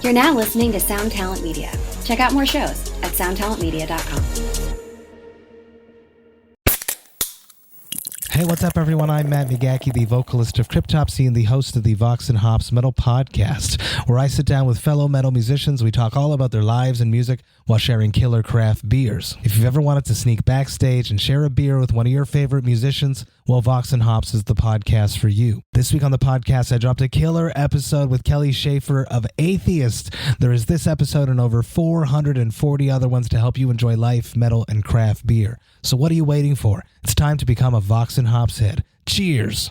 You're now listening to Sound Talent Media. Check out more shows at soundtalentmedia.com. Hey, what's up, everyone? I'm Matt McGackie, the vocalist of Cryptopsy and the host of the Vox and Hops Metal Podcast, where I sit down with fellow metal musicians. We talk all about their lives and music while sharing killer craft beers. If you've ever wanted to sneak backstage and share a beer with one of your favorite musicians, well, Vox and Hops is the podcast for you. This week on the podcast, I dropped a killer episode with Kelly Schaefer of Atheist. There is this episode and over 440 other ones to help you enjoy life, metal, and craft beer. So what are you waiting for? It's time to become a Vox and Hops head. Cheers!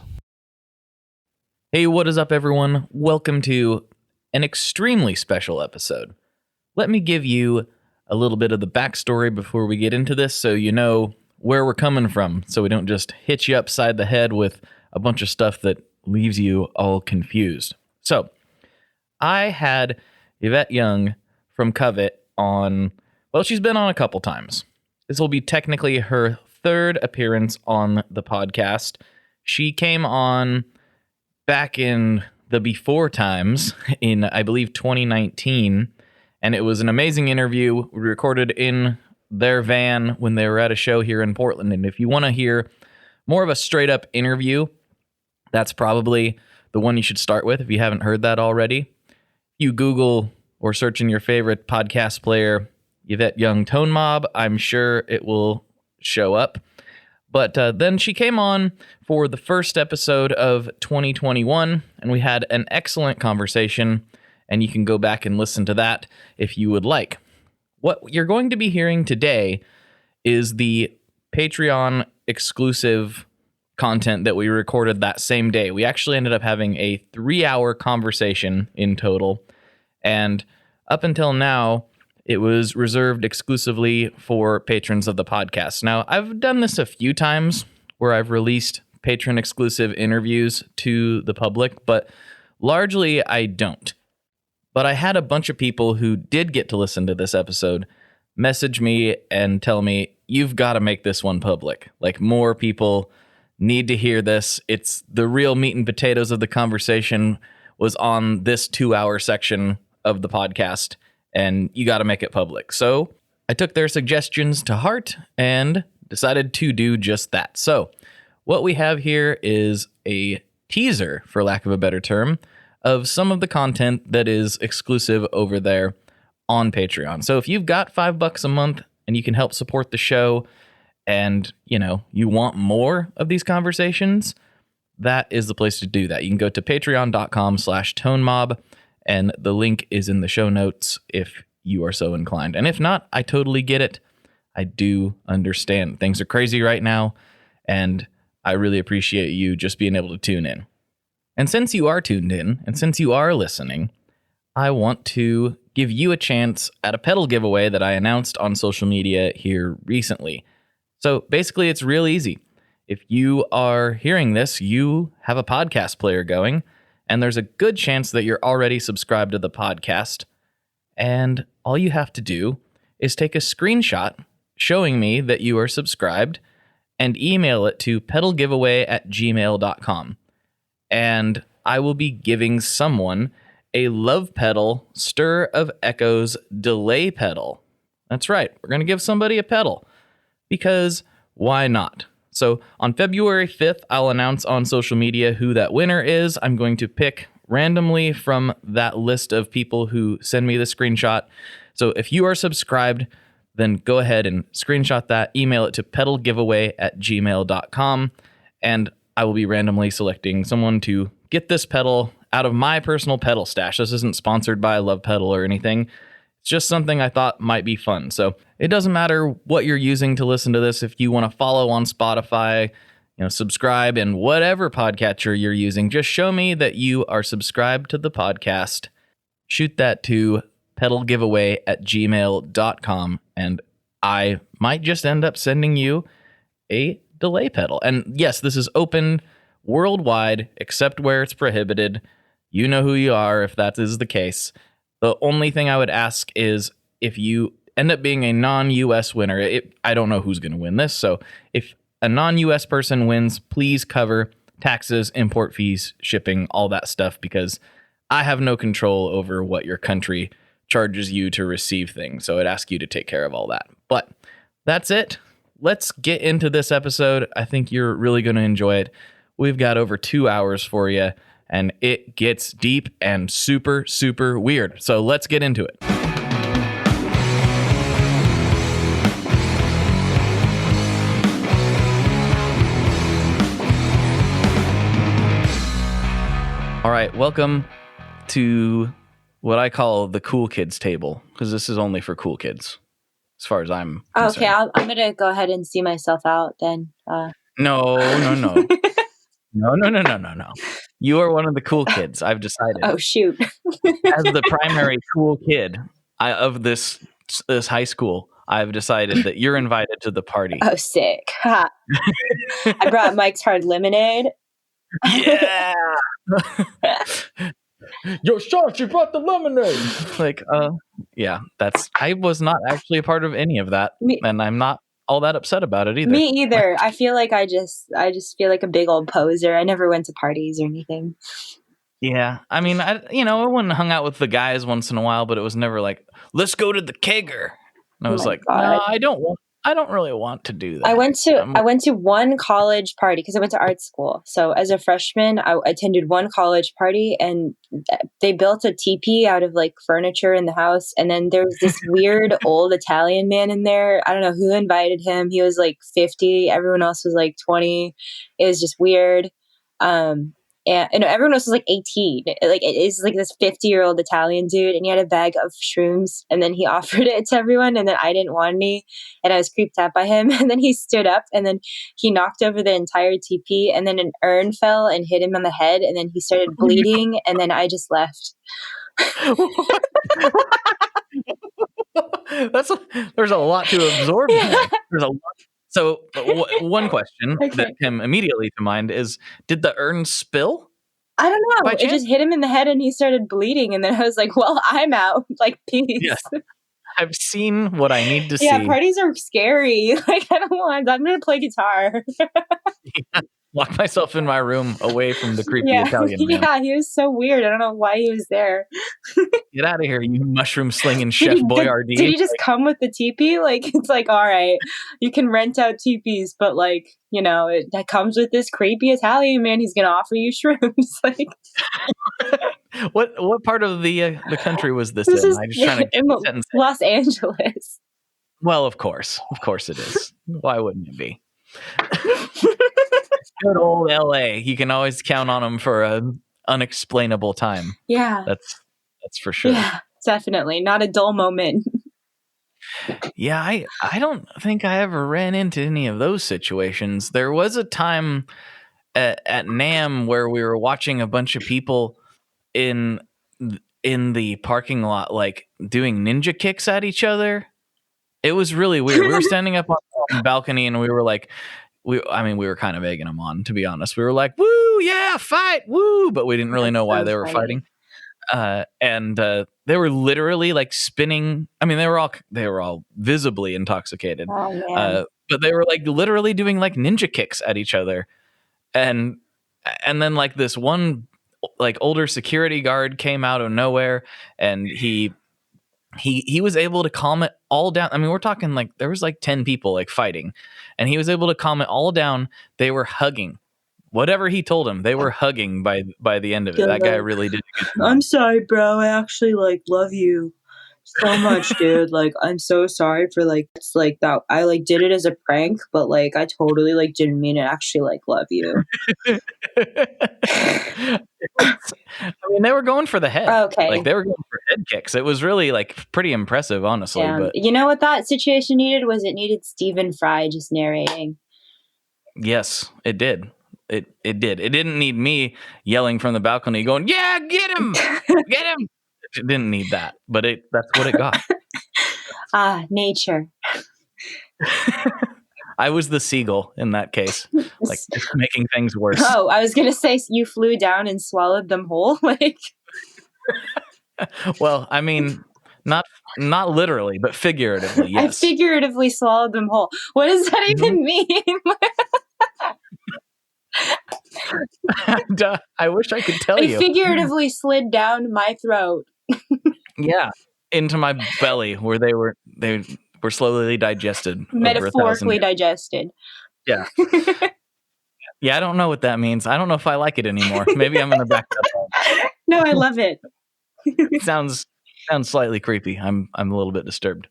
Hey, what is up, everyone? Welcome to an extremely special episode. Let me give you a little bit of the backstory before we get into this so you know where we're coming from, so we don't just hit you upside the head with a bunch of stuff that leaves you all confused. So, I had Yvette Young from Covet on, well, she's been on a couple times. This will be technically her third appearance on the podcast. She came on back in the before times in, I believe, 2019, and it was an amazing interview. We recorded in their van when they were at a show here in Portland, and if you want to hear more of a straight-up interview, that's probably the one you should start with if you haven't heard that already. You Google or search in your favorite podcast player Yvette Young Tone Mob, I'm sure it will show up. But then she came on for the first episode of 2021, and we had an excellent conversation, and you can go back and listen to that if you would like. What you're going to be hearing today is the Patreon exclusive content that we recorded that same day. We actually ended up having a 3-hour conversation in total, and up until now, it was reserved exclusively for patrons of the podcast. Now, I've done this a few times where I've released patron-exclusive interviews to the public, but largely I don't. But I had a bunch of people who did get to listen to this episode message me and tell me, you've got to make this one public. Like, more people need to hear this. It's the real meat and potatoes of the conversation was on this 2-hour section of the podcast, and you got to make it public. So I took their suggestions to heart and decided to do just that. So what we have here is a teaser, for lack of a better term, of some of the content that is exclusive over there on Patreon. So if you've got $5 a month and you can help support the show and, you know, you want more of these conversations, that is the place to do that. You can go to patreon.com/tonemob. And the link is in the show notes if you are so inclined. And if not, I totally get it. I do understand. Things are crazy right now, and I really appreciate you just being able to tune in. And since you are tuned in, and since you are listening, I want to give you a chance at a pedal giveaway that I announced on social media here recently. So basically, it's real easy. If you are hearing this, you have a podcast player going, and there's a good chance that you're already subscribed to the podcast. And all you have to do is take a screenshot showing me that you are subscribed and email it to pedalgiveaway@gmail.com. And I will be giving someone a Love Pedal Stir of Echoes delay pedal. That's right. We're going to give somebody a pedal because why not? So on February 5th, I'll announce on social media who that winner is. I'm going to pick randomly from that list of people who send me the screenshot. So if you are subscribed, then go ahead and screenshot that, email it to pedalgiveaway@gmail.com, and I will be randomly selecting someone to get this pedal out of my personal pedal stash. This isn't sponsored by Love Pedal or anything. It's just something I thought might be fun. So it doesn't matter what you're using to listen to this. If you want to follow on Spotify, subscribe in whatever podcatcher you're using, just show me that you are subscribed to the podcast. Shoot that to pedalgiveaway@gmail.com, and I might just end up sending you a delay pedal. And yes, this is open worldwide, except where it's prohibited. You know who you are if that is the case. The only thing I would ask is if you end up being a non-US winner, I don't know who's going to win this. So if a non-US person wins, please cover taxes, import fees, shipping, all that stuff, because I have no control over what your country charges you to receive things. So it asks you to take care of all that. But that's it. Let's get into this episode. I think you're really going to enjoy it. We've got over 2 hours for you, and it gets deep and super, super weird. So let's get into it. All right, welcome to what I call the cool kids table, because this is only for cool kids, as far as I'm concerned. Okay, I'm going to go ahead and see myself out then. No. No. You are one of the cool kids, I've decided. Oh, shoot. As the primary cool kid of this high school, I've decided that you're invited to the party. Oh, sick. Ha. I brought Mike's Hard Lemonade. Yeah. Yo, Sean, she brought the lemonade. Like, yeah, I was not actually a part of any of that, and I'm not all that upset about it either. Me either. I feel like I just feel like a big old poser. I never went to parties or anything. Yeah, I mean, I went and hung out with the guys once in a while, but it was never like, let's go to the kegger. And I was like, no, I don't really want to do that. I went to one college party because I went to art school. So as a freshman, I attended one college party, and they built a teepee out of like furniture in the house. And then there was this weird old Italian man in there. I don't know who invited him. He was like 50. Everyone else was like 20. It was just weird. And everyone else was like 18. Like, it is like this 50-year-old Italian dude, and he had a bag of shrooms, and then he offered it to everyone, and then I didn't want any, and I was creeped out by him. And then he stood up, and then he knocked over the entire teepee, and then an urn fell and hit him on the head, and then he started bleeding, and then I just left. There's a lot to absorb. Yeah. There's a lot. So one question that came immediately to mind is, did the urn spill? I don't know. It just hit him in the head and he started bleeding. And then I was like, well, I'm out. Like, peace. Yes. I've seen what I need to see. Yeah, parties are scary. Like, I'm going to play guitar. Yeah. Lock myself in my room away from the creepy Italian man. Yeah, he was so weird. I don't know why he was there. Get out of here, you mushroom slinging Chef Boyardee. Did he just come with the teepee? Like, it's like, all right, you can rent out teepees, but like, that comes with this creepy Italian man. He's going to offer you shrooms. Like, what part of the country was this in? I'm just trying to in Los Angeles. Well, of course it is. Why wouldn't it be? Good old LA. You can always count on them for an unexplainable time. Yeah. That's for sure. Yeah, definitely. Not a dull moment. Yeah, I don't think I ever ran into any of those situations. There was a time at NAMM where we were watching a bunch of people in the parking lot, like doing ninja kicks at each other. It was really weird. We were standing up on the balcony and we were like, we were kind of egging them on, to be honest. We were like, woo, yeah, fight, woo. But we didn't really know why they were fighting. And they were literally like spinning. I mean, they were all visibly intoxicated. Oh, man. But they were like literally doing like ninja kicks at each other. And then like this one like older security guard came out of nowhere, and he was able to calm it all down. I mean, we're talking like there was like 10 people like fighting, and he was able to calm it all down. They were hugging. Whatever he told him, they were hugging by the end of it. That guy really did. I'm sorry, bro. I actually like love you so much, dude. Like, I'm so sorry for like, it's like that. I like did it as a prank, but like I totally like didn't mean it. Actually, like, love you. I mean, they were going for the head. Okay. Like they were going for head kicks. It was really like pretty impressive, honestly. Yeah. But you know what that situation needed? It needed Stephen Fry just narrating. Yes, it did. It did. It didn't need me yelling from the balcony going, yeah, get him. Get him. It didn't need that, but that's what it got. Nature. I was the seagull in that case, like just making things worse. Oh, I was going to say you flew down and swallowed them whole. Like, well, I mean, not literally, but figuratively, yes. I figuratively swallowed them whole. What does that even mean? I wish I could tell They you. figuratively slid down my throat. Yeah, into my belly where they were slowly digested over 1,000 Metaphorically years. digested. Yeah. Yeah, I don't know what that means. I don't know if I like it anymore. Maybe I'm gonna back up. No, I love it. It sounds slightly creepy. I'm a little bit disturbed.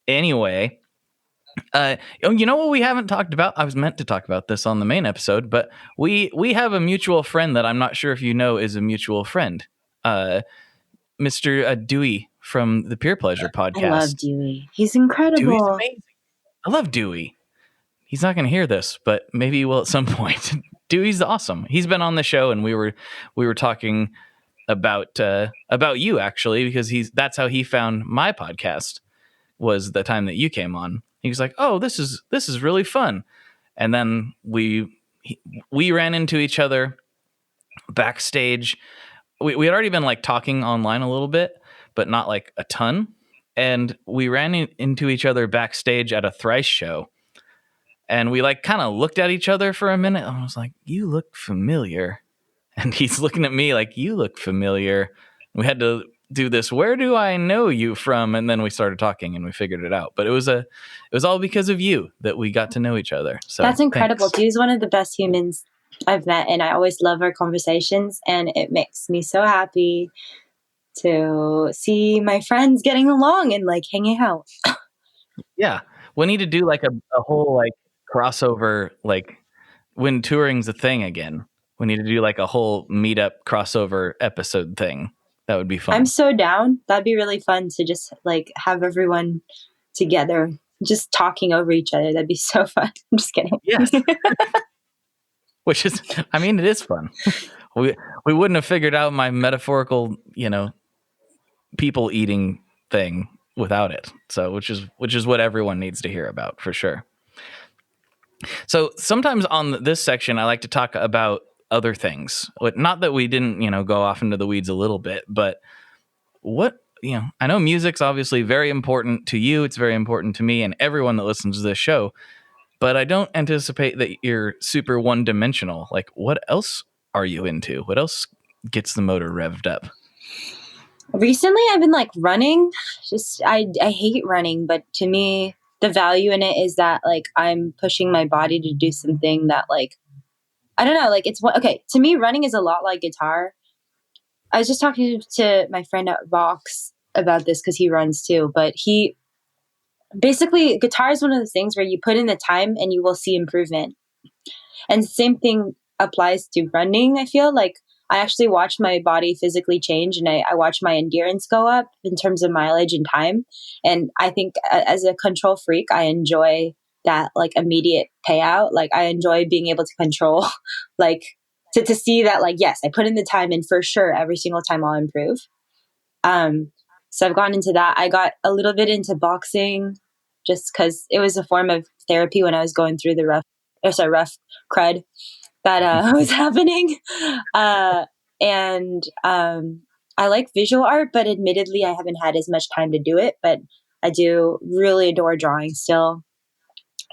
Anyway, you know what we haven't talked about? I was meant to talk about this on the main episode, but we have a mutual friend that I'm not sure if you know is a mutual friend, Mr. Dewey from the Peer Pleasure podcast. I love Dewey. He's incredible. Dewey's amazing. I love Dewey. He's not going to hear this, but maybe he will at some point. Dewey's awesome. He's been on the show, and we were talking about you actually, because that's how he found my podcast. Was the time that you came on. He was like, "Oh, this is really fun," and then we ran into each other backstage. We had already been like talking online a little bit, but not like a ton. And we ran into each other backstage at a Thrice show. And we like kind of looked at each other for a minute. And I was like, "You look familiar." And he's looking at me like, "You look familiar." We had to do this, "Where do I know you from?" And then we started talking and we figured it out. But it was all because of you that we got to know each other. So that's incredible. Thanks. Dew's one of the best humans I've met, and I always love our conversations, and it makes me so happy to see my friends getting along and like hanging out. Yeah. We need to do like a whole like crossover, like when touring's a thing again. We need to do like a whole meetup crossover episode thing. That would be fun. I'm so down. That'd be really fun to just like have everyone together, just talking over each other. That'd be so fun. I'm just kidding. Yes. Which is, I mean, it is fun. We wouldn't have figured out my metaphorical, people eating thing without it. So, which is what everyone needs to hear about for sure. So sometimes on this section, I like to talk about other things. Not that we didn't, go off into the weeds a little bit, but I know music's obviously very important to you. It's very important to me and everyone that listens to this show. But I don't anticipate that you're super one-dimensional. Like, what else are you into? What else gets the motor revved up? Recently, I've been like running. I hate running, but to me, the value in it is that like I'm pushing my body to do something that like, I don't know, like okay. To me, running is a lot like guitar. I was just talking to my friend at Vox about this because he runs too, but basically, guitar is one of those things where you put in the time and you will see improvement. And the same thing applies to running, I feel. Like, I actually watch my body physically change, and I watch my endurance go up in terms of mileage and time. And I think as a control freak, I enjoy that, like, immediate payout. Like, I enjoy being able to control, like, to see that, like, yes, I put in the time, and for sure, every single time I'll improve. So I've gone into that. I got a little bit into boxing just because it was a form of therapy when I was going through the rough crud that was happening. And I like visual art, but admittedly, I haven't had as much time to do it. But I do really adore drawing still.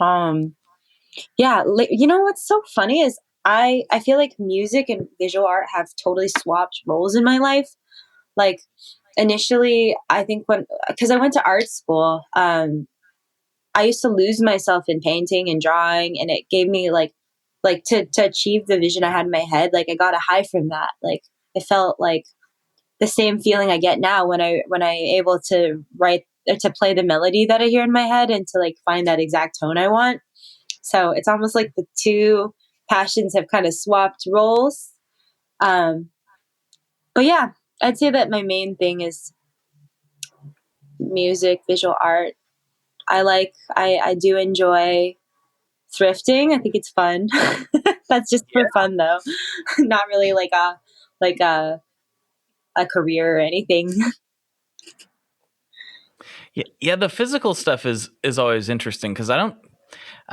Yeah, what's so funny is I feel like music and visual art have totally swapped roles in my life. Like, initially, I think because I went to art school, I used to lose myself in painting and drawing, and it gave me like to achieve the vision I had in my head. Like, I got a high from that. Like, it felt like the same feeling I get now when I able to write or to play the melody that I hear in my head and to like find that exact tone I want. So it's almost like the two passions have kind of swapped roles. But yeah, I'd say that my main thing is music, visual art. I do enjoy thrifting. I think it's fun. That's just for fun though. Not really like a career or anything. Yeah, the physical stuff is always interesting because I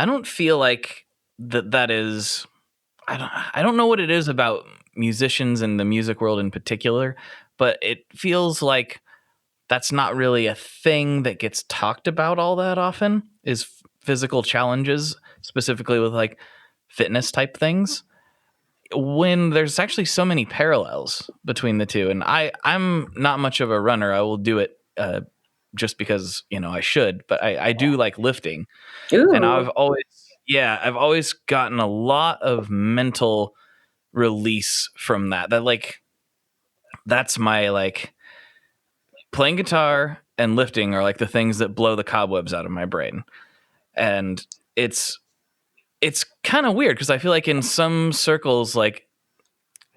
don't feel like that is I don't know what it is about musicians and the music world in particular, but it feels like that's not really a thing that gets talked about all that often, is physical challenges, specifically with like fitness type things. when there's actually so many parallels between the two, and I'm not much of a runner. I will do it just because, I should, but I do like lifting. And Ooh. I've always gotten a lot of mental release from that. That's my like playing guitar and lifting are like the things that blow the cobwebs out of my brain. And it's kind of weird because I feel like in some circles, like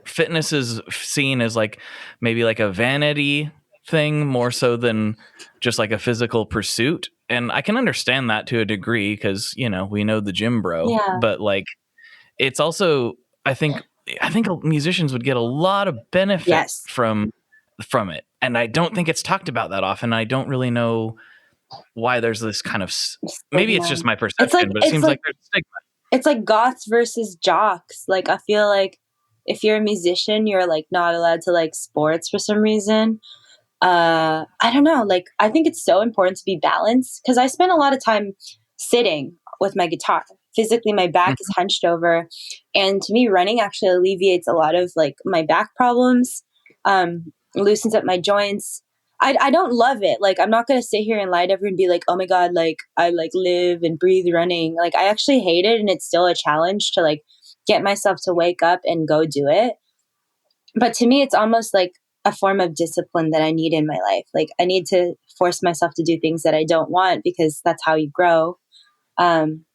fitness is seen as like maybe like a vanity thing more so than just like a physical pursuit. And I can understand that to a degree because, we know the gym bro, Yeah. but like it's also, I think musicians would get a lot of benefit Yes. from it. And I don't think it's talked about that often. I don't really know why there's this kind of, maybe it's just my perception, but it seems like there's stigma. It's like goths versus jocks. Like, I feel like if you're a musician, you're like not allowed to like sports for some reason. I don't know. Like, I think it's so important to be balanced because I spend a lot of time sitting with my guitar. Physically, my back is hunched over. And to me, running actually alleviates a lot of like my back problems, loosens up my joints. I don't love it. Like, I'm not going to sit here and lie to everyone and be like, oh my God, like I like live and breathe running. Like, I actually hate it. And it's still a challenge to like get myself to wake up and go do it. But to me, it's almost like a form of discipline that I need in my life. Like, I need to force myself to do things that I don't want because that's how you grow. And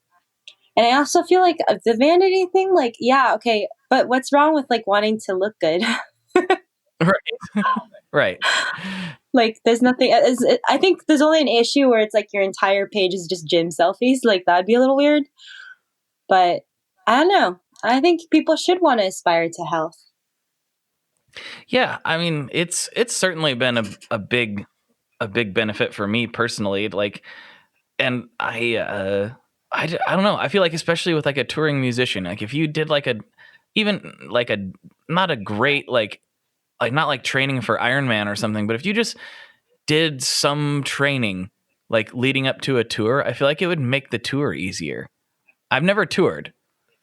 I also feel like the vanity thing, like, yeah, okay. But what's wrong with like wanting to look good? Right. Right. Like, there's nothing. I think there's only an issue where it's like your entire page is just gym selfies. Like, that'd be a little weird. But I don't know. I think people should want to aspire to health. Yeah, I mean, it's certainly been a big benefit for me personally. Like, and I don't know. I feel like especially with like a touring musician, like if you did like not a great like not like training for Iron Man or something, but if you just did some training like leading up to a tour, I feel like it would make the tour easier. I've never toured,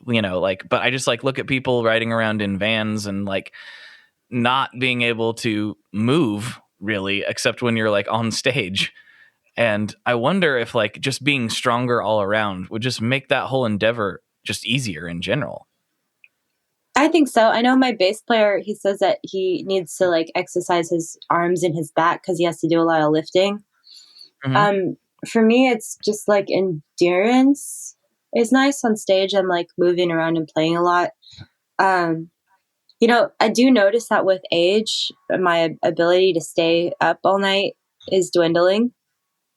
but I just like look at people riding around in vans and like not being able to move really, except when you're like on stage. And I wonder if like just being stronger all around would just make that whole endeavor just easier in general. I think so. I know my bass player, he says that he needs to like exercise his arms and his back because he has to do a lot of lifting. Mm-hmm. For me, it's just like endurance is nice on stage. I'm like moving around and playing a lot. I do notice that with age, my ability to stay up all night is dwindling.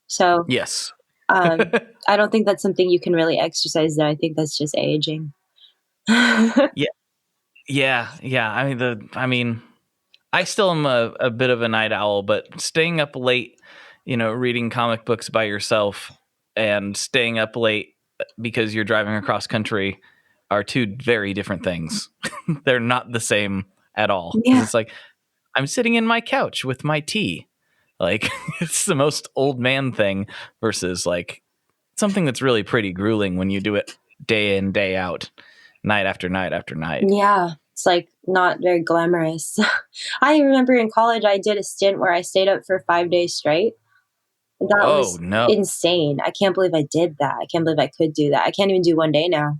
So Yes. I don't think that's something you can really exercise though. I think that's just aging. Yeah. I mean, I still am a bit of a night owl, but staying up late, reading comic books by yourself and staying up late because you're driving across country are two very different things. They're not the same at all. 'Cause Yeah. it's like I'm sitting in my couch with my tea. Like it's the most old man thing versus like something that's really pretty grueling when you do it day in, day out, night after night after night. Yeah. It's like not very glamorous. I remember in college, I did a stint where I stayed up for 5 days straight. That was No. insane. I can't believe I did that. I can't believe I could do that. I can't even do one day now.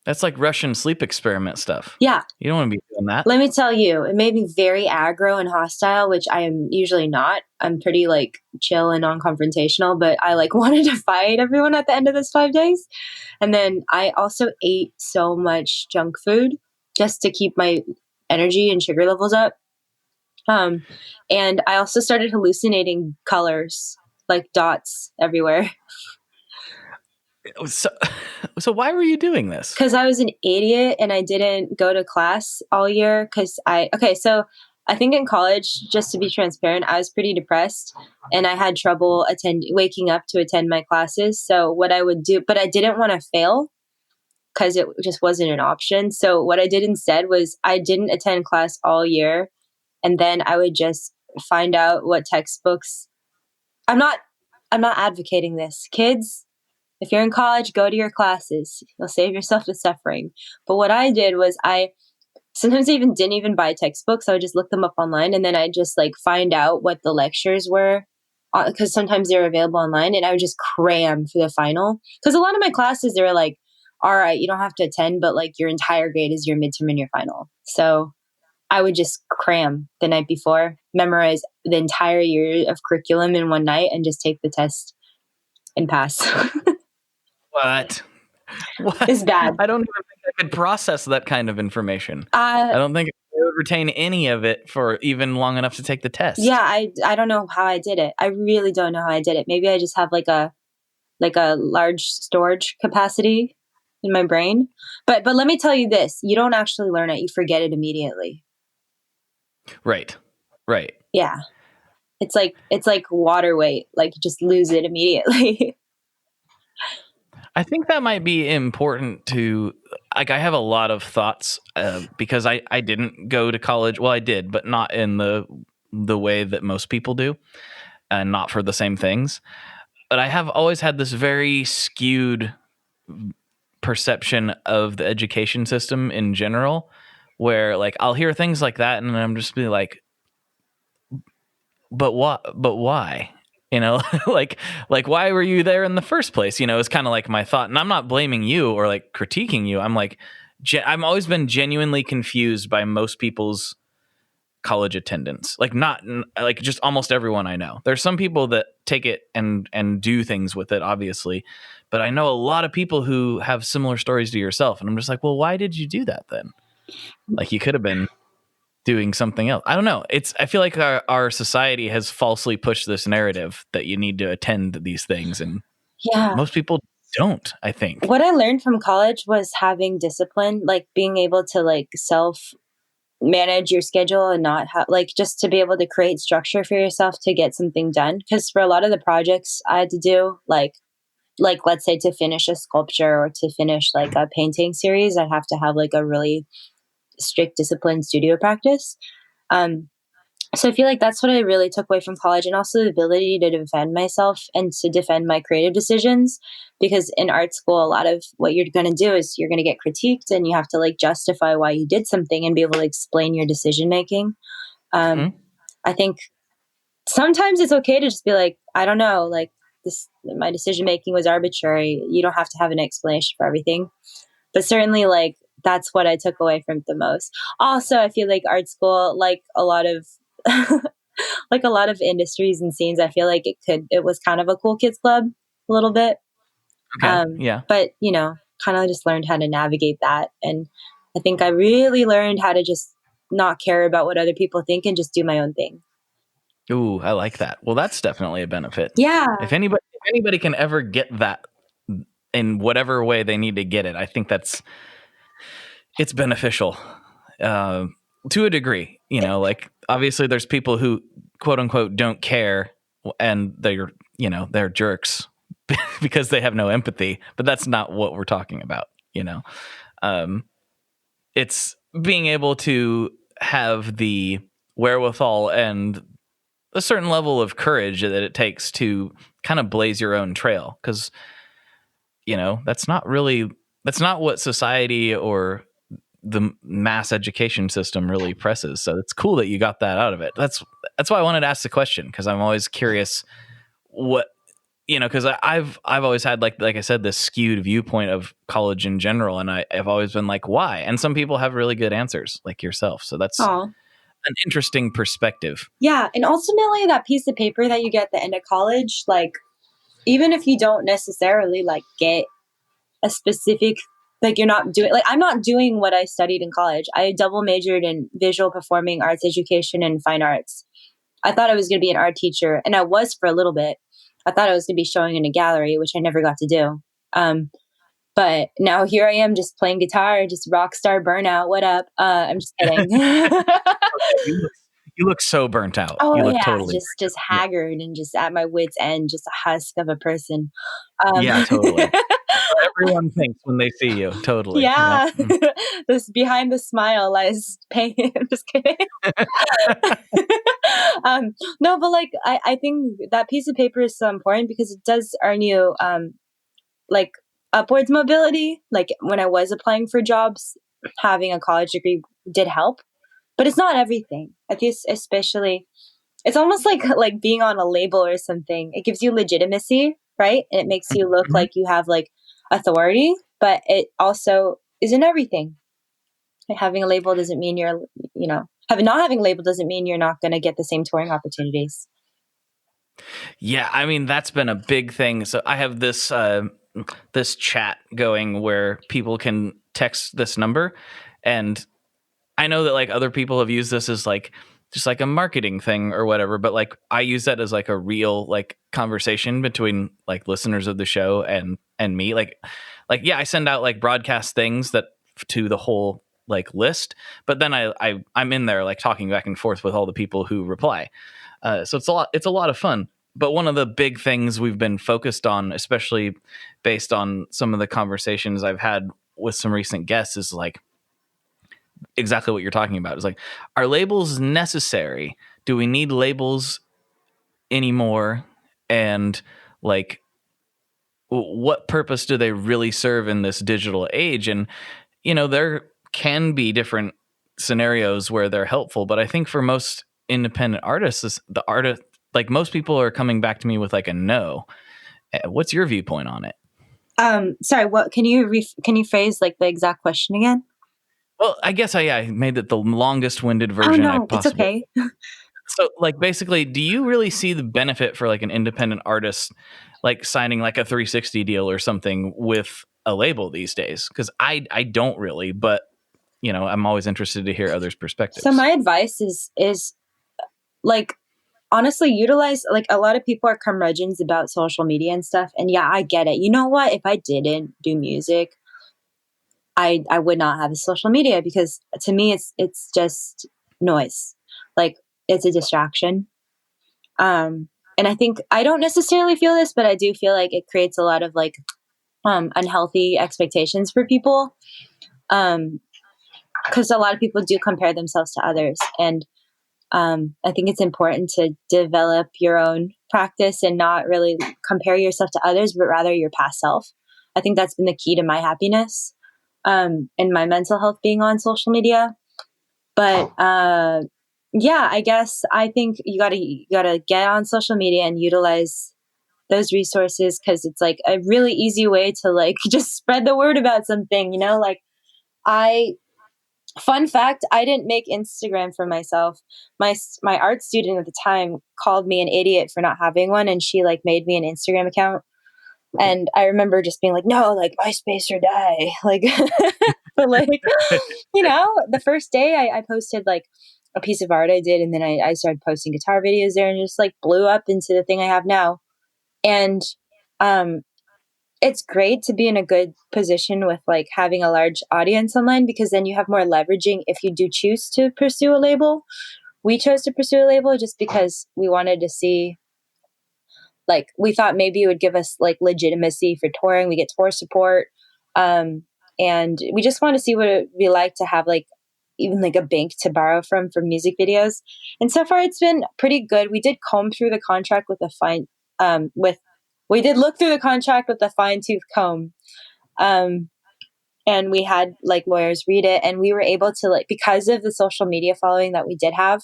That's like Russian sleep experiment stuff. Yeah. You don't want to be doing that. Let me tell you, it made me very aggro and hostile, which I am usually not. I'm pretty like chill and non-confrontational, but I like wanted to fight everyone at the end of those 5 days. And then I also ate so much junk food just to keep my energy and sugar levels up. And I also started hallucinating colors, like dots everywhere. So why were you doing this? Because I was an idiot and I didn't go to class all year. So I think in college, just to be transparent, I was pretty depressed and I had trouble waking up to attend my classes. So what I would do, but I didn't want to fail because it just wasn't an option. So what I did instead was I didn't attend class all year. And then I would just find out what textbooks. I'm not advocating this. Kids, If you're in college, go to your classes. You'll save yourself the suffering. But what I did was sometimes I didn't even buy textbooks. I would just look them up online, and then I just like find out what the lectures were, because sometimes they're available online, and I would just cram for the final. Because a lot of my classes, they were like, all right, you don't have to attend, but like your entire grade is your midterm and your final. So I would just cram the night before, memorize the entire year of curriculum in one night, and just take the test and pass. What? What? It's bad. I don't even think I could process that kind of information. Uh, I don't think I would retain any of it for even long enough to take the test. Yeah, I don't know how I did it. I really don't know how I did it. Maybe I just have like a large storage capacity in my brain. But let me tell you this, you don't actually learn it, you forget it immediately. Right. Yeah. It's like water weight, like you just lose it immediately. I think that might be important to, like, I have a lot of thoughts because I didn't go to college. Well, I did, but not in the way that most people do, and not for the same things. But I have always had this very skewed perception of the education system in general, where like I'll hear things like that and I'm just be like, but what? But why? You know, like why were you there in the first place? You know, it's kind of like my thought, and I'm not blaming you or like critiquing you. I'm like, I've always been genuinely confused by most people's college attendance. Like not like just almost everyone I know. There's some people that take it and do things with it, obviously, but I know a lot of people who have similar stories to yourself, and I'm just like, well, why did you do that then? Like you could have been doing something else. I don't know. I feel like our society has falsely pushed this narrative that you need to attend these things, and Yeah. most people don't, I think. What I learned from college was having discipline, like being able to like self manage your schedule and not have like just to be able to create structure for yourself to get something done. Because for a lot of the projects I had to do, like let's say to finish a sculpture or to finish like a painting series, I'd have to have like a really strict disciplined studio practice. So I feel like that's what I really took away from college, and also the ability to defend myself and to defend my creative decisions. Because in art school, a lot of what you're going to do is you're going to get critiqued, and you have to like justify why you did something and be able to explain your decision making. I think sometimes it's okay to just be like, I don't know, like my decision making was arbitrary. You don't have to have an explanation for everything. But certainly, like, that's what I took away from it the most. Also, I feel like art school, like a lot of like a lot of industries and scenes, I feel like it was kind of a cool kids club a little bit. Okay. Yeah. But, you know, kind of just learned how to navigate that. And I think I really learned how to just not care about what other people think and just do my own thing. Ooh, I like that. Well, that's definitely a benefit. Yeah. If anybody can ever get that in whatever way they need to get it, I think it's beneficial to a degree. You know, like obviously there's people who quote unquote don't care, and they're jerks because they have no empathy. But that's not what we're talking about. You know, it's being able to have the wherewithal and a certain level of courage that it takes to kind of blaze your own trail, because you know that's not what society or the mass education system really presses. So it's cool that you got that out of it. That's why I wanted to ask the question, because I'm always curious what, you know, because I've always had like I said, this skewed viewpoint of college in general, and I've always been like, why? And some people have really good answers like yourself, so that's an interesting perspective. Yeah. And ultimately that piece of paper that you get at the end of college, like even if you don't necessarily like get a specific, like you're not doing, like I'm not doing what I studied in college. I double majored in visual performing arts education and fine arts. I thought I was going to be an art teacher, and I was for a little bit. I thought I was going to be showing in a gallery, which I never got to do. But now here I am just playing guitar, just rock star burnout. What up? I'm just kidding. You look so burnt out. Oh, you look yeah, totally just haggard and just at my wit's end, just a husk of a person. Yeah, totally. Everyone thinks when they see you. Totally. Yeah. Yep. This behind the smile lies pain. I'm just kidding. No, but like I think that piece of paper is so important because it does earn you like upwards mobility. Like when I was applying for jobs, having a college degree did help, but it's not everything. I think especially, it's almost like being on a label or something. It gives you legitimacy, right? And it makes you look like you have like authority, but it also isn't everything. Like, having a label doesn't mean you're, not having a label doesn't mean you're not going to get the same touring opportunities. Yeah, I mean, that's been a big thing. So I have this chat going where people can text this number, and I know that like other people have used this as like just like a marketing thing or whatever, but like I use that as like a real like conversation between like listeners of the show and me. Like yeah, I send out like broadcast things that to the whole like list, but then I'm in there like talking back and forth with all the people who reply. So it's a lot of fun. But one of the big things we've been focused on, especially based on some of the conversations I've had with some recent guests, is like exactly what you're talking about. Is like, are labels necessary? Do we need labels anymore? And like, what purpose do they really serve in this digital age? And, there can be different scenarios where they're helpful, but I think for most independent artists, like most people are coming back to me with like a no. What's your viewpoint on it? Sorry, what can you phrase like the exact question again? Well, I guess I made it the longest winded version I possibly. It's okay. So like basically, do you really see the benefit for like an independent artist like signing like a 360 deal or something with a label these days? Because I don't really, but I'm always interested to hear others' perspectives. So my advice is like, honestly, utilize, like, a lot of people are curmudgeons about social media and stuff. And yeah, I get it. You know what? If I didn't do music, I would not have a social media, because to me, it's just noise. Like, it's a distraction. And I think I don't necessarily feel this, but I do feel like it creates a lot of like, unhealthy expectations for people. Because a lot of people do compare themselves to others. And I think it's important to develop your own practice and not really compare yourself to others, but rather your past self. I think that's been the key to my happiness and my mental health being on social media. But yeah, I guess I think you gotta get on social media and utilize those resources, because it's like a really easy way to like just spread the word about something. Like fun fact, I didn't make Instagram for myself. My art student at the time called me an idiot for not having one, and she like made me an Instagram account. And I remember just being like, no, like MySpace or die. Like, but like, the first day I posted like a piece of art I did, and then I started posting guitar videos there, and just like blew up into the thing I have now. And it's great to be in a good position with like having a large audience online, because then you have more leveraging if you do choose to pursue a label. We chose to pursue a label just because we wanted to see, like, we thought maybe it would give us like legitimacy for touring. We get tour support. And we just want to see what it would be like to have like even like a bank to borrow from for music videos. And so far it's been pretty good. We did comb through the contract with a fine, we did look through the contract with a fine-tooth comb. And we had like lawyers read it, and we were able to, like, because of the social media following that we did have,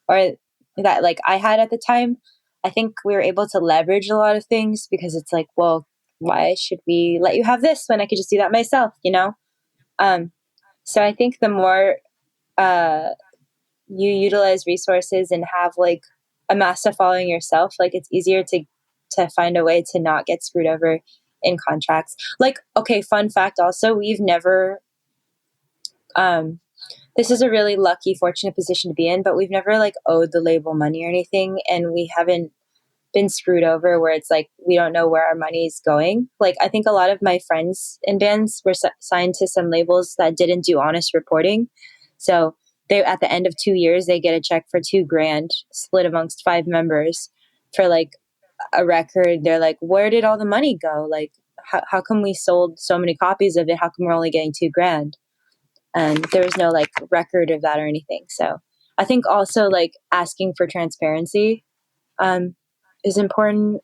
or that like I had at the time, I think we were able to leverage a lot of things, because it's like, well, why should we let you have this when I could just do that myself, So I think the more you utilize resources and have like a massive following yourself, like it's easier to find a way to not get screwed over in contracts. Like, okay, fun fact also, we've never, this is a really lucky, fortunate position to be in, but we've never like owed the label money or anything. And we haven't been screwed over where it's like, we don't know where our money is going. Like, I think a lot of my friends in bands were signed to some labels that didn't do honest reporting. So they, at the end of 2 years, they get a check for $2,000 split amongst 5 members for like a record. They're like, where did all the money go? Like, how come we sold so many copies of it? How come we're only getting $2,000? And there was no like record of that or anything. So I think also like asking for transparency is important.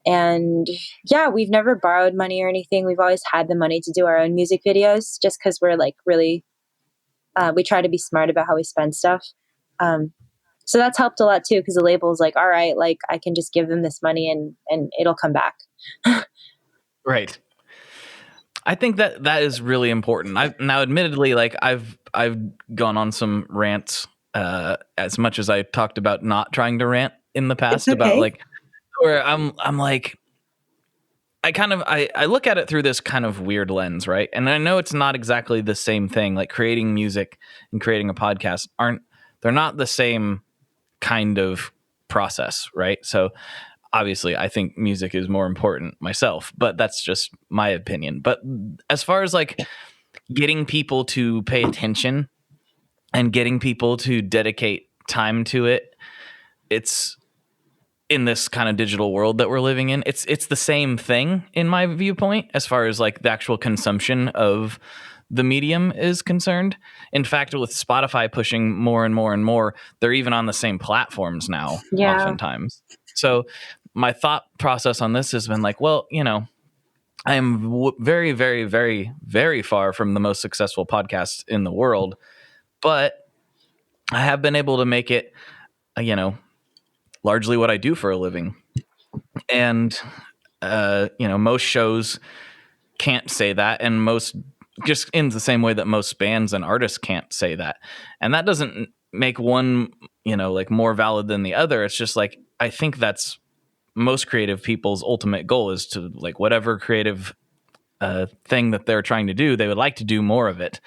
And yeah, we've never borrowed money or anything. We've always had the money to do our own music videos just because we're like really, we try to be smart about how we spend stuff. So that's helped a lot too, because the label's like, all right, like I can just give them this money and it'll come back. Right. I think that is really important. Now, admittedly, like I've gone on some rants, as much as I talked about not trying to rant in the past about like where I'm like, I look at it through this kind of weird lens, right? And I know it's not exactly the same thing. Like creating music and creating a podcast they're not the same kind of process, right? So obviously I think music is more important myself, but that's just my opinion. But as far as like getting people to pay attention and getting people to dedicate time to it, it's in this kind of digital world that we're living in, it's the same thing in my viewpoint as far as like the actual consumption of the medium is concerned. In fact, with Spotify pushing more and more and more, they're even on the same platforms now, oftentimes. So my thought process on this has been like, well, you know, I am very, very, very, very far from the most successful podcast in the world, but I have been able to make it, you know, largely what I do for a living. And, you know, most shows can't say that. And most, just in the same way that most bands and artists can't say that. And that doesn't make one, you know, like more valid than the other. It's just like, I think that's most creative people's ultimate goal is to like whatever creative thing that they're trying to do, they would like to do more of it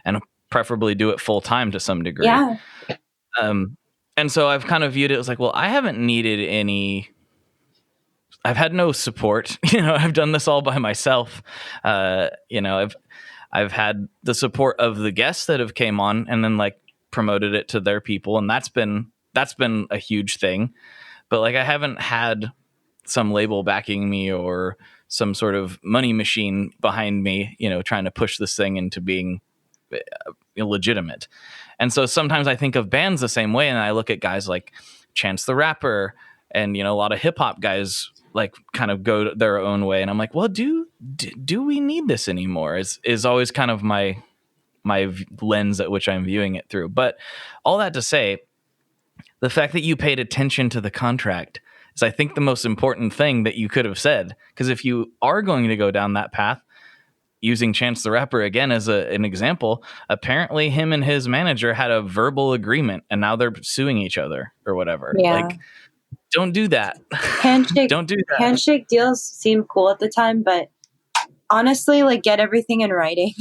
and preferably do it full time to some degree. Yeah. And so I've kind of viewed it as like, well, I haven't needed I've had no support, you know, I've done this all by myself. You know, I've had the support of the guests that have came on and then like promoted it to their people. And that's been a huge thing. But like, I haven't had some label backing me or some sort of money machine behind me, you know, trying to push this thing into being illegitimate. And so sometimes I think of bands the same way, and I look at guys like Chance the Rapper and, you know, a lot of hip hop guys like kind of go their own way. And I'm like, well, do we need this anymore? Is always kind of my lens at which I'm viewing it through. But all that to say, the fact that you paid attention to the contract is, I think, the most important thing that you could have said. Because if you are going to go down that path, using Chance the Rapper again as an example, apparently him and his manager had a verbal agreement and now they're suing each other or whatever. Yeah. Like, don't do that. Don't do that. Handshake deals seem cool at the time, but honestly, like get everything in writing.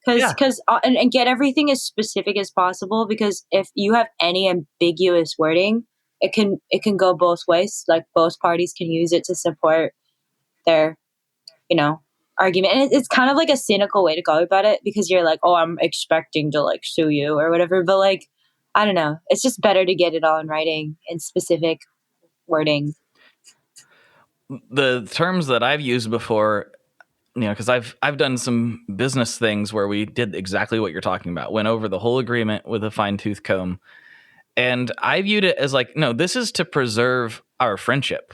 And get everything as specific as possible, because if you have any ambiguous wording, it can go both ways. Like both parties can use it to support their, you know, argument. And it's kind of like a cynical way to go about it, because you're like, oh, I'm expecting to like sue you or whatever. But like, I don't know. It's just better to get it all in writing in specific wording. The terms that I've used before, you know, because I've done some business things where we did exactly what you're talking about, went over the whole agreement with a fine tooth comb. And I viewed it as like, no, this is to preserve our friendship.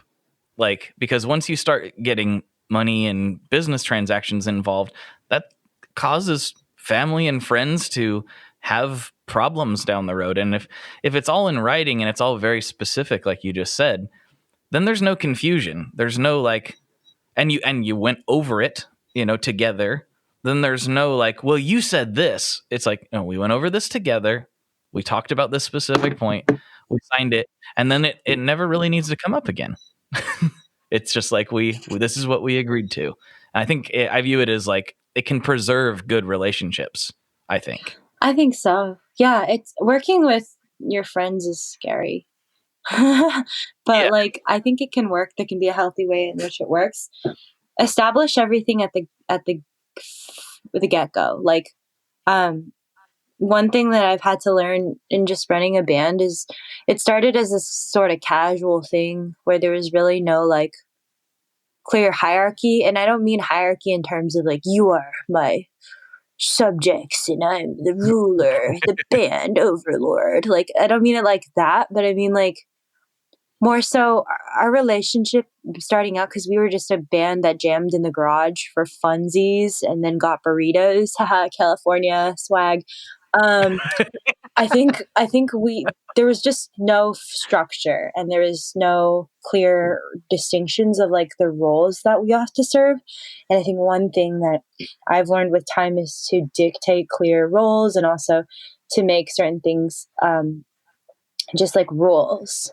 Like, because once you start getting money and business transactions involved, that causes family and friends to have problems down the road. And if it's all in writing and it's all very specific, like you just said, then there's no confusion. There's no like, and you went over it, you know, together. Then there's no like, well, you said this. It's like, no, we went over this together. We talked about this specific point. We signed it. And then it never really needs to come up again. It's just like, this is what we agreed to. And I think I view it as like, it can preserve good relationships, I think. I think so. Yeah. It's working with your friends is scary. But like, I think it can work. There can be a healthy way in which it works. Establish everything at the get-go. Like, one thing that I've had to learn in just running a band is it started as a sort of casual thing where there was really no like clear hierarchy. And I don't mean hierarchy in terms of like, you are my subjects and I'm the ruler, the band overlord. Like, I don't mean it like that, but I mean like, More so, our relationship starting out, because we were just a band that jammed in the garage for funsies and then got burritos, haha, California swag. Um, I think there was just no structure, and there is no clear distinctions of like the roles that we have to serve. And I think one thing that I've learned with time is to dictate clear roles, and also to make certain things just like rules.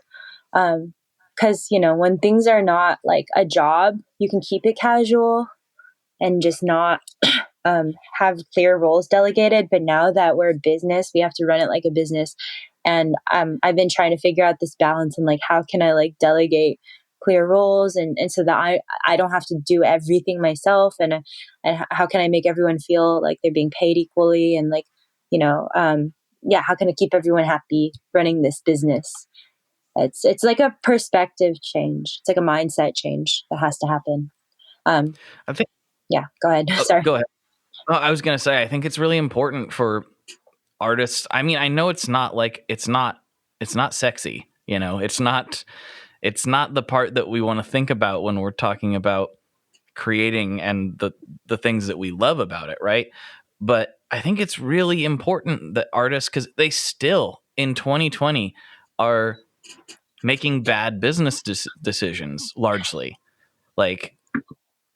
Because when things are not like a job, you can keep it casual and just not have clear roles delegated. But now that we're a business, we have to run it like a business. And I've been trying to figure out this balance and like how can I like delegate clear roles and so that I don't have to do everything myself, and how can I make everyone feel like they're being paid equally, and like yeah, how can I keep everyone happy running this business? It's like a perspective change. It's like a mindset change that has to happen. I think. Yeah, go ahead. Sorry. Go ahead. Oh, I was going to say, I think it's really important for artists. I mean, I know it's not sexy, it's not the part that we want to think about when we're talking about creating and the things that we love about it. Right. But I think it's really important that artists, because they still in 2020 are making bad business decisions largely. Like,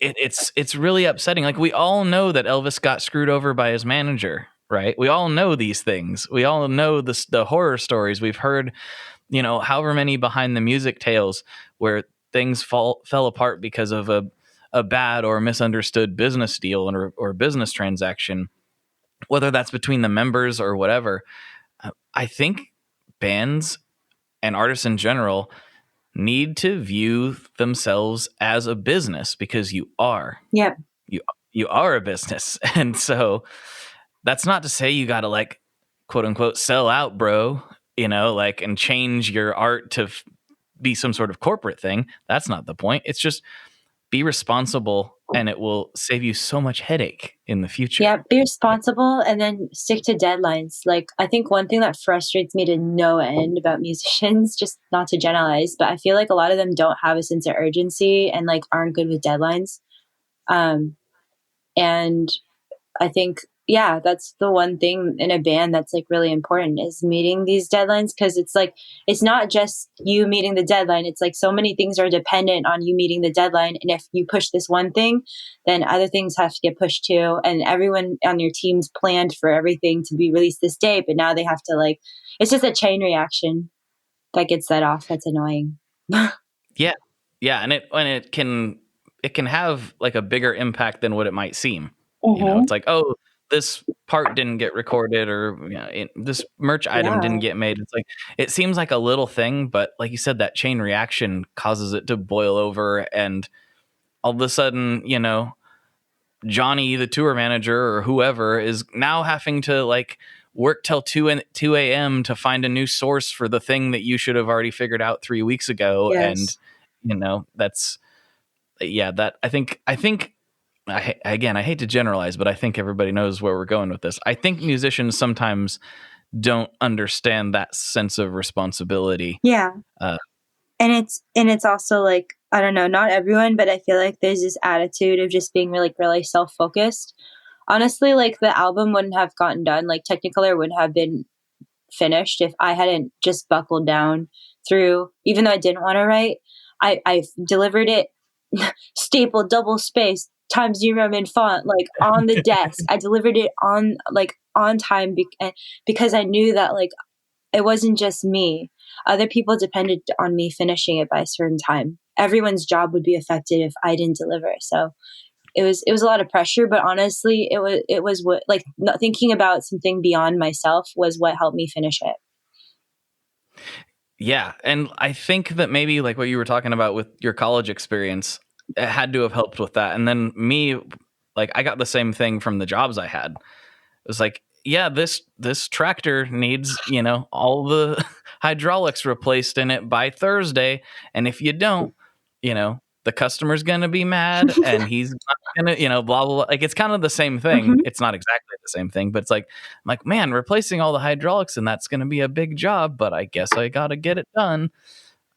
it's really upsetting. Like, we all know that Elvis got screwed over by his manager, right? We all know these things. We all know the horror stories. We've heard, however many behind the music tales where things fell apart because of a bad or misunderstood business deal or business transaction, whether that's between the members or whatever. I think bands and artists in general need to view themselves as a business, because you are. Yep. You are a business. And so that's not to say you got to like, quote unquote, sell out, bro, and change your art to be some sort of corporate thing. That's not the point. It's just be responsible, and it will save you so much headache in the future. Yeah, be responsible and then stick to deadlines. Like, I think one thing that frustrates me to no end about musicians, just not to generalize, but I feel like a lot of them don't have a sense of urgency and like aren't good with deadlines. And I think, yeah, that's the one thing in a band that's like really important, is meeting these deadlines. Cause it's like, it's not just you meeting the deadline. It's like so many things are dependent on you meeting the deadline. And if you push this one thing, then other things have to get pushed too. And everyone on your team's planned for everything to be released this day, but now they have to like, it's just a chain reaction that gets set off. That's annoying. Yeah. Yeah. And it can have like a bigger impact than what it might seem. Mm-hmm. It's like, oh, this part didn't get recorded, or this merch item didn't get made. It's like, it seems like a little thing, but like you said, that chain reaction causes it to boil over, and all of a sudden, Johnny, the tour manager or whoever, is now having to like work till 2 a.m. to find a new source for the thing that you should have already figured out 3 weeks ago. Yes. And that's, yeah, that I think I hate to generalize, but I think everybody knows where we're going with this. I think musicians sometimes don't understand that sense of responsibility. Yeah. And it's also like, I don't know, not everyone, but I feel like there's this attitude of just being really self-focused. Honestly, like the album wouldn't have gotten done, like Technicolor wouldn't have been finished if I hadn't just buckled down through, even though I didn't want to write, I delivered it stapled, double spaced, Times New Roman font, like on the desk. I delivered it on time because I knew that like it wasn't just me. Other people depended on me finishing it by a certain time. Everyone's job would be affected if I didn't deliver. So it was a lot of pressure, but honestly, it was what, like, not thinking about something beyond myself was what helped me finish it. Yeah. And I think that maybe like what you were talking about with your college experience, it had to have helped with that. And then me, like, I got the same thing from the jobs I had. It was like, yeah, this tractor needs, all the hydraulics replaced in it by Thursday. And if you don't, the customer's going to be mad, and he's not going to, blah, blah, blah. Like, it's kind of the same thing. Mm-hmm. It's not exactly the same thing, but it's like, I'm like, man, replacing all the hydraulics, and that's going to be a big job, but I guess I got to get it done.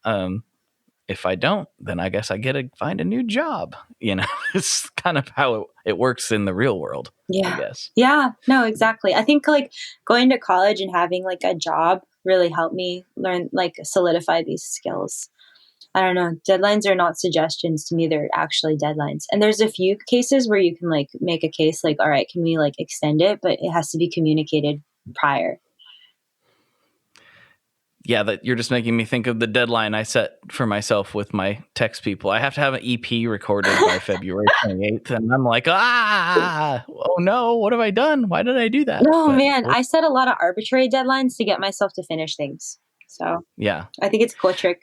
If I don't, then I guess I get to find a new job. It's kind of how it works in the real world, I guess. Yeah, no, exactly. I think like going to college and having like a job really helped me learn, like solidify these skills. I don't know. Deadlines are not suggestions to me. They're actually deadlines. And there's a few cases where you can like make a case like, all right, can we like extend it? But it has to be communicated prior. Yeah, that you're just making me think of the deadline I set for myself with my text people. I have to have an EP recorded by February 28th. And I'm like, oh no, what have I done? Why did I do that? No, man, I set a lot of arbitrary deadlines to get myself to finish things. So yeah, I think it's a cool trick.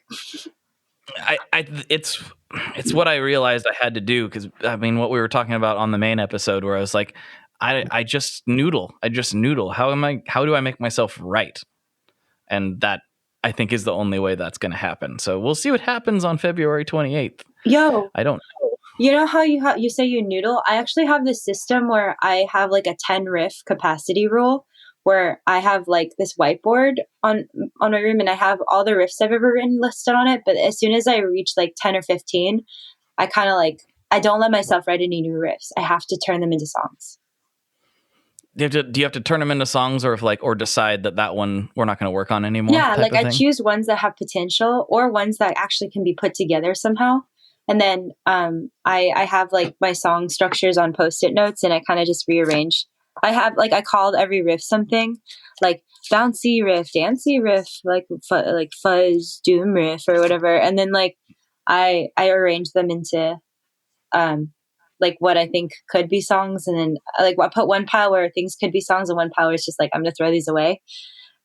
It's what I realized I had to do. Cause I mean, what we were talking about on the main episode where I was like, I just noodle. How do I make myself right? And that, I think, is the only way that's going to happen. So we'll see what happens on February 28th. Yo, I don't know. You know how you say you noodle? I actually have this system where I have like a 10 riff capacity rule where I have like this whiteboard on my room and I have all the riffs I've ever written listed on it. But as soon as I reach like 10 or 15, I kind of like, I don't let myself write any new riffs. I have to turn them into songs. Do you have to turn them into songs or decide that one we're not going to work on anymore? Yeah, like I choose ones that have potential or ones that actually can be put together somehow. And then I have like my song structures on Post-it notes and I kind of just rearrange. I have like, I called every riff something like bouncy riff, dancey riff, like fuzz, doom riff or whatever. And then like I arrange them into like what I think could be songs. And then like I put one pile where things could be songs and one pile is just like, I'm going to throw these away.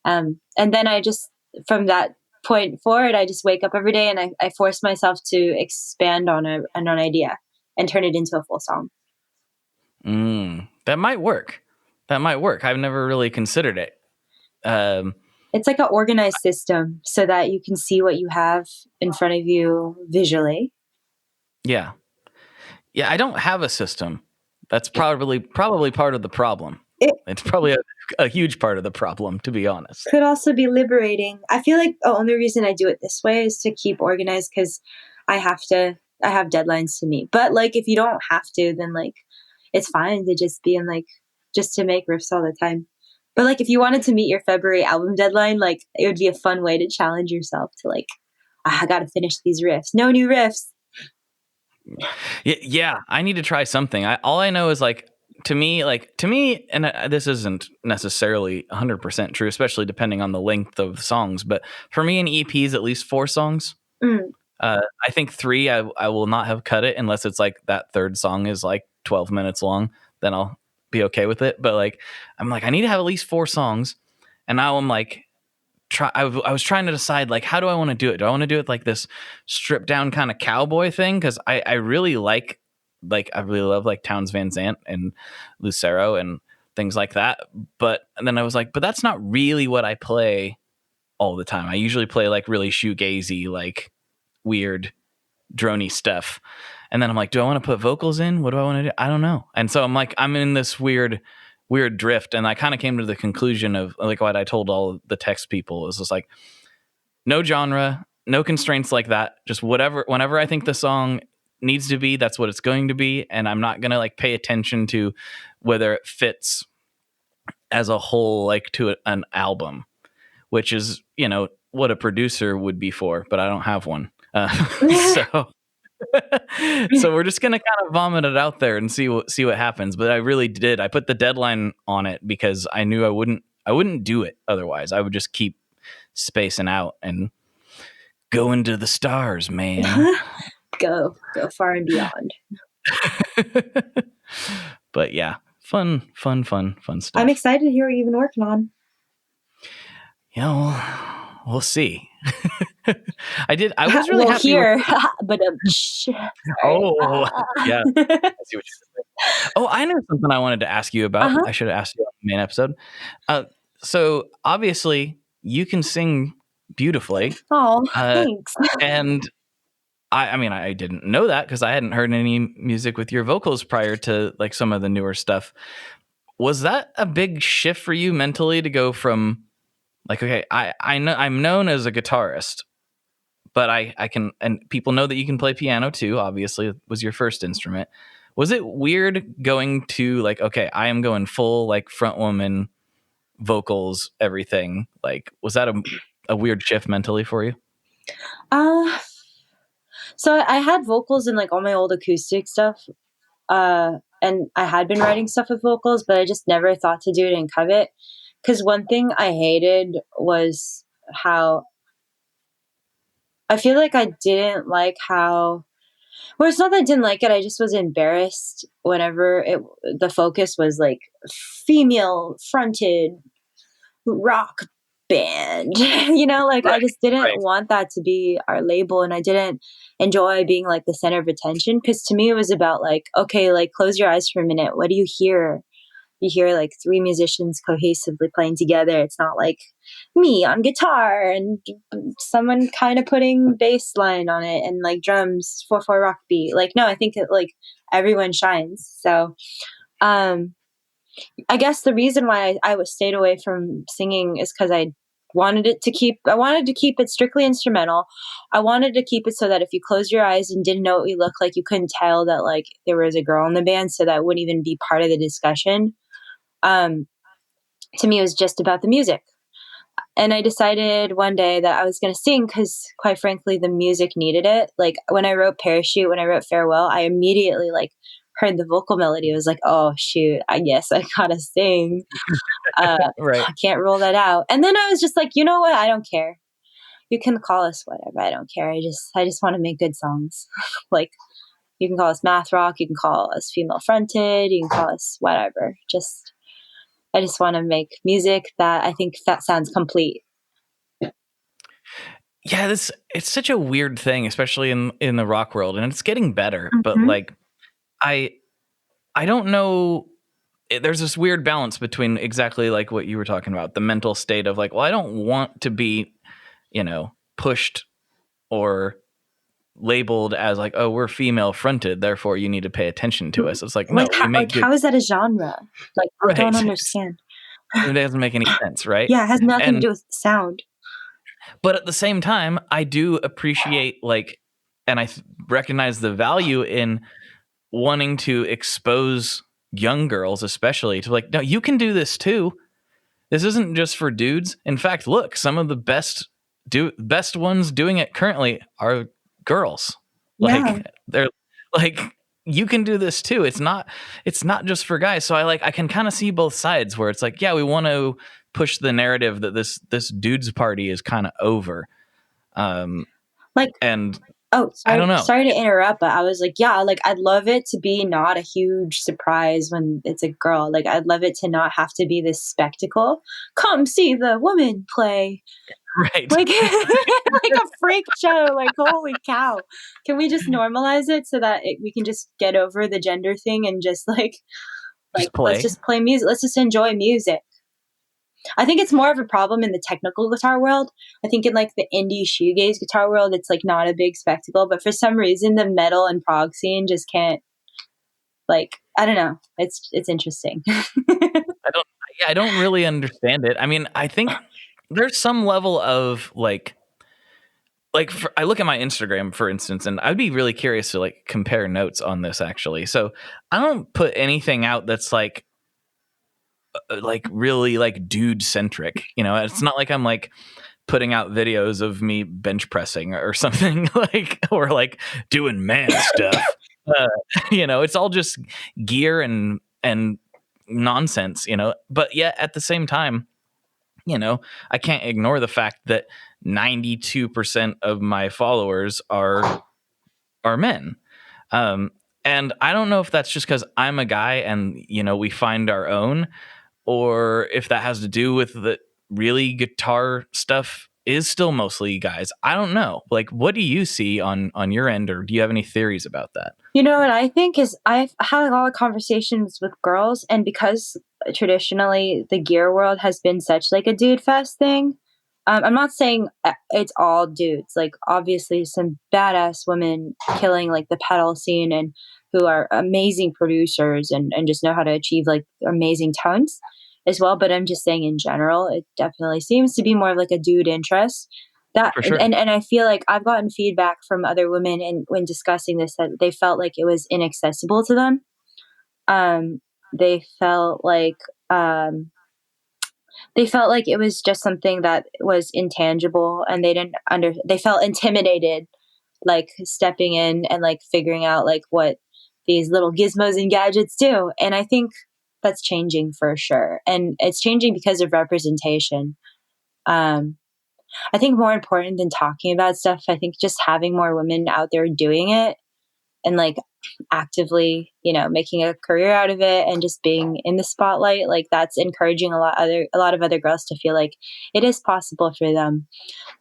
And then I just, from that point forward, I just wake up every day and I force myself to expand on an idea and turn it into a full song. That might work. I've never really considered it. It's like an organized system so that you can see what you have in front of you visually. Yeah. Yeah, I don't have a system. That's probably part of the problem. It's probably a huge part of the problem, to be honest. Could also be liberating. I feel like the only reason I do it this way is to keep organized because I have deadlines to meet. But like, if you don't have to, then like, it's fine to just be in like, just to make riffs all the time. But like, if you wanted to meet your February album deadline, like it would be a fun way to challenge yourself to like, I got to finish these riffs. No new riffs. Yeah, I need to try something. All I know is like, to me, and this isn't necessarily 100% true, especially depending on the length of songs. But for me, an EP is at least 4 songs. I think 3, I will not have cut it unless it's like that third song is like 12 minutes long. Then I'll be okay with it. But like, I'm like, I need to have at least 4 songs. And now I'm like, I was trying to decide like, how do I want to do it? Do I want to do it like this stripped down kind of cowboy thing? Because I really I really love like Townes Van Zandt and Lucero and things like that. But then I was like, but that's not really what I play all the time. I usually play like really shoegazy, like weird drony stuff. And then I'm like, do I want to put vocals in? What do I want to do? I don't know. And so I'm like, I'm in this weird drift. And I kind of came to the conclusion of like what I told all the text people is just like, no genre, no constraints like that. Just whenever I think the song needs to be, that's what it's going to be. And I'm not going to like pay attention to whether it fits as a whole, like to an album, which is, what a producer would be for, but I don't have one. So we're just going to kind of vomit it out there and see what happens. But I really did. I put the deadline on it because I knew I wouldn't do it otherwise. I would just keep spacing out and go into the stars, man. Go far and beyond. But yeah, fun stuff. I'm excited to hear what you've been working on. Yeah, we'll see. I was really happy here. But yeah. I see what you're saying. Oh, I know something I wanted to ask you about. I should have asked you on the main episode. So obviously you can sing beautifully. Oh, thanks. And I mean, I didn't know that because I hadn't heard any music with your vocals prior to like some of the newer stuff. Was that a big shift for you mentally to go from like, okay, I know I'm known as a guitarist, but I can, and people know that you can play piano too. Obviously, it was your first instrument. Was it weird going to like, okay, I am going full like front woman vocals, everything? Like, was that a weird shift mentally for you? Uh, so I had vocals in like all my old acoustic stuff. And I had been writing stuff with vocals, but I just never thought to do it in Covet. Because one thing I hated was how I feel like I didn't like how. Well, it's not that I didn't like it. I just was embarrassed whenever the focus was like female fronted rock band. Like I just didn't Right. want that to be our label, and I didn't enjoy being like the center of attention, because to me it was about like, okay, like close your eyes for a minute. What do you hear? You hear like three musicians cohesively playing together. It's not like me on guitar and someone kind of putting bass line on it and like drums 4/4 rock beat. Like, no, I think that like everyone shines. So I guess the reason why I was stayed away from singing is because I wanted to keep it strictly instrumental. I wanted to keep it so that if you closed your eyes and didn't know what we looked like, you couldn't tell that like there was a girl in the band, so that wouldn't even be part of the discussion. To me, it was just about the music. And I decided one day that I was going to sing because, quite frankly, the music needed it. Like when I wrote Parachute, when I wrote Farewell, I immediately like heard the vocal melody. I was like, oh shoot, I guess I gotta sing. Right. I can't roll that out. And then I was just like, you know what? I don't care. You can call us whatever. I don't care. I just want to make good songs. Like you can call us math rock. You can call us female fronted. You can call us whatever. I just want to make music that I think that sounds complete. Yeah, it's such a weird thing, especially in the rock world, and it's getting better. But Mhm. like, I don't know. There's this weird balance between exactly like what you were talking about, the mental state of like, well, I don't want to be, pushed or labeled as like, oh, we're female fronted, therefore you need to pay attention to us. It's like, no, we make good. How is that a genre? Like, I Right. don't understand. It doesn't make any sense, right? Yeah, it has nothing to And do with sound. but at the same time, I do appreciate like, and I recognize the value in wanting to expose young girls, especially, to like, no, you can do this too. This isn't just for dudes. In fact, look, some of the best ones doing it currently are girls. Yeah. Like they're like, you can do this too. It's not just for guys. So I can kind of see both sides where it's like, yeah, we want to push the narrative that this dude's party is kind of over. Like, and oh, sorry, I don't know. Sorry to interrupt, but I was like, yeah, like I'd love it to be not a huge surprise when it's a girl. Like I'd love it to not have to be this spectacle. Come see the woman play. Right. Like, like a freak show. Like, holy cow. Can we just normalize it so that we can just get over the gender thing and just like play. let's just play music. Let's just enjoy music. I think it's more of a problem in the technical guitar world. I think in like the indie shoegaze guitar world, it's like not a big spectacle, but for some reason the metal and prog scene just can't, like, I don't know. It's interesting. I don't really understand it. I mean, I think there's some level of like I look at my Instagram, for instance, and I'd be really curious to like compare notes on this actually. So I don't put anything out that's like really like dude centric, it's not like I'm like putting out videos of me bench pressing or something like, or like doing man stuff. It's all just gear and nonsense, but yet at the same time, I can't ignore the fact that 92% of my followers are men. And I don't know if that's just because I'm a guy and, we find our own, or if that has to do with the really guitar stuff is still mostly guys. I don't know. Like, what do you see on your end, or do you have any theories about that? You know what I think is I've had a lot of conversations with girls, and because traditionally the gear world has been such like a dude fest thing, I'm not saying it's all dudes. Like obviously some badass women killing like the pedal scene and who are amazing producers and just know how to achieve like amazing tones as well. But I'm just saying in general, it definitely seems to be more of like a dude interest. For sure. and I feel like I've gotten feedback from other women, and when discussing this, that they felt like it was inaccessible to them. They felt like it was just something that was intangible, and they felt intimidated, like stepping in and like figuring out like what these little gizmos and gadgets do. And I think that's changing for sure. And it's changing because of representation. I think more important than talking about stuff, I think just having more women out there doing it and like actively, making a career out of it and just being in the spotlight, like that's encouraging a lot of other girls to feel like it is possible for them.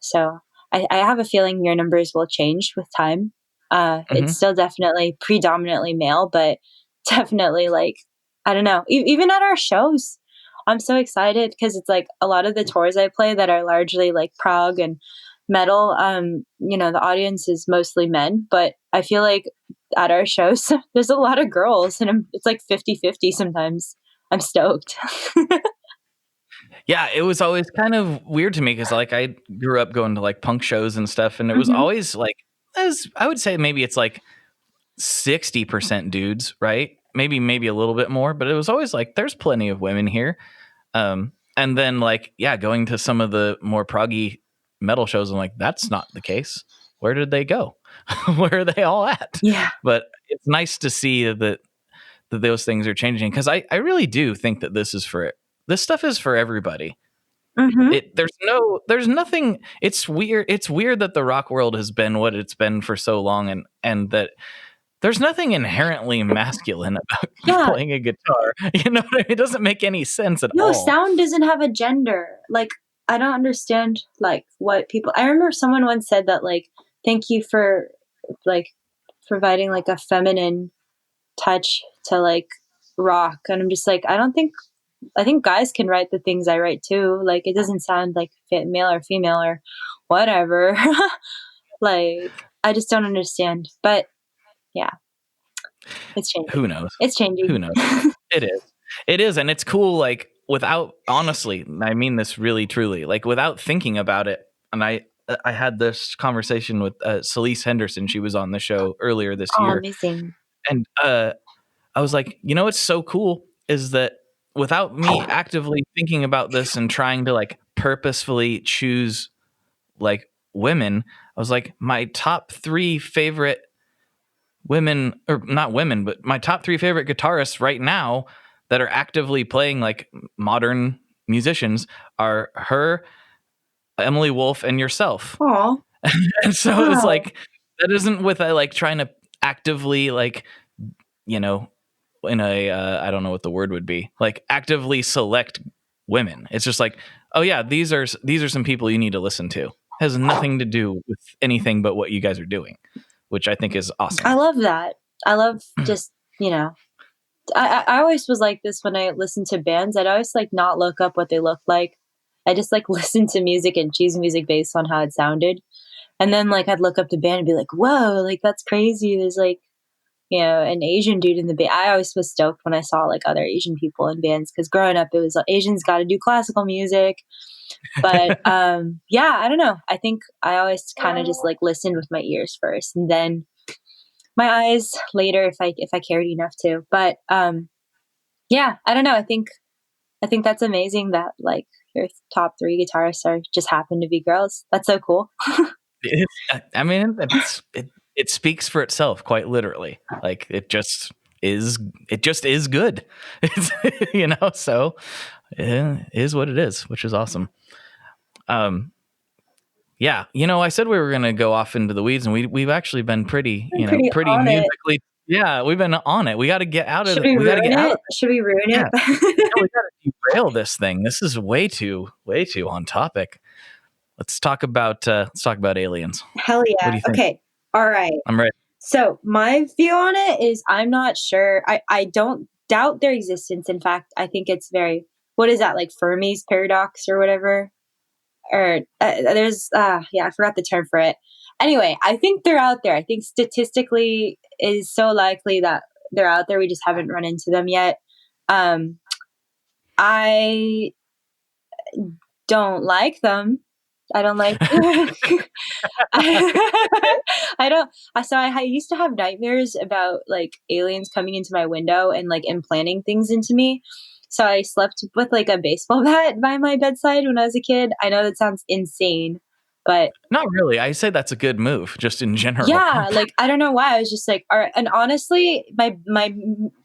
So I have a feeling your numbers will change with time. It's still definitely predominantly male, but definitely like, I don't know, even at our shows, I'm so excited because it's like a lot of the tours I play that are largely like prog and metal, the audience is mostly men, but I feel like at our shows, there's a lot of girls, and it's like 50-50 sometimes. I'm stoked. Yeah, it was always kind of weird to me because like I grew up going to like punk shows and stuff, and it was always like, I would say maybe it's like 60% dudes, right? Maybe a little bit more, but it was always like there's plenty of women here. And then like, yeah, going to some of the more proggy metal shows, I'm like, that's not the case. Where did they go? Where are they all at? Yeah. But it's nice to see that those things are changing, because I really do think that this stuff is for everybody. There's nothing. It's weird that the rock world has been what it's been for so long, and that there's nothing inherently masculine about playing a guitar. You know what I mean? It doesn't make any sense at all. No, sound doesn't have a gender. Like, I don't understand like what people. I remember someone once said that like, thank you for like providing like a feminine touch to like rock, and I'm just like, I think guys can write the things I write too. Like, it doesn't sound like male or female or whatever. Like, I just don't understand. But yeah, it's changing. Who knows? It's changing. Who knows? It is, and it's cool. Like, without, honestly, I mean this really truly, like without thinking about it. And I had this conversation with Celise Henderson. She was on the show earlier this year. Amazing. And I was like, what's so cool is that without me actively thinking about this and trying to like purposefully choose like women, I was like, my top 3 favorite women, or not women, but my top 3 favorite guitarists right now that are actively playing like modern musicians are her, Emily Wolf, and yourself. Aww. And so it's like, that isn't with like trying to actively like, in a I don't know what the word would be, like actively select women. It's just like, oh yeah, these are some people you need to listen to. Has nothing to do with anything but what you guys are doing, which I think is awesome. I love that. I love just, I always was like this when I listened to bands. I'd always like not look up what they look like. I just like listen to music and choose music based on how it sounded. And then like I'd look up the band and be like, whoa, like that's crazy. There's like, an Asian dude in the band. I always was stoked when I saw like other Asian people in bands, because growing up it was like, Asians got to do classical music. But yeah, I don't know. I think I always kind of just like listened with my ears first, and then my eyes later if I cared enough to. But yeah, I don't know. I think that's amazing that like your top 3 guitarists are just happen to be girls. That's so cool. I mean, it speaks for itself, quite literally. Like it just is good. It's, so it is what it is, which is awesome. Yeah, I said we were going to go off into the weeds, and we've actually been pretty musically. Yeah, we've been on it. We got to get out of it. We got to get out of it. Should we ruin it? We got to derail this thing. This is way too on topic. Let's talk about aliens. Hell yeah. What do you think? Okay. All right. I'm ready. So my view on it is I'm not sure. I don't doubt their existence. In fact, I think it's very, what is that, like Fermi's paradox or whatever? Or there's, I forgot the term for it. Anyway, I think they're out there. I think statistically it is so likely that they're out there. We just haven't run into them yet. I don't like them. I don't like. I don't. So I used to have nightmares about like aliens coming into my window and like implanting things into me. So I slept with like a baseball bat by my bedside when I was a kid. I know that sounds insane, but Not really. I say that's a good move, just in general. yeah, like I don't know why. I was just like, all right. And honestly, my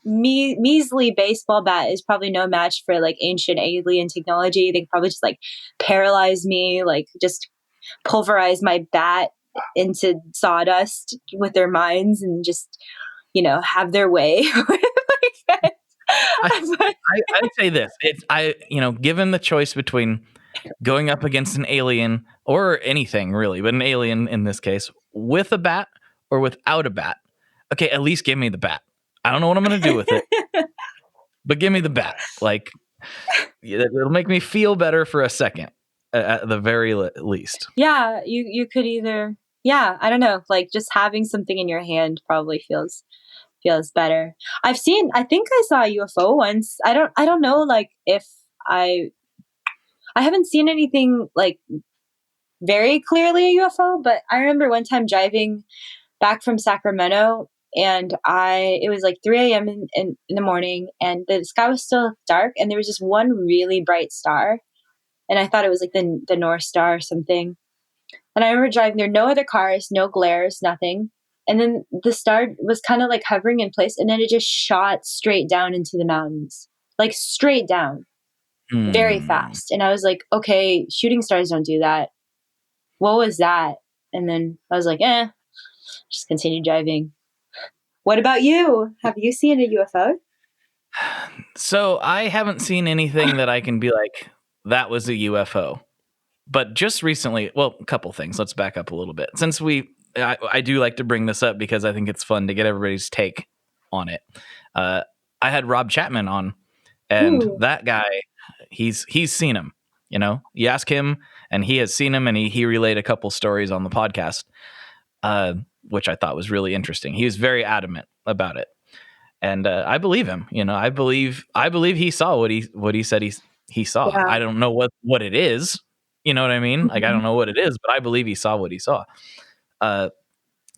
measly baseball bat is probably no match for like ancient alien technology. They could probably just like paralyze me, like just pulverize my bat into sawdust with their minds and just, have their way. Like I'd say this. Given the choice between going up against an alien or anything really, but an alien in this case, with a bat or without a bat. Okay, at least give me the bat. I don't know what I'm going to do with it, but give me the bat. Like, it'll make me feel better for a second, at the very least. Yeah, you could either. Yeah, I don't know. Like just having something in your hand probably feels better. I think I saw a UFO once. I don't know. Like if I haven't seen anything like very clearly a UFO, but I remember one time driving back from Sacramento and it was like 3 a.m. in the morning and the sky was still dark and there was just one really bright star. And I thought it was like the North Star or something. And I remember driving there, no other cars, no glares, nothing. And then the star was kind of like hovering in place and then it just shot straight down into the mountains, like straight down. Very fast. And I was like, okay, shooting stars don't do that. What was that? And then I was like, just continue driving. What about you? Have you seen a UFO? So I haven't seen anything that I can be like, that was a UFO. But just recently, well, a couple things. Let's back up a little bit. Since I do like to bring this up because I think it's fun to get everybody's take on it. I had Rob Chapman on, and that guy, he's seen him. You ask him, and he has seen him, and he relayed a couple stories on the podcast, which I thought was really interesting. He was very adamant about it, and I believe him. I believe he saw what he said he saw. Yeah. I don't know what it is. You know what I mean? Like I don't know what it is, but I believe he saw what he saw.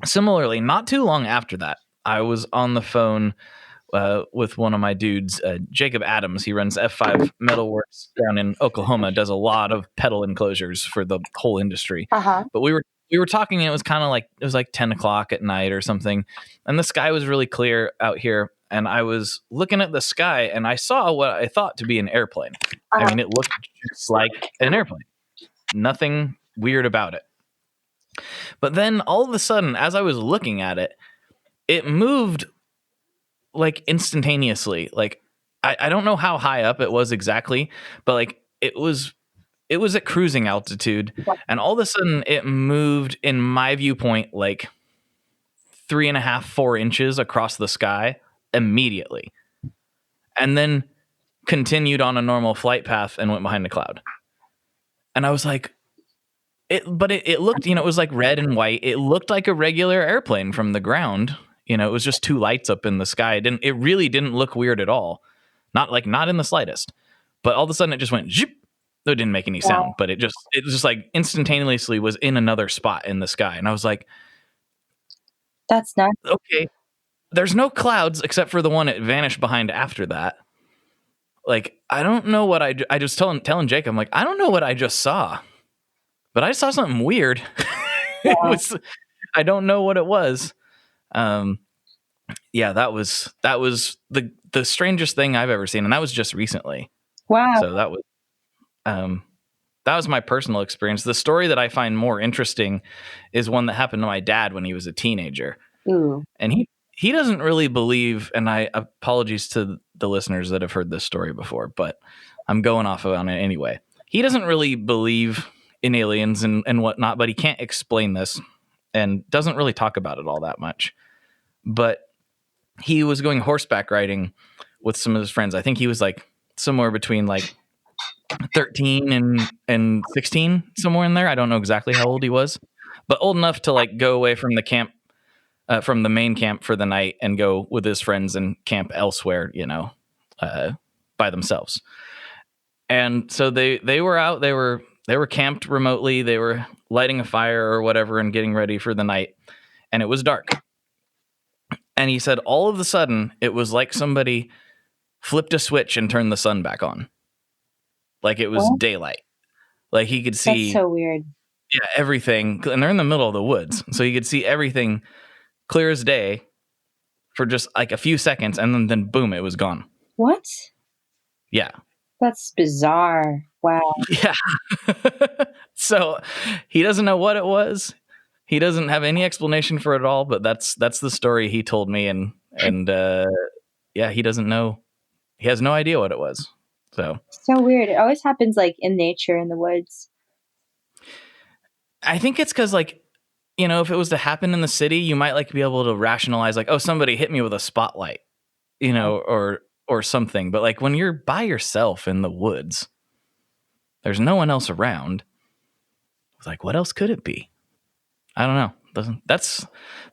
Similarly, not too long after that, I was on the phone with one of my dudes, Jacob Adams. He runs F5 Metalworks down in Oklahoma, does a lot of pedal enclosures for the whole industry. Uh-huh. But we were talking, and it was kind of like, it was like 10 o'clock at night or something. And the sky was really clear out here. And I was looking at the sky and I saw what I thought to be an airplane. Uh-huh. I mean, it looked just like an airplane. Nothing weird about it. But then all of a sudden, as I was looking at it, it moved like instantaneously. Like I don't know how high up it was exactly, but like it was at cruising altitude, and all of a sudden it moved, in my viewpoint, like 3.5, 4 inches across the sky immediately, and then continued on a normal flight path and went behind a cloud. And I was like, it looked, it was like red and white. It looked like a regular airplane from the ground. It was just 2 lights up in the sky. It really didn't look weird at all. Not in the slightest. But all of a sudden it just went zip. It didn't make any sound, but it just like instantaneously was in another spot in the sky. And I was like, that's nice. Okay. There's no clouds except for the one it vanished behind after that. Like, I don't know what I just telling Jake, I'm like, I don't know what I just saw, but I saw something weird. I don't know what it was. Yeah, that was the strangest thing I've ever seen. And that was just recently. Wow. So that was my personal experience. The story that I find more interesting is one that happened to my dad when he was a teenager. Ooh. And he doesn't really believe, and I apologies to the listeners that have heard this story before, but I'm going off on it anyway. He doesn't really believe in aliens and whatnot, but he can't explain this and doesn't really talk about it all that much. But he was going horseback riding with some of his friends. I think he was like somewhere between like 13 and 16, somewhere in there. I don't know exactly how old he was, but old enough to like go away from the camp, from the main camp for the night and go with his friends and camp elsewhere, by themselves. And so they were out, they were were camped remotely. They were lighting a fire or whatever and getting ready for the night, and it was dark. And he said all of a sudden it was like somebody flipped a switch and turned the sun back on. Like it was daylight. Like he could see. That's so weird. Yeah, everything. And they're in the middle of the woods. So you could see everything clear as day for just like a few seconds. And then boom, it was gone. What? Yeah. That's bizarre. Wow. Yeah. So he doesn't know what it was. He doesn't have any explanation for it at all, but that's the story he told me. And yeah, he doesn't know. He has no idea what it was. So weird. It always happens like in nature, in the woods. I think it's because, like, you know, if it was to happen in the city, you might like be able to rationalize, like, oh, somebody hit me with a spotlight, you know, or something. But like when you're by yourself in the woods, there's no one else around. It's like, what else could it be? I don't know.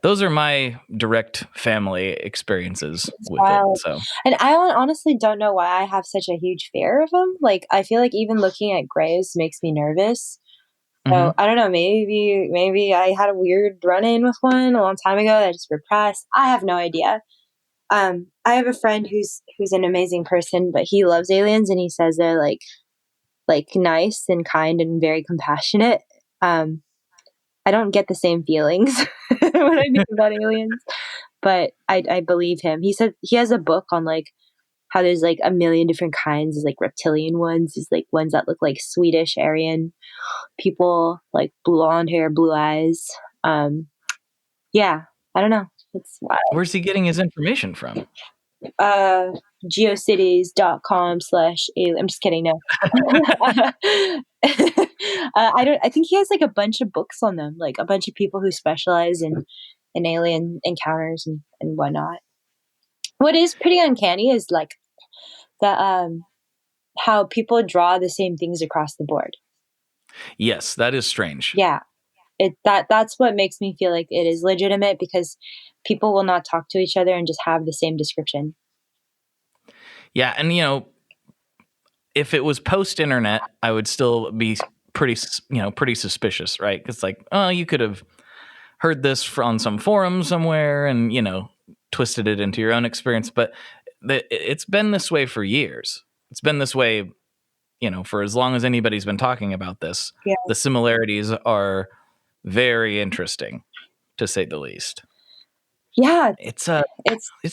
Those are my direct family experiences with it. So, and I honestly don't know why I have such a huge fear of them. Like, I feel like even looking at graves makes me nervous. So I don't know, maybe I had a weird run-in with one a long time ago that I just repressed. I have no idea. I have a friend who's an amazing person, but he loves aliens and he says they're like nice and kind and very compassionate. I don't get the same feelings when I think about aliens, but I believe him. He said he has a book on like how there's like a million different kinds. There's like reptilian ones. There's like ones that look like Swedish Aryan people, like blonde hair, blue eyes. Yeah, I don't know. It's wild. Where's he getting his information from? geocities.com/alien. I'm just kidding. No. I think he has like a bunch of books on them, like a bunch of people who specialize in alien encounters and whatnot. What is pretty uncanny is like the how people draw the same things across the board. Yes, that is strange. Yeah. That's what makes me feel like it is legitimate, because people will not talk to each other and just have the same description. Yeah, and you know, if it was post-internet, I would still be pretty suspicious, right? Because like, oh, you could have heard this on some forum somewhere and, you know, twisted it into your own experience. But it's been this way for years. It's been this way, you know, for as long as anybody's been talking about this. Yeah. The similarities are very interesting, to say the least. Yeah. It's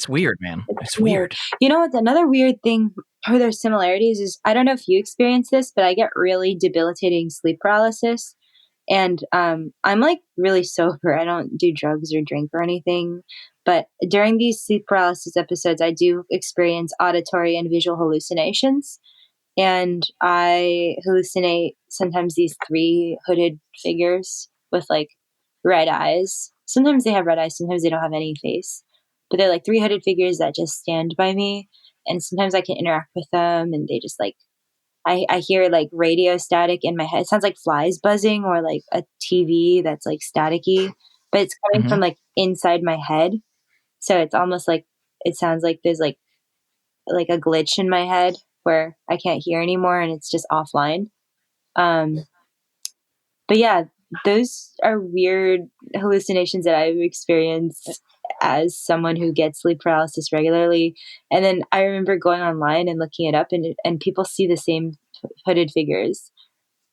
weird, man. It's weird. You know what? Another weird thing for their similarities is, I don't know if you experience this, but I get really debilitating sleep paralysis. And I'm like really sober. I don't do drugs or drink or anything. But during these sleep paralysis episodes, I do experience auditory and visual hallucinations. And I hallucinate sometimes these 3 hooded figures with like red eyes. Sometimes they have red eyes, sometimes they don't have any face. But they're like 3 hooded figures that just stand by me. And sometimes I can interact with them and they just like, I hear like radio static in my head. It sounds like flies buzzing or like a TV that's like staticky, but it's coming from like inside my head. So it's almost like, it sounds like there's like a glitch in my head where I can't hear anymore and it's just offline. But yeah, those are weird hallucinations that I've experienced as someone who gets sleep paralysis regularly. And then I remember going online and looking it up, and people see the same hooded figures.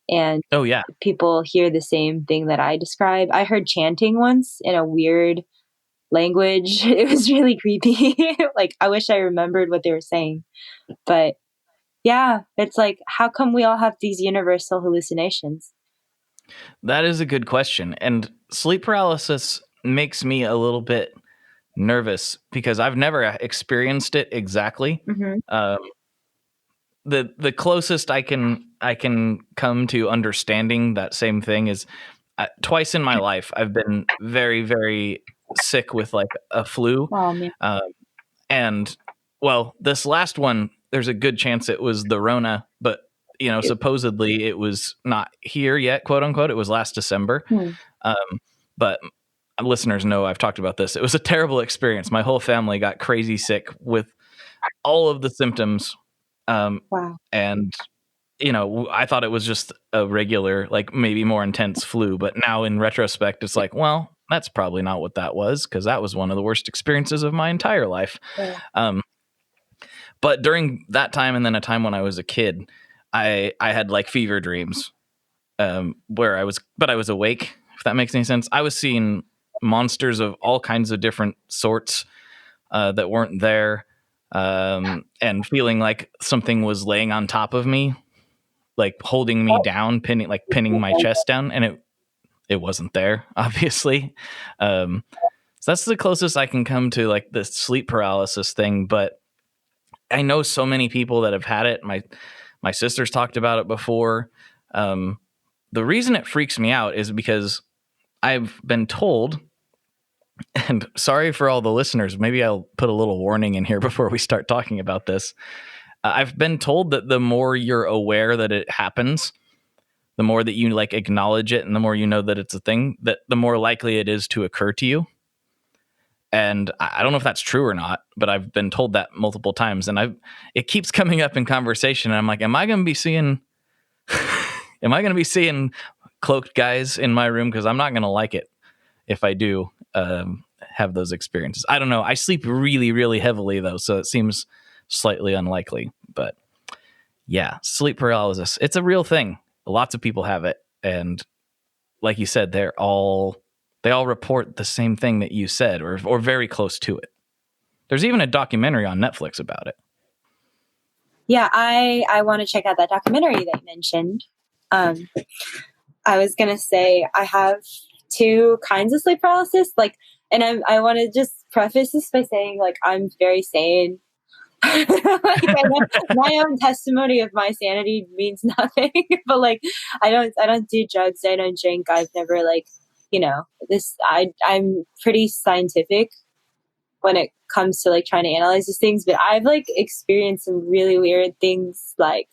And oh yeah, people hear the same thing that I describe. I heard chanting once in a weird language. It was really creepy. Like, I wish I remembered what they were saying. But yeah, it's like, how come we all have these universal hallucinations? That is a good question. And sleep paralysis makes me a little bit nervous because I've never experienced it exactly. The closest I can come to understanding that same thing is twice in my life I've been very, very sick with like a flu. Oh, man. And well, this last one, there's a good chance it was the Rona, but you know, supposedly it was not here yet, quote unquote. It was last December. But listeners know I've talked about this. It was a terrible experience. My whole family got crazy sick with all of the symptoms. Wow. And I thought it was just a regular, like maybe more intense flu, but now in retrospect, it's like, well, that's probably not what that was, because that was one of the worst experiences of my entire life. Yeah. But during that time, and then a time when I was a kid, I had like fever dreams, where I was awake, if that makes any sense. I was seeing monsters of all kinds of different sorts that weren't there, and feeling like something was laying on top of me, like holding me down, pinning my chest down, and it wasn't there, obviously. So that's the closest I can come to like the sleep paralysis thing. But I know so many people that have had it. My sister's talked about it before. The reason it freaks me out is because I've been told, and sorry for all the listeners, maybe I'll put a little warning in here before we start talking about this. I've been told that the more you're aware that it happens, the more that you like acknowledge it, and the more you know that it's a thing, that the more likely it is to occur to you. And I don't know if that's true or not, but I've been told that multiple times, and it keeps coming up in conversation. And I'm like, am I going to be seeing cloaked guys in my room? Because I'm not going to like it if I do have those experiences. I don't know. I sleep really, really heavily though, so it seems slightly unlikely. But yeah, sleep paralysis. It's a real thing. Lots of people have it, and like you said, they all report the same thing that you said, or very close to it. There's even a documentary on Netflix about it. Yeah, I want to check out that documentary that you mentioned. I was gonna say I have two kinds of sleep paralysis, and I want to just preface this by saying, like, I'm very sane. Like, my own testimony of my sanity means nothing, but like, I don't do drugs. I don't drink. I've never I'm pretty scientific when it comes to like trying to analyze these things, but I've like experienced some really weird things, like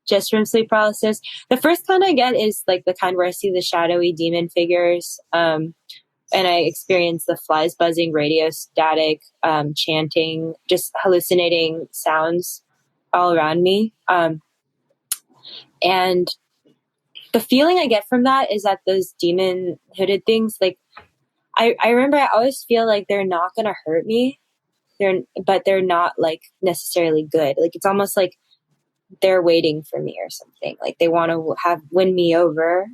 just from sleep paralysis. The first kind I get is like the kind where I see the shadowy demon figures, and I experience the flies buzzing, radio static, chanting, just hallucinating sounds all around me. And the feeling I get from that is that those demon hooded things, like, I remember I always feel like they're not going to hurt me. But they're not like necessarily good. Like, it's almost like they're waiting for me or something. Like they want to win me over,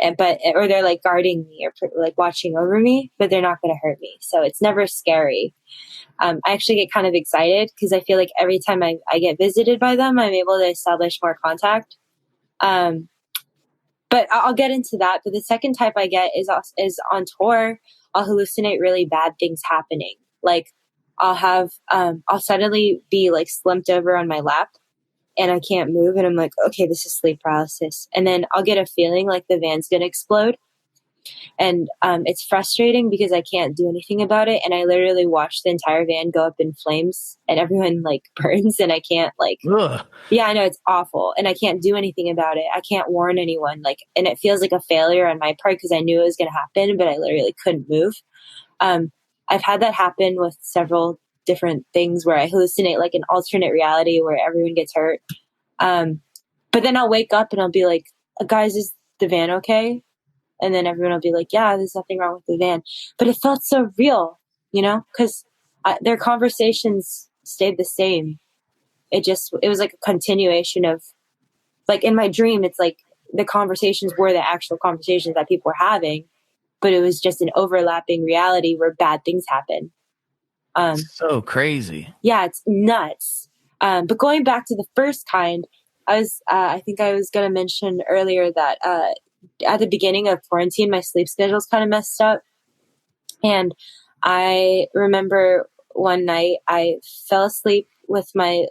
or they're like guarding me or like watching over me, but they're not going to hurt me. So it's never scary. I actually get kind of excited because I feel like every time I get visited by them, I'm able to establish more contact. But I'll get into that. But the second type I get is on tour. I'll hallucinate really bad things happening. Like I'll suddenly be like slumped over on my lap and I can't move. And I'm like, okay, this is sleep paralysis. And then I'll get a feeling like the van's going to explode. And it's frustrating because I can't do anything about it. And I literally watch the entire van go up in flames and everyone like burns and I can't like, Ugh. Yeah, I know, it's awful. And I can't do anything about it. I can't warn anyone. Like, and it feels like a failure on my part because I knew it was going to happen, but I literally couldn't move. I've had that happen with several different things where I hallucinate like an alternate reality where everyone gets hurt. But then I'll wake up and I'll be like, guys, is the van okay? And then everyone will be like, yeah, there's nothing wrong with the van. But it felt so real, because their conversations stayed the same. It was like a continuation of, like in my dream, it's like the conversations were the actual conversations that people were having, but it was just an overlapping reality where bad things happen. So crazy. Yeah, it's nuts. But going back to the first kind, I think I was going to mention earlier that at the beginning of quarantine, my sleep schedule's kind of messed up. And I remember one night I fell asleep with my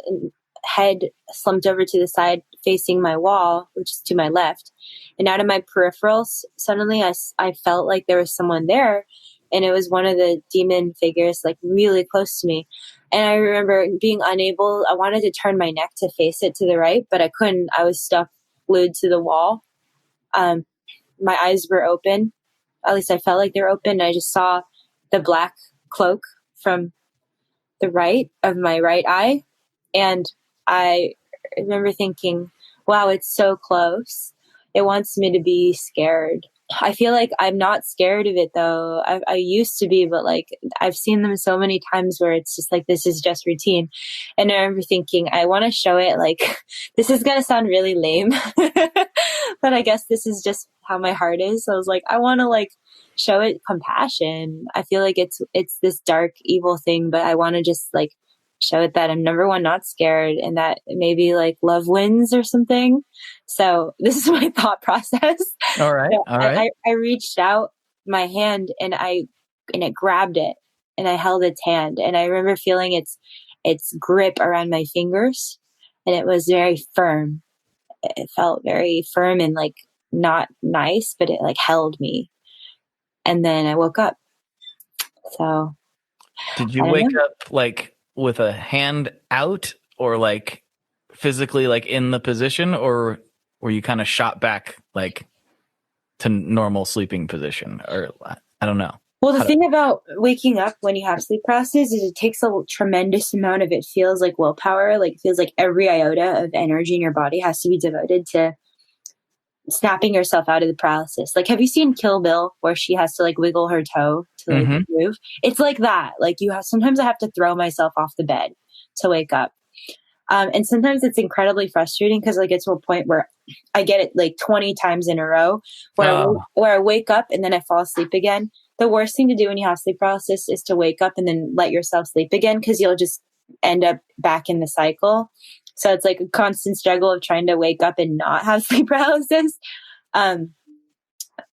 head slumped over to the side facing my wall, which is to my left. And out of my peripherals, suddenly I felt like there was someone there. And it was one of the demon figures, like really close to me. And I remember being unable, I wanted to turn my neck to face it to the right, but I couldn't. I was stuck glued to the wall. My eyes were open. At least I felt like they were open. I just saw the black cloak from the right of my right eye. And I remember thinking, wow, it's so close. It wants me to be scared. I feel like I'm not scared of it though. I used to be, but like I've seen them so many times where it's just like, this is just routine. And I remember thinking, I want to show it, like, this is going to sound really lame, but I guess this is just how my heart is. So I was like, I want to like show it compassion. I feel like it's this dark, evil thing, but I want to just like show it that I'm, number one, not scared, and that maybe like love wins or something. So this is my thought process. All right. So All right. I reached out my hand and it grabbed it, and I held its hand, and I remember feeling its grip around my fingers, and it was very firm. It felt very firm and like not nice, but it like held me. And then I woke up. So Did you wake up like with a hand out, or like physically like in the position, or were you kind of shot back like to normal sleeping position? Or I don't know. Well, the thing about waking up when you have sleep paralysis is it takes a tremendous amount of, it feels like willpower. Like it feels like every iota of energy in your body has to be devoted to snapping yourself out of the paralysis. Like, have you seen Kill Bill where she has to like wiggle her toe to like move? It's like that. Like sometimes I have to throw myself off the bed to wake up. And sometimes it's incredibly frustrating because I get to a point where I get it like 20 times in a row where I wake up and then I fall asleep again. The worst thing to do when you have sleep paralysis is to wake up and then let yourself sleep again, because you'll just end up back in the cycle. So it's like a constant struggle of trying to wake up and not have sleep paralysis. And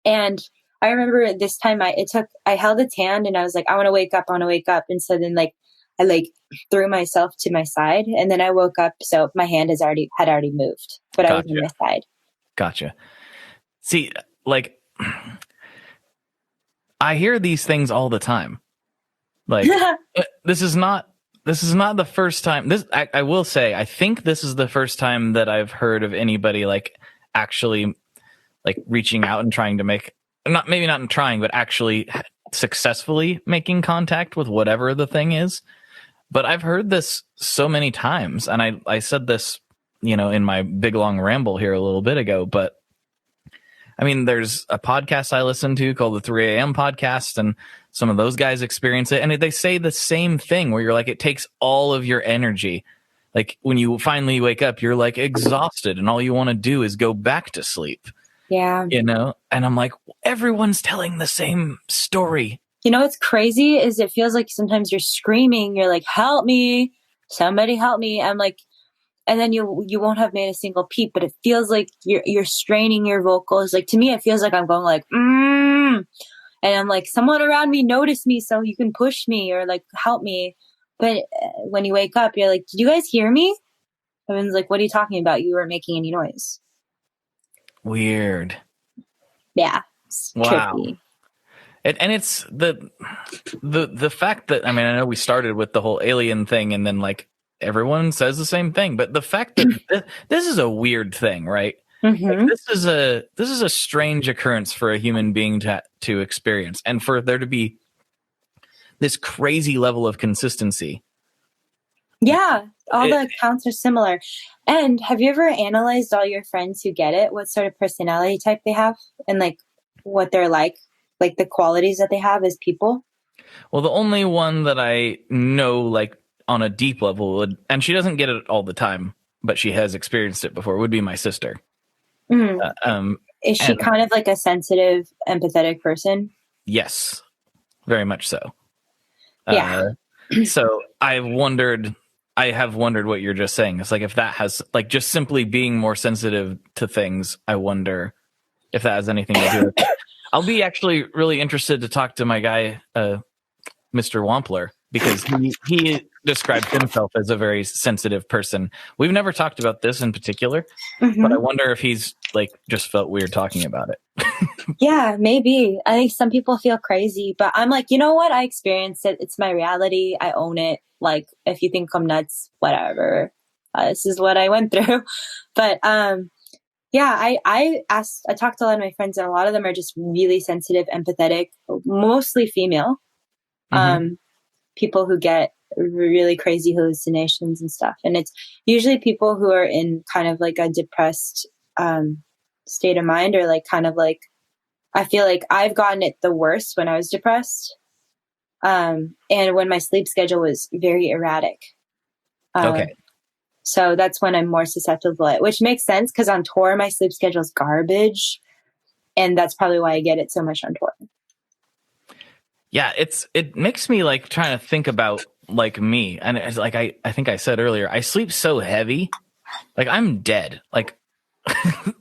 I remember this time I held its hand and I was like, I want to wake up. And so then like, I like threw myself to my side and then I woke up. So my hand had already moved, but I was on my side. Gotcha. See, like I hear these things all the time. Like this is not the first time. I will say, I think this is the first time that I've heard of anybody like actually like reaching out and trying to make, maybe not trying, but actually successfully making contact with whatever the thing is. But I've heard this so many times, and I said this, in my big long ramble here a little bit ago, but I mean, there's a podcast I listen to called the 3 a.m. podcast, and some of those guys experience it, and they say the same thing where you're like, it takes all of your energy. Like when you finally wake up, you're like exhausted, and all you want to do is go back to sleep. Yeah. And I'm like, everyone's telling the same story. What's crazy is it feels like sometimes you're screaming, you're like, help me, somebody help me. I'm like, and then you won't have made a single peep, but it feels like you're straining your vocals. Like to me, it feels like I'm going like, and I'm like, someone around me notice me so you can push me or like help me. But when you wake up, you're like, did you guys hear me? Everyone's like, what are you talking about? You weren't making any noise. Weird. Yeah. Wow. Trippy. And it's the fact that, I mean, I know we started with the whole alien thing and then like everyone says the same thing, but the fact that this is a weird thing, right? Mm-hmm. Like, this is a strange occurrence for a human being to experience, and for there to be this crazy level of consistency. Yeah, all the accounts are similar. And have you ever analyzed all your friends who get it? What sort of personality type they have, and like what they're like the qualities that they have as people? Well, the only one that I know, like on a deep level, and she doesn't get it all the time, but she has experienced it before, would be my sister. Mm. Is she kind of like a sensitive, empathetic person? Yes, very much so. Yeah. So I have wondered what you're just saying. It's like, if that has like just simply being more sensitive to things, I wonder if that has anything to do with it. I'll be actually really interested to talk to my guy, Mr. Wampler, because he described himself as a very sensitive person. We've never talked about this in particular, but I wonder if he's like just felt weird talking about it. Yeah, maybe. I think some people feel crazy, but I'm like, you know what? I experienced it. It's my reality. I own it. Like, if you think I'm nuts, whatever. This is what I went through. But yeah, I talked to a lot of my friends, and a lot of them are just really sensitive, empathetic, mostly female. people who get really crazy hallucinations and stuff. And it's usually people who are in kind of like a depressed state of mind, or like kind of like, I feel like I've gotten it the worst when I was depressed. And when my sleep schedule was very erratic. Okay. So that's when I'm more susceptible to it, which makes sense because on tour, my sleep schedule is garbage. And that's probably why I get it so much on tour. Yeah, it makes me like trying to think about like me. And it's like I think I said earlier, I sleep so heavy. Like I'm dead. Like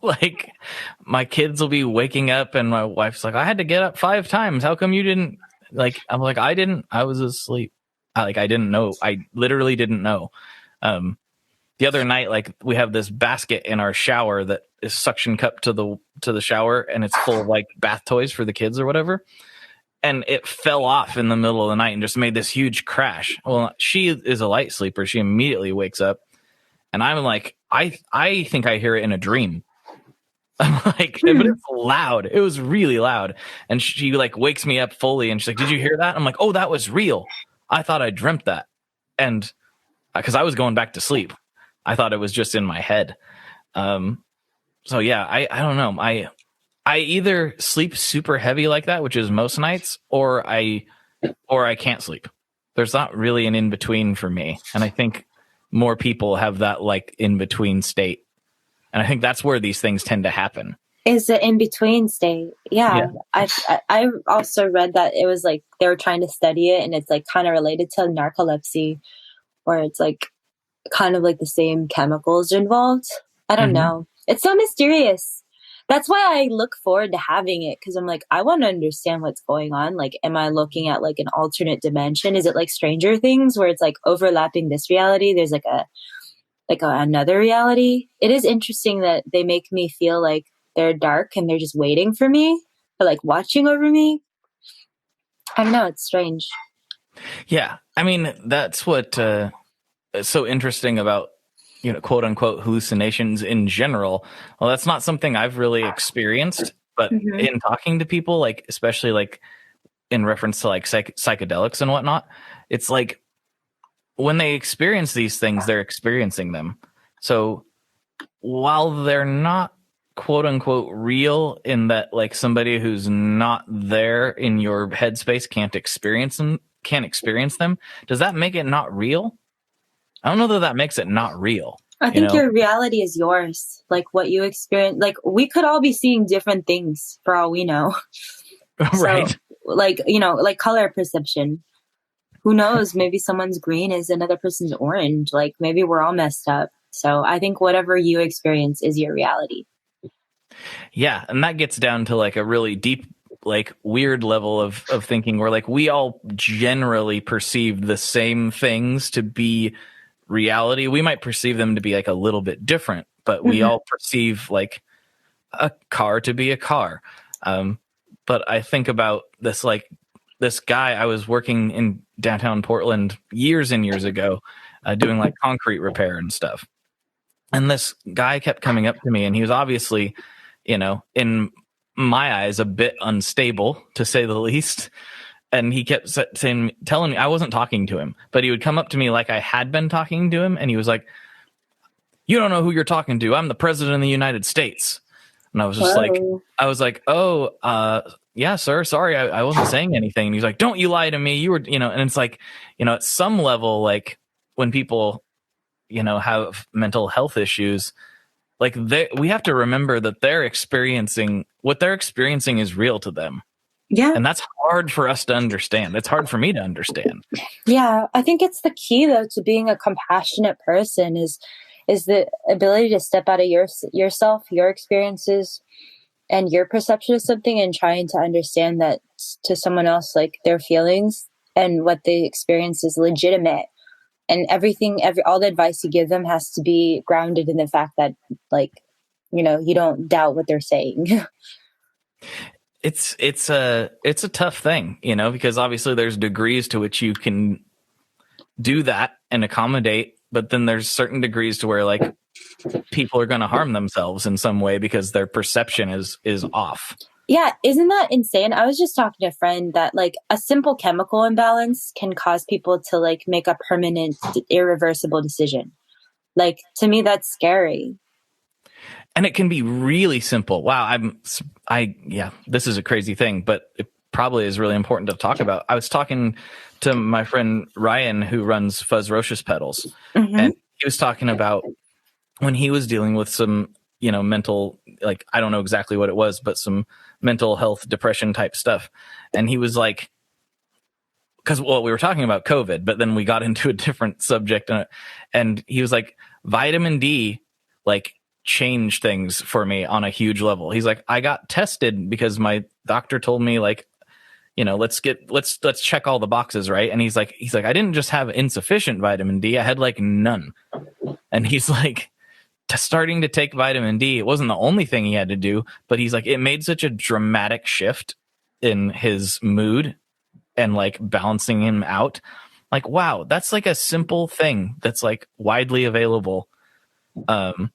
like my kids will be waking up and my wife's like, I had to get up 5 times. How come you didn't? Like I'm like, I didn't. I was asleep. I didn't know. I literally didn't know. The other night, like we have this basket in our shower that is suction cup to the shower, and it's full of like bath toys for the kids or whatever. And it fell off in the middle of the night and just made this huge crash. Well, she is a light sleeper. She immediately wakes up, and I'm like, I think I hear it in a dream. I'm like, but it's loud. It was really loud. And she like wakes me up fully, and she's like, "Did you hear that?" I'm like, "Oh, that was real. I thought I dreamt that." And because I was going back to sleep, I thought it was just in my head. So yeah, I don't know. I either sleep super heavy like that, which is most nights, or I can't sleep. There's not really an in between for me, and I think more people have that like in between state, and I think that's where these things tend to happen. Is the in between state? Yeah. I also read that it was like they were trying to study it, and it's like kind of related to narcolepsy, where it's like kind of like the same chemicals involved. I don't know. It's so mysterious. That's why I look forward to having it, because I'm like, I want to understand what's going on. Like, am I looking at like an alternate dimension? Is it like Stranger Things, where it's like overlapping this reality? There's like another reality. It is interesting that they make me feel like they're dark and they're just waiting for me, or like watching over me. I don't know. It's strange. Yeah, I mean that's what. It's so interesting about, quote unquote hallucinations in general. Well, that's not something I've really experienced, but in talking to people, like especially like in reference to like psychedelics and whatnot, it's like when they experience these things, they're experiencing them. So while they're not quote unquote real, in that like somebody who's not there in your headspace can't experience them, does that make it not real? I don't know that makes it not real. I think your reality is yours. Like what you experience, like we could all be seeing different things for all we know. Right. So, like, like color perception. Who knows? Maybe someone's green is another person's orange. Like maybe we're all messed up. So I think whatever you experience is your reality. Yeah. And that gets down to like a really deep, like weird level of thinking where like we all generally perceive the same things to be reality. We might perceive them to be like a little bit different, but we all perceive like a car to be a car. But I think about this, like this guy, I was working in downtown Portland years and years ago, doing like concrete repair and stuff. And this guy kept coming up to me, and he was obviously, in my eyes, a bit unstable to say the least. And he kept telling me, I wasn't talking to him, but he would come up to me like I had been talking to him. And he was like, "You don't know who you're talking to. I'm the president of the United States." And I was just "Oh, yeah, sir. Sorry. I wasn't saying anything." And he's like, "Don't you lie to me. You were, and it's like, at some level, like when people, have mental health issues, like we have to remember that what they're experiencing is real to them. Yeah. And that's hard for us to understand. It's hard for me to understand. Yeah. I think it's the key though to being a compassionate person is the ability to step out of yourself, your experiences and your perception of something, and trying to understand that to someone else, like their feelings and what they experience is legitimate. And all the advice you give them has to be grounded in the fact that like, you don't doubt what they're saying. It's a tough thing, because obviously there's degrees to which you can do that and accommodate, but then there's certain degrees to where like people are going to harm themselves in some way because their perception is off. Yeah, isn't that insane? I was just talking to a friend that like a simple chemical imbalance can cause people to like make a permanent, irreversible decision. Like to me, that's scary. And it can be really simple. Wow, this is a crazy thing, but it probably is really important to talk about. I was talking to my friend Ryan, who runs Fuzz Roche's pedals, and he was talking about when he was dealing with some, mental, like, I don't know exactly what it was, but some mental health, depression type stuff. And he was like, we were talking about COVID, but then we got into a different subject, and he was like, vitamin D, like, changed things for me on a huge level. He's like, I got tested because my doctor told me, like, let's check all the boxes, right? And he's like, I didn't just have insufficient vitamin D, I had like none. And he's like, starting to take vitamin D, it wasn't the only thing he had to do, but he's like, it made such a dramatic shift in his mood and like balancing him out. Like, wow, that's like a simple thing that's like widely available. And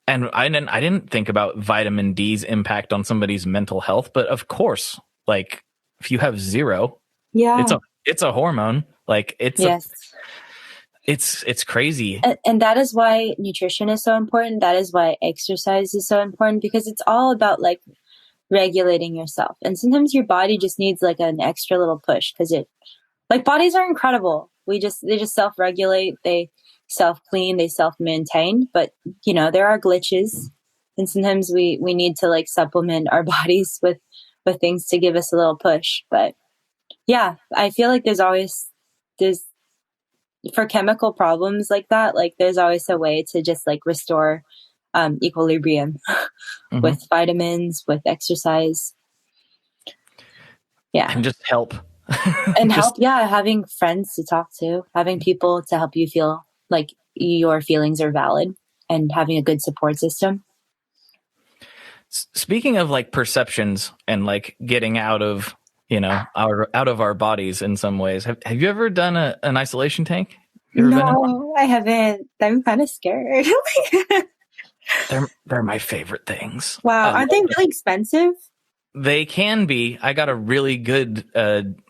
I didn't think about vitamin D's impact on somebody's mental health, but of course, like if you have zero, it's a hormone. Like it's crazy. And that is why nutrition is so important. That is why exercise is so important, because it's all about like regulating yourself. And sometimes your body just needs like an extra little push, because bodies are incredible. They just self-regulate. They self-clean, they self-maintain, but there are glitches, and sometimes we need to like supplement our bodies with things to give us a little push. But yeah, I feel like there's for chemical problems like that, like there's always a way to just like restore equilibrium with vitamins, with exercise, and just help and help. Yeah, having friends to talk to, having people to help you feel like your feelings are valid, and having a good support system. Speaking of like perceptions and like getting out of our bodies in some ways, have you ever done an isolation tank? No, I haven't. I'm kind of scared. They're my favorite things. Wow, aren't they really expensive? They can be. I got a really good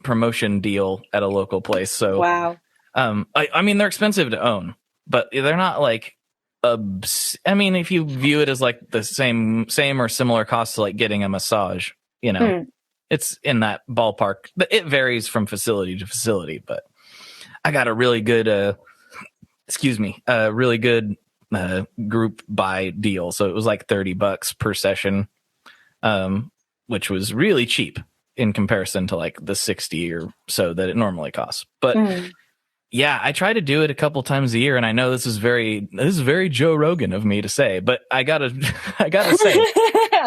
promotion deal at a local place. So wow. I mean, they're expensive to own, but they're not like, I mean, if you view it as like the same or similar cost to like getting a massage, it's in that ballpark. It varies from facility to facility, but I got a really good, group buy deal. So it was like $30 per session, which was really cheap in comparison to like the 60 or so that it normally costs. But yeah, I try to do it a couple times a year, and I know this is very Joe Rogan of me to say, but I gotta say,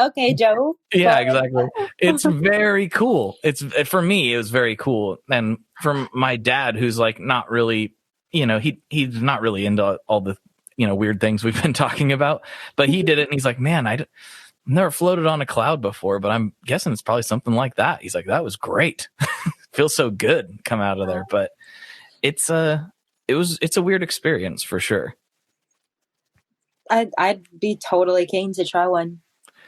okay, Joe. Yeah, exactly. It's very cool. For me, it was very cool, and from my dad, who's like not really, he's not really into all the weird things we've been talking about, but he did it, and he's like, man, I've never floated on a cloud before, but I'm guessing it's probably something like that. He's like, that was great. Feels so good come out of there, but. It's a weird experience for sure. I'd be totally keen to try one.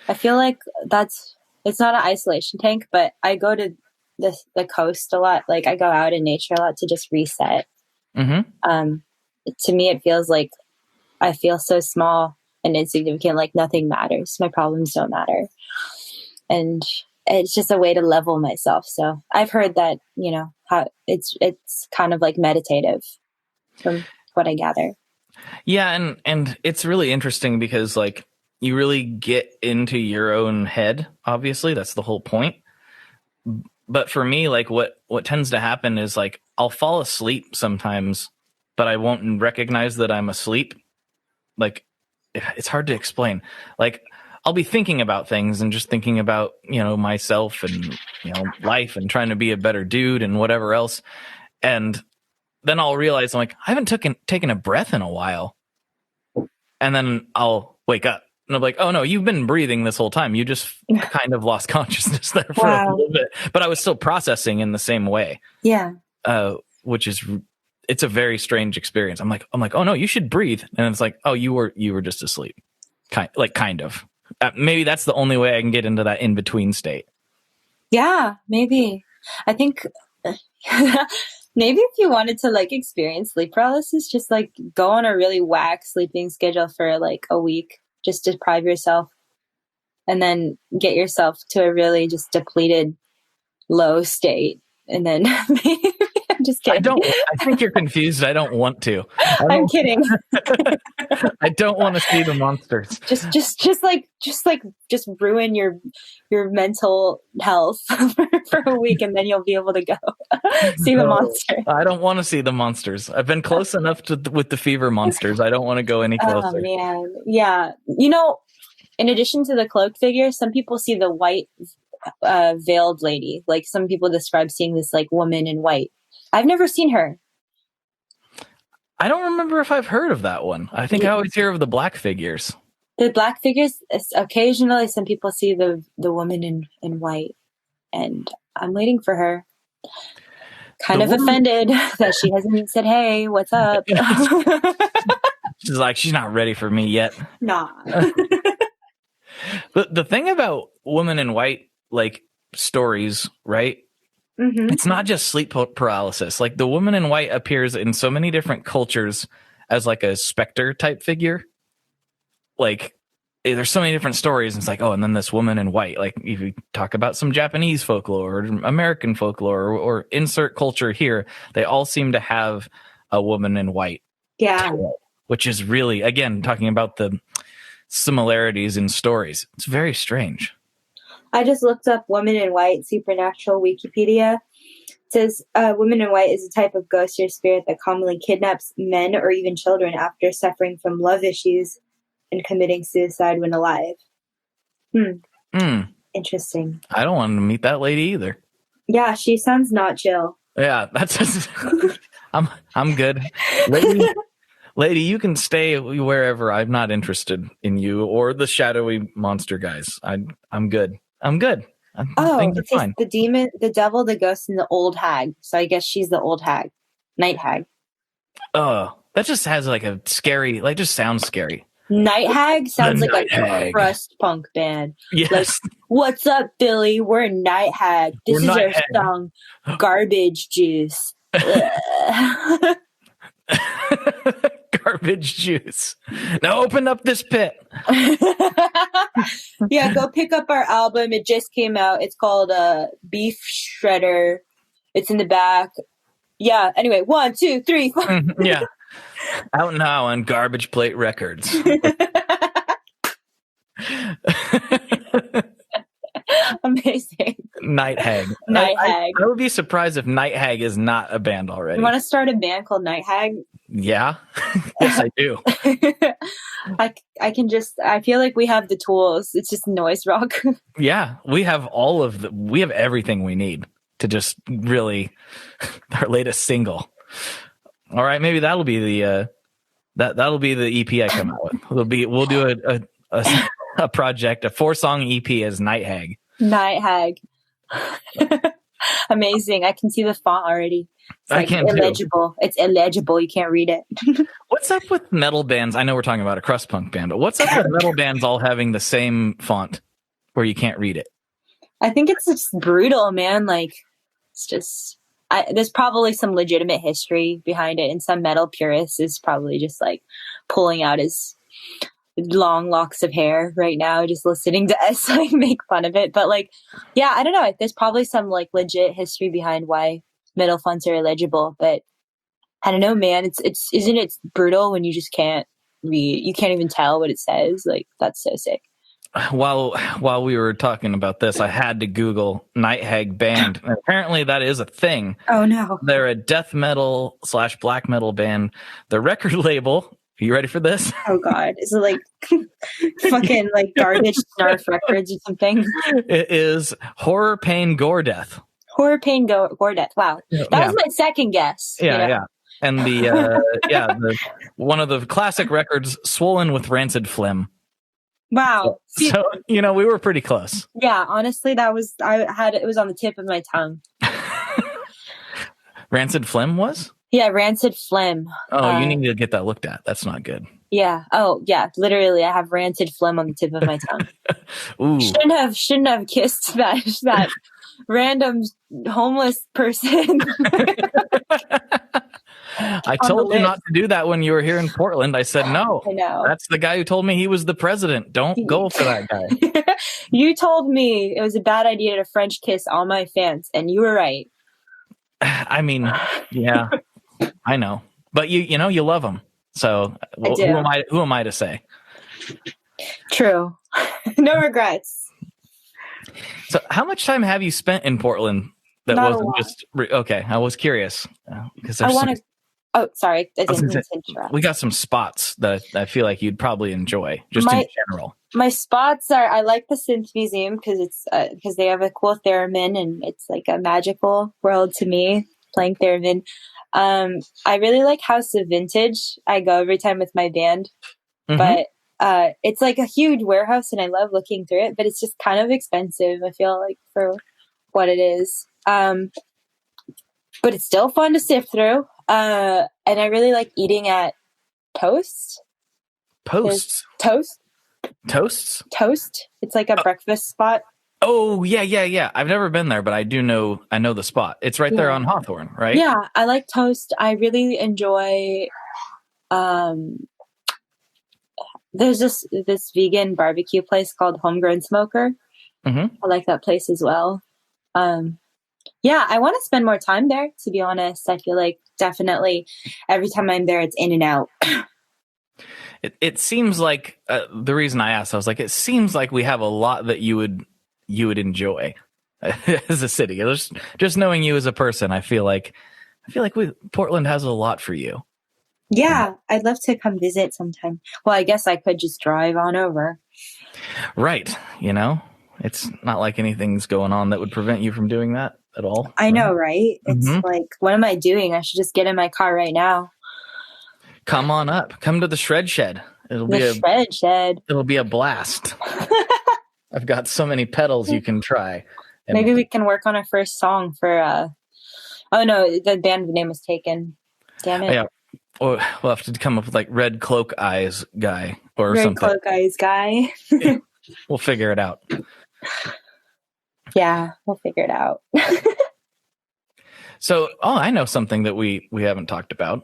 I feel like it's not an isolation tank, but I go to the coast a lot. Like I go out in nature a lot to just reset. To me, it feels like I feel so small and insignificant. Like nothing matters. My problems don't matter, and it's just a way to level myself. So I've heard that, how it's kind of like meditative from what I gather. Yeah. And it's really interesting because like you really get into your own head. Obviously that's the whole point. But for me, like what tends to happen is like, I'll fall asleep sometimes, but I won't recognize that I'm asleep. Like it's hard to explain. Like, I'll be thinking about things and just thinking about, myself and, life and trying to be a better dude and whatever else. And then I'll realize I'm like, I haven't taken a breath in a while. And then I'll wake up and I'm like, oh no, you've been breathing this whole time. You just kind of lost consciousness there for a little bit, but I was still processing in the same way. Yeah. Which is, it's a very strange experience. I'm like, oh no, you should breathe. And it's like, oh, you were just asleep. Kind of. Maybe that's the only way I can get into that in-between state. Yeah, maybe. I think maybe if you wanted to like experience sleep paralysis, just like go on a really whack sleeping schedule for like a week, just deprive yourself and then get yourself to a really just depleted low state. And then maybe, I'm just kidding. I think you're confused. I don't want to. I'm kidding. I don't want to see the monsters. Just ruin your mental health for a week, and then you'll be able to go see the monster. I don't want to see the monsters. I've been close enough with the fever monsters. I don't want to go any closer. Oh man, yeah. You know, in addition to the cloak figure, some people see the white veiled lady. Like some people describe seeing this like woman in white. I've never seen her. I don't remember if I've heard of that one. I think I always hear of the black figures. The black figures, occasionally some people see the woman in white, and I'm waiting for her. Kind of offended that she hasn't said, "Hey, what's up?" She's like, she's not ready for me yet. Nah. The thing about woman in white, like stories, right? Mm-hmm. It's not just sleep paralysis. Like the woman in white appears in so many different cultures as like a specter type figure. Like there's so many different stories. And it's like, oh, and then this woman in white, like if you talk about some Japanese folklore or American folklore or insert culture here, they all seem to have a woman in white. Yeah. Which is really, again, talking about the similarities in stories. It's very strange. I just looked up woman in white supernatural Wikipedia. It says woman in white is a type of ghost or spirit that commonly kidnaps men or even children after suffering from love issues and committing suicide when alive. Interesting. I don't want to meet that lady either. Yeah, she sounds not chill. Yeah, that's I'm good. Lady, you can stay wherever. I'm not interested in you or the shadowy monster guys. I'm good. It's fine. The demon, the devil, the ghost, and the old hag. So I guess she's the old hag, night hag. Oh, that just has like a scary, like just sounds scary. Night hag sounds like a hag. crust punk band. Yes. Like, what's up, Billy? We're Night Hag. This is our song, Garbage Juice. Garbage juice. Now open up this pit. Yeah, go pick up our album. It just came out. It's called Beef Shredder. It's in the back. Yeah, anyway, 1, 2, 3, 4. Yeah. Out now on Garbage Plate Records. Amazing. Night Hag. Night Hag. I would be surprised if Night Hag is not a band already. You want to start a band called Night Hag? Yeah. Yes, I do. I feel like we have the tools. It's just noise rock. Yeah, we have everything we need to just really our latest single. All right, maybe that'll be the that'll be the EP I come out with. We'll do a project, a 4-song EP as Night Hag. Night Hag. Amazing. I can see the font already. It's I can illegible. Too. It's illegible. You can't read it. What's up with metal bands? I know we're talking about a crust punk band, but what's up with metal bands all having the same font where you can't read it? I think it's just brutal, man. Like, it's just... there's probably some legitimate history behind it, and some metal purist is probably just like pulling out his long locks of hair right now, just listening to us like make fun of it. But like, yeah, I don't know. There's probably some like legit history behind why metal fonts are illegible. But I don't know, man. Isn't it brutal when you just can't read? You can't even tell what it says. Like, that's so sick. While we were talking about this, I had to Google Night Hag band. And apparently that is a thing. Oh no. They're a death metal / black metal band. The record label, are you ready for this? Oh god. Is it like fucking like garbage Snarf Records or something? It is Horror Pain Gore Death. Horror Pain Gore Death. Wow. That was my second guess. Yeah, yeah. And the one of the classic records, Swollen with Rancid Phlegm. Wow. So, we were pretty close. Yeah, honestly, it was on the tip of my tongue. Rancid Phlegm was? Yeah, Rancid Phlegm. Oh, you need to get that looked at. That's not good. Yeah. Oh, yeah. Literally, I have rancid phlegm on the tip of my tongue. Ooh. Shouldn't have kissed that random homeless person. I On the told you lips. not to do that when you were here in Portland. I said, no, I know. that's the guy who told me he was the president. Don't go for that guy. You told me it was a bad idea to French kiss all my fans, and you were right. I mean, yeah, I know. But you know, you love him. So do. who am I to say? True. No regrets. So how much time have you spent in Portland that Not a wasn't lot. just okay, I was curious because I want to. Oh, sorry. I I was didn't gonna mean say, to interrupt. we got some spots that I feel like you'd probably enjoy just in general. My spots are, I like the Synth Museum because it's because they have a cool theremin and it's like a magical world to me playing theremin. I really like House of Vintage. I go every time with my band, but it's like a huge warehouse and I love looking through it, but it's just kind of expensive. I feel like for what it is, but it's still fun to sift through. And I really like eating at Toast. Posts. Toast. Toasts? It's like a breakfast spot. Oh, yeah. I've never been there, but I know the spot. It's right there on Hawthorne, right? Yeah, I like Toast. I really enjoy there's this vegan barbecue place called Homegrown Smoker. I like that place as well. Yeah, I want to spend more time there, to be honest. I feel like definitely every time I'm there, it's in and out. It seems like the reason I asked, I was like, it seems like we have a lot that you would enjoy as a city. Just knowing you as a person, I feel like Portland has a lot for you. Yeah, I'd love to come visit sometime. Well, I guess I could just drive on over. Right. You know, it's not like anything's going on that would prevent you from doing that at all. I know, right? It's like, what am I doing? I should just get in my car right now. Come on up. Come to the Shred Shed. It'll be a blast. I've got so many pedals you can try. And maybe we can work on our first song for oh no, the band name was taken. Damn it. Yeah. Or we'll have to come up with like Red Cloak Eyes guy or Red something. Cloak Eyes guy. We'll figure it out. Yeah, we'll figure it out. So, I know something that we haven't talked about.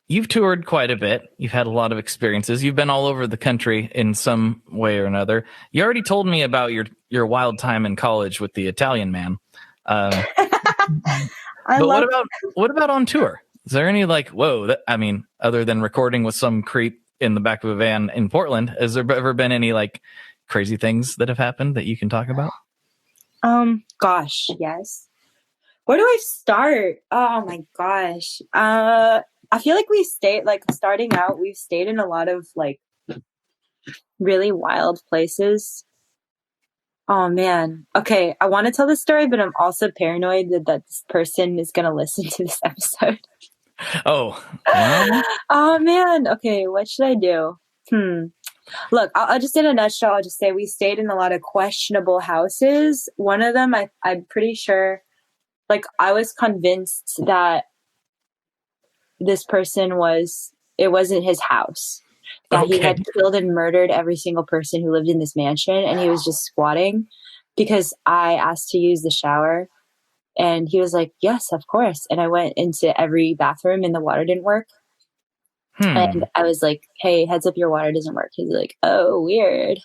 You've toured quite a bit. You've had a lot of experiences. You've been all over the country in some way or another. You already told me about your wild time in college with the Italian man. But what about on tour? Is there any like, other than recording with some creep in the back of a van in Portland, has there ever been any like crazy things that have happened that you can talk about? Gosh, yes. Where do I start? Oh my gosh. I feel like starting out, we've stayed in a lot of like really wild places. Oh man. Okay. I want to tell this story, but I'm also paranoid that this person is going to listen to this episode. Oh. Well. Oh man. Okay. What should I do? Look, I'll just in a nutshell, I'll just say we stayed in a lot of questionable houses. One of them, I'm pretty sure, like I was convinced that this person it wasn't his house, that he had killed and murdered every single person who lived in this mansion, and he was just squatting because I asked to use the shower, and he was like, yes, of course. And I went into every bathroom and the water didn't work. And I was like, hey, heads up, your water doesn't work. He's like, oh, weird.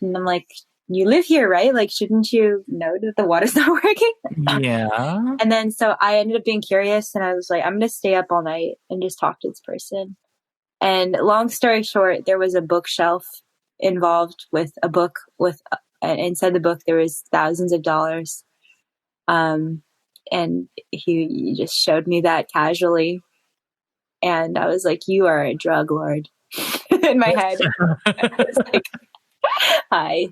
And I'm like, you live here, right? Like, shouldn't you know that the water's not working? Yeah. And then so I ended up being curious, and I was like, I'm going to stay up all night and just talk to this person. And long story short, there was a bookshelf involved with a book and inside the book, there was thousands of dollars. And he just showed me that casually. And I was like, you are a drug lord in my head. I was like, I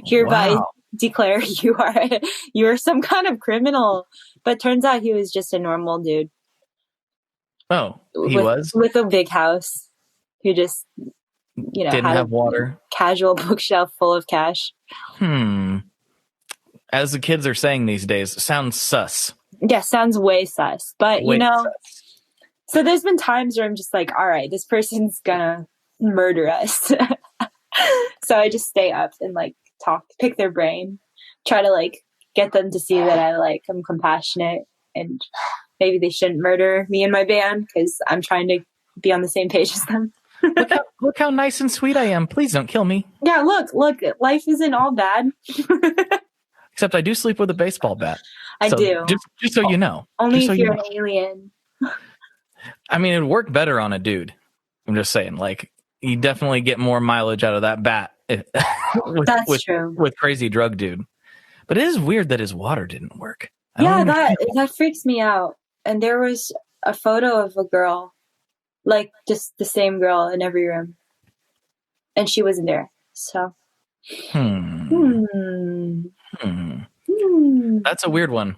hereby declare you are some kind of criminal. But turns out he was just a normal dude. Oh, he was? With a big house who just, didn't have water. Casual bookshelf full of cash. As the kids are saying these days, sounds sus. Yeah, sounds way sus. But, sus. So there's been times where I'm just like, all right, this person's gonna murder us. So I just stay up and like pick their brain, try to like get them to see that I'm compassionate, and maybe they shouldn't murder me and my band because I'm trying to be on the same page as them. Look how nice and sweet I am. Please don't kill me. Yeah, look, life isn't all bad. Except I do sleep with a baseball bat. I do. Just so you know. Only if you're an alien. I mean, it'd work better on a dude. I'm just saying, like, you definitely get more mileage out of that bat That's true. With crazy drug dude. But it is weird that his water didn't work. That freaks me out. And there was a photo of a girl, like just the same girl in every room, and she wasn't there. So, That's a weird one.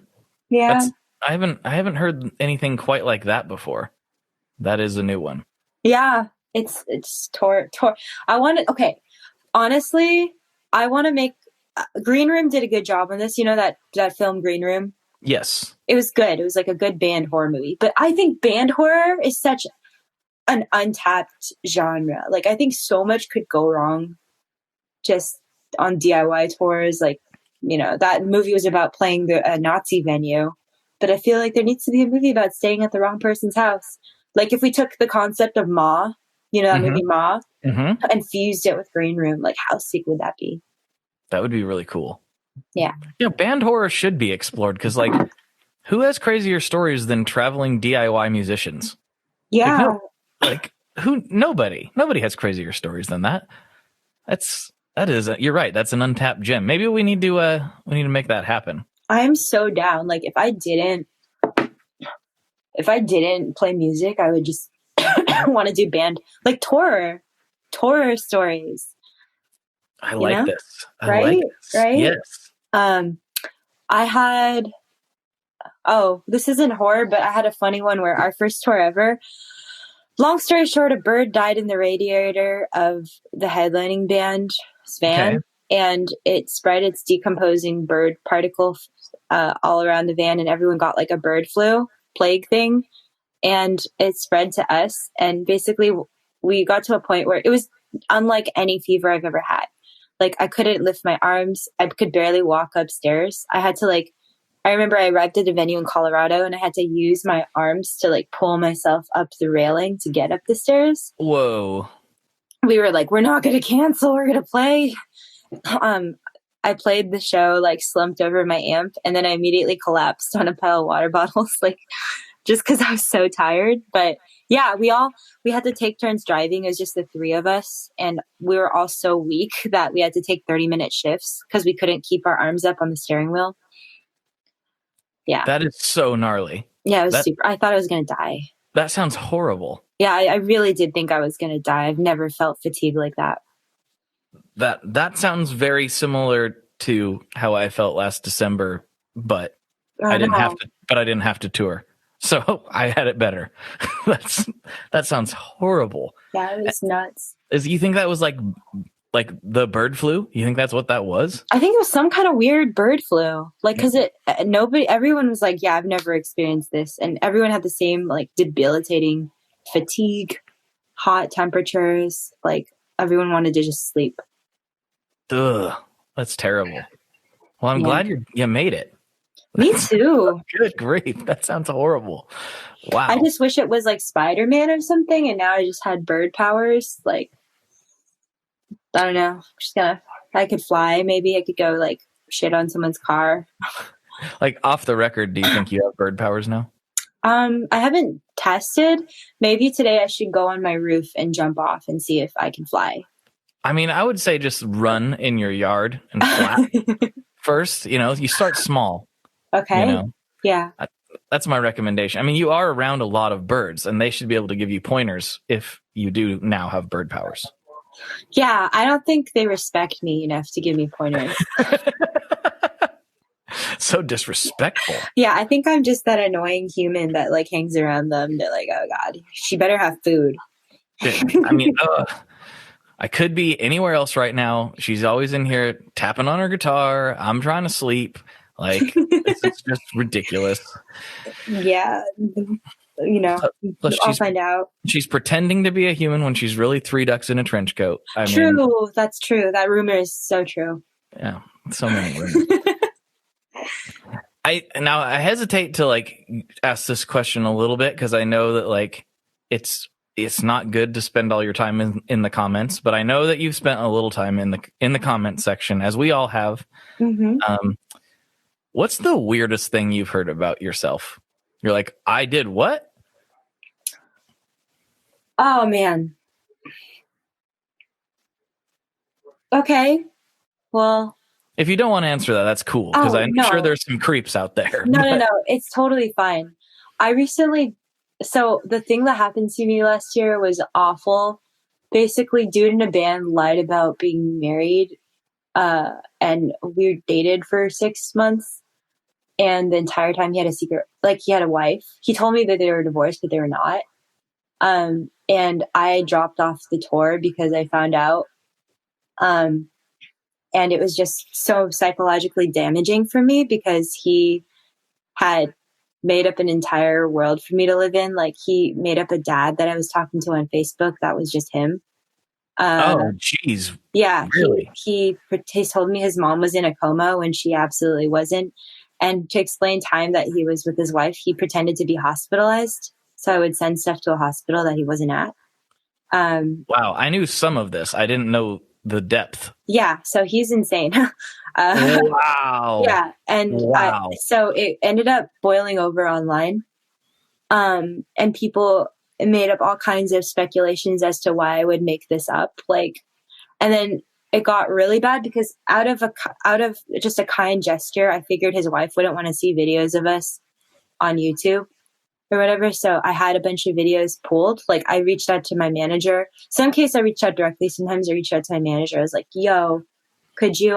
Yeah, I haven't heard anything quite like that before. That is a new one. Yeah, it's Tor. Okay, honestly, I want to make Green Room did a good job on this. You know that film Green Room? Yes. It was good. It was like a good band horror movie. But I think band horror is such an untapped genre. Like, I think so much could go wrong just on DIY tours. Like, that movie was about playing a Nazi venue. But I feel like there needs to be a movie about staying at the wrong person's house. Like, if we took the concept of Ma, that movie Ma, and fused it with Green Room, like, how sick would that be? That would be really cool. Yeah. Band horror should be explored because, like, who has crazier stories than traveling DIY musicians? Yeah. Nobody has crazier stories than that. You're right. That's an untapped gem. Maybe we need to make that happen. I'm so down. Like, if I didn't play music, I would just want to do band, like tour stories. I like this. Right? Yes. I had, this isn't horror, but I had a funny one where our first tour ever, long story short, a bird died in the radiator of the headlining band's van, and it spread its decomposing bird particles all around the van, and everyone got like a bird flu plague thing, and it spread to us. And basically we got to a point where it was unlike any fever I've ever had. Like, I couldn't lift my arms. I could barely walk upstairs. I had to I remember I arrived at a venue in Colorado and I had to use my arms to pull myself up the railing to get up the stairs. Whoa. We were like, we're not going to cancel. We're going to play. I played the show, slumped over my amp, and then I immediately collapsed on a pile of water bottles, just because I was so tired. But yeah, we had to take turns driving. It was just the three of us. And we were all so weak that we had to take 30-minute shifts because we couldn't keep our arms up on the steering wheel. Yeah. That is so gnarly. Yeah, it was super. I thought I was going to die. That sounds horrible. Yeah, I really did think I was going to die. I've never felt fatigue like that. That sounds very similar to how I felt last December, but I didn't have to tour. So I had it better. That sounds horrible. Yeah, it was nuts. You think that was like the bird flu? You think that's what that was? I think it was some kind of weird bird flu. Because everyone was like, yeah, I've never experienced this. And everyone had the same debilitating fatigue, hot temperatures. Everyone wanted to just sleep. Ugh, that's terrible. Well, I'm glad you made it. Me too. Good grief. That sounds horrible. Wow. I just wish it was like Spider-Man or something, and now I just had bird powers. I don't know. I could fly. Maybe I could go shit on someone's car. Off the record, do you think you have bird powers now? I haven't tested. Maybe today I should go on my roof and jump off and see if I can fly. I mean, I would say just run in your yard and flap first. You start small. Okay. Yeah. That's my recommendation. I mean, you are around a lot of birds, and they should be able to give you pointers if you do now have bird powers. Yeah, I don't think they respect me enough to give me pointers. So disrespectful. Yeah, I think I'm just that annoying human that hangs around them. They're like, oh God, she better have food. I mean, I could be anywhere else right now. She's always in here tapping on her guitar. I'm trying to sleep. It's just ridiculous. Yeah. Plus I'll find out. She's pretending to be a human when she's really three ducks in a trench coat. True. That's true. That rumor is so true. Yeah. So many rumors. I hesitate to like ask this question a little bit because I know that like it's not good to spend all your time in the comments, but I know that you've spent a little time in the comment section, as we all have. Mm-hmm. What's the weirdest thing you've heard about yourself? You're like, I did what? Oh man. Okay. Well, if you don't want to answer that, that's cool. Because I'm sure there's some creeps out there. No. It's totally fine. So the thing that happened to me last year was awful. Basically, dude in a band lied about being married. And we dated for 6 months. And the entire time he had a secret, like he had a wife. He told me that they were divorced, but they were not. And I dropped off the tour because I found out. And it was just so psychologically damaging for me because he had made up an entire world for me to live in. Like he made up a dad that I was talking to on Facebook. That was just him. Oh, geez. Yeah. Really? He told me his mom was in a coma when she absolutely wasn't. And to explain time that he was with his wife, he pretended to be hospitalized. So I would send stuff to a hospital that he wasn't at. Wow. I knew some of this. I didn't know the depth. Yeah. So he's insane. Wow. Yeah. And so it ended up boiling over online. And people made up all kinds of speculations as to why I would make this up. And then it got really bad because out of just a kind gesture, I figured his wife wouldn't want to see videos of us on YouTube or whatever. So I had a bunch of videos pulled. Like I reached out to my manager. Some case I reached out directly. Sometimes I reached out to my manager. I was like, yo, could you,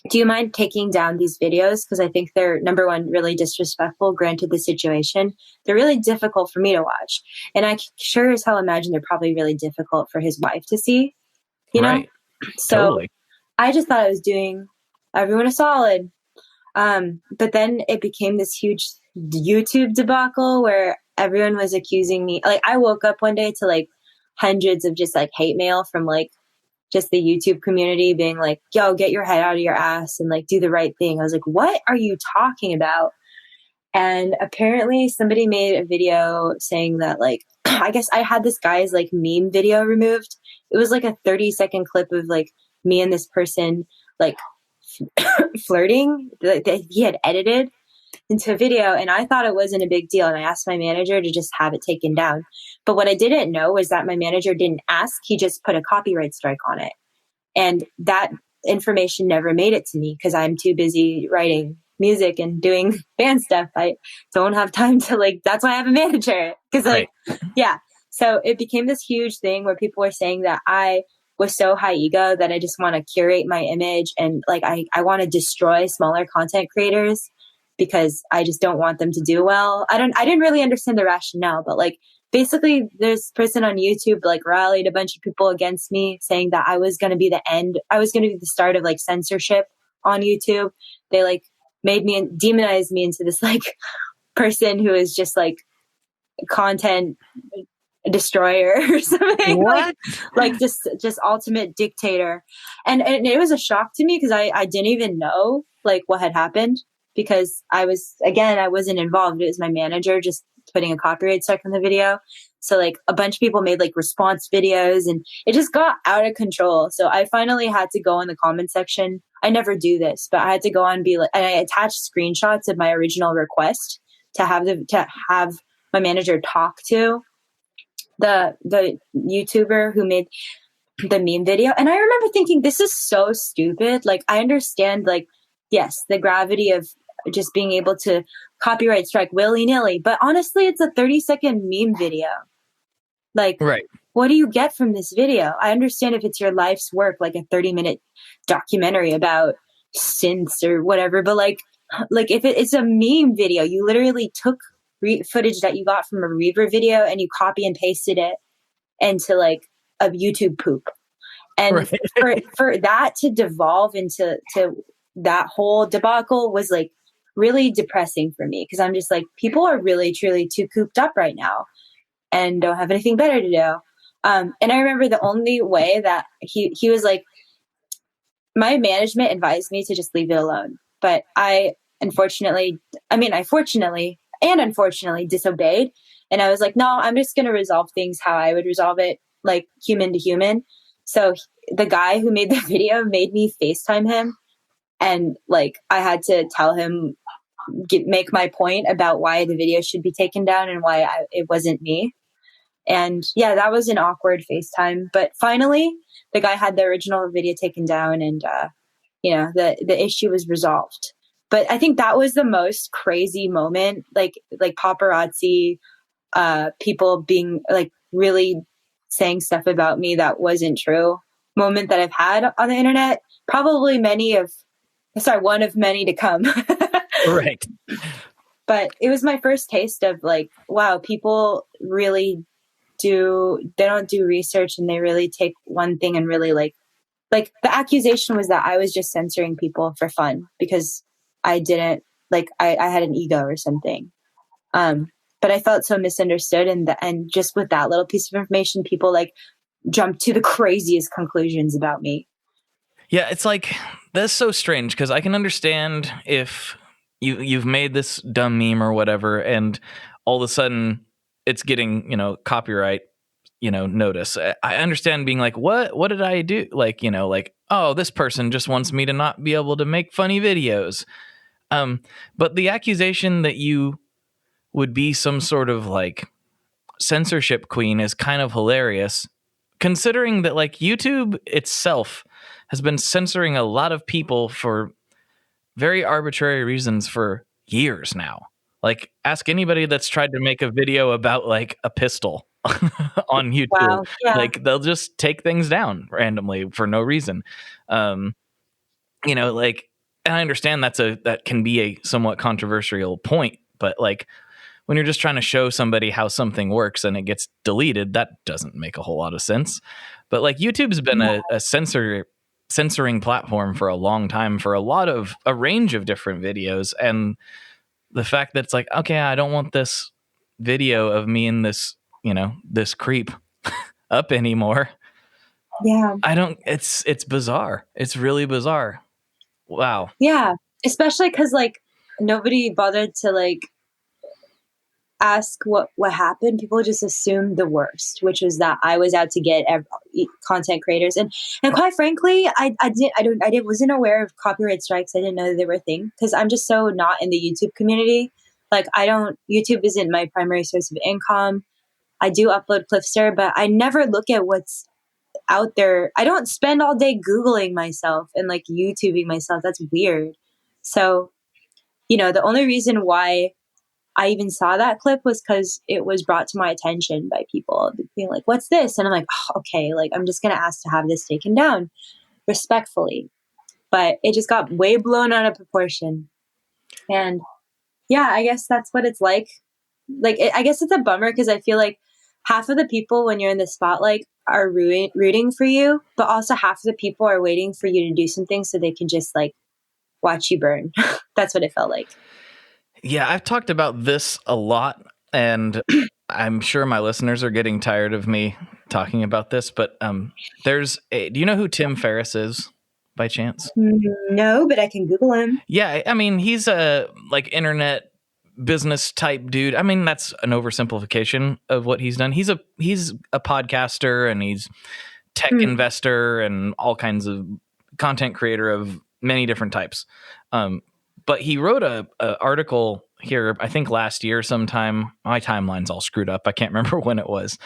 do you mind taking down these videos? Because I think they're, number one, really disrespectful, granted the situation. They're really difficult for me to watch. And I sure as hell imagine they're probably really difficult for his wife to see, you know? So totally. I just thought I was doing everyone a solid. But then it became this huge YouTube debacle where everyone was accusing me. Like I woke up one day to like hundreds of just like hate mail from like just the YouTube community being like, yo, get your head out of your ass and like do the right thing. I was like, what are you talking about? And apparently somebody made a video saying that like, I guess I had this guy's like meme video removed. It was like a 30-second clip of like me and this person like flirting that he had edited into a video. And I thought it wasn't a big deal. And I asked my manager to just have it taken down. But what I didn't know was that my manager didn't ask. He just put a copyright strike on it. And that information never made it to me because I'm too busy writing music and doing band stuff. I don't have time to like, that's why I have a manager. Cause like, yeah. So it became this huge thing where people were saying that I was so high ego that I just want to curate my image. And like, I want to destroy smaller content creators because I just don't want them to do well. I didn't really understand the rationale, but like, basically there's a person on YouTube like rallied a bunch of people against me saying that I was going to be the end. I was going to be the start of like censorship on YouTube. They like made me demonize me into this like person who is just like content destroyer or something. What? like just ultimate dictator. And it was a shock to me because I didn't even know like what had happened because I wasn't involved. It was my manager just putting a copyright strike on the video. So like a bunch of people made like response videos and it just got out of control. So I finally had to go in the comment section. I never do this, but I had to go on and be like, and I attached screenshots of my original request to have my manager talk to the YouTuber who made the meme video. And I remember thinking, this is so stupid. Like I understand like, yes, the gravity of just being able to copyright strike willy-nilly. But honestly, it's a 30-second meme video. Like, what do you get from this video? I understand if it's your life's work, like a 30-minute documentary about synths or whatever. But like if it's a meme video, you literally took footage that you got from a Reaver video and you copy and pasted it into like a YouTube poop. And for that to devolve into that whole debacle was like really depressing for me because I'm just like, people are really, truly too cooped up right now and don't have anything better to do. And I remember the only way that he was like, my management advised me to just leave it alone. But I fortunately and unfortunately disobeyed. And I was like, no, I'm just going to resolve things how I would resolve it, like human to human. So the guy who made the video made me FaceTime him. And like, I had to tell him, make my point about why the video should be taken down and why it wasn't me. And yeah, that was an awkward FaceTime. But finally, the guy had the original video taken down and, the issue was resolved. But I think that was the most crazy moment, like paparazzi, people being like really saying stuff about me that wasn't true moment that I've had on the internet. Probably one of many to come. Right. But it was my first taste of like, wow, people really they don't do research and they really take one thing and really like the accusation was that I was just censoring people for fun because I didn't I had an ego or something. But I felt so misunderstood and just with that little piece of information, people like jumped to the craziest conclusions about me. Yeah, it's like, that's so strange because I can understand if you've made this dumb meme or whatever and all of a sudden it's getting, copyright, notice. I understand being like, what did I do? Oh, this person just wants me to not be able to make funny videos. But the accusation that you would be some sort of like censorship queen is kind of hilarious, considering that like YouTube itself has been censoring a lot of people for very arbitrary reasons for years now. Like, ask anybody that's tried to make a video about like a pistol on YouTube. Wow, yeah. Like, they'll just take things down randomly for no reason. And I understand that can be a somewhat controversial point, but like when you're just trying to show somebody how something works and it gets deleted, that doesn't make a whole lot of sense. But like YouTube's been a censoring platform for a long time for a range of different videos, and the fact that it's like, okay, I don't want this video of me and this creep up anymore. Yeah. It's bizarre. It's really bizarre. Wow. Yeah. Especially because like nobody bothered to like ask what happened. People just assumed the worst, which was that I was out to get content creators. And quite frankly, I wasn't aware of copyright strikes. I didn't know that they were a thing because I'm just so not in the YouTube community. Like YouTube isn't my primary source of income. I do upload Clipster, but I never look at what's out there. I don't spend all day Googling myself and like YouTubing myself. That's weird. So, the only reason why I even saw that clip was because it was brought to my attention by people being like, what's this? And I'm like, oh, okay, like I'm just going to ask to have this taken down respectfully. But it just got way blown out of proportion. And yeah, I guess that's what it's like. I guess it's a bummer because I feel like half of the people when you're in the spotlight are rooting for you, but also half of the people are waiting for you to do something so they can just like watch you burn. That's what it felt like. Yeah, I've talked about this a lot, and I'm sure my listeners are getting tired of me talking about this, but do you know who Tim Ferriss is by chance? No, but I can Google him. Yeah, I mean, he's a like internet business type dude. I mean, that's an oversimplification of what he's done. He's a podcaster and he's tech investor and all kinds of content creator of many different types. But he wrote a article here, I think last year sometime. My timeline's all screwed up. I can't remember when it was,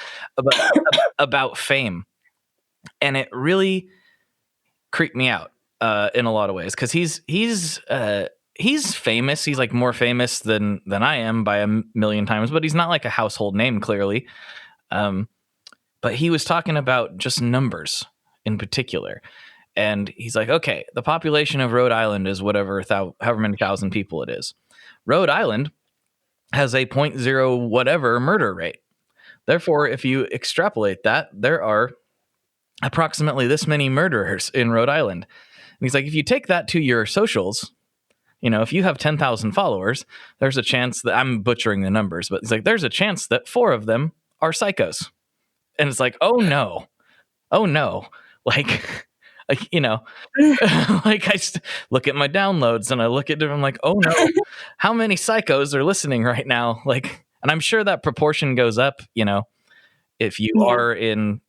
about fame. And it really creeped me out in a lot of ways because he's famous. He's like more famous than I am by a million times, but he's not like a household name clearly. But he was talking about just numbers in particular. And he's like, okay, the population of Rhode Island is whatever, however many thousand people it is. Rhode Island has a 0.0 whatever murder rate. Therefore, if you extrapolate that, there are approximately this many murderers in Rhode Island. And he's like, if you take that to your socials, if you have 10,000 followers, there's a chance that I'm butchering the numbers, but it's like, there's a chance that 4 of them are psychos. And it's like, oh no. Like, like look at my downloads and I look at them, I'm like, oh no, how many psychos are listening right now? Like, and I'm sure that proportion goes up, if you are in,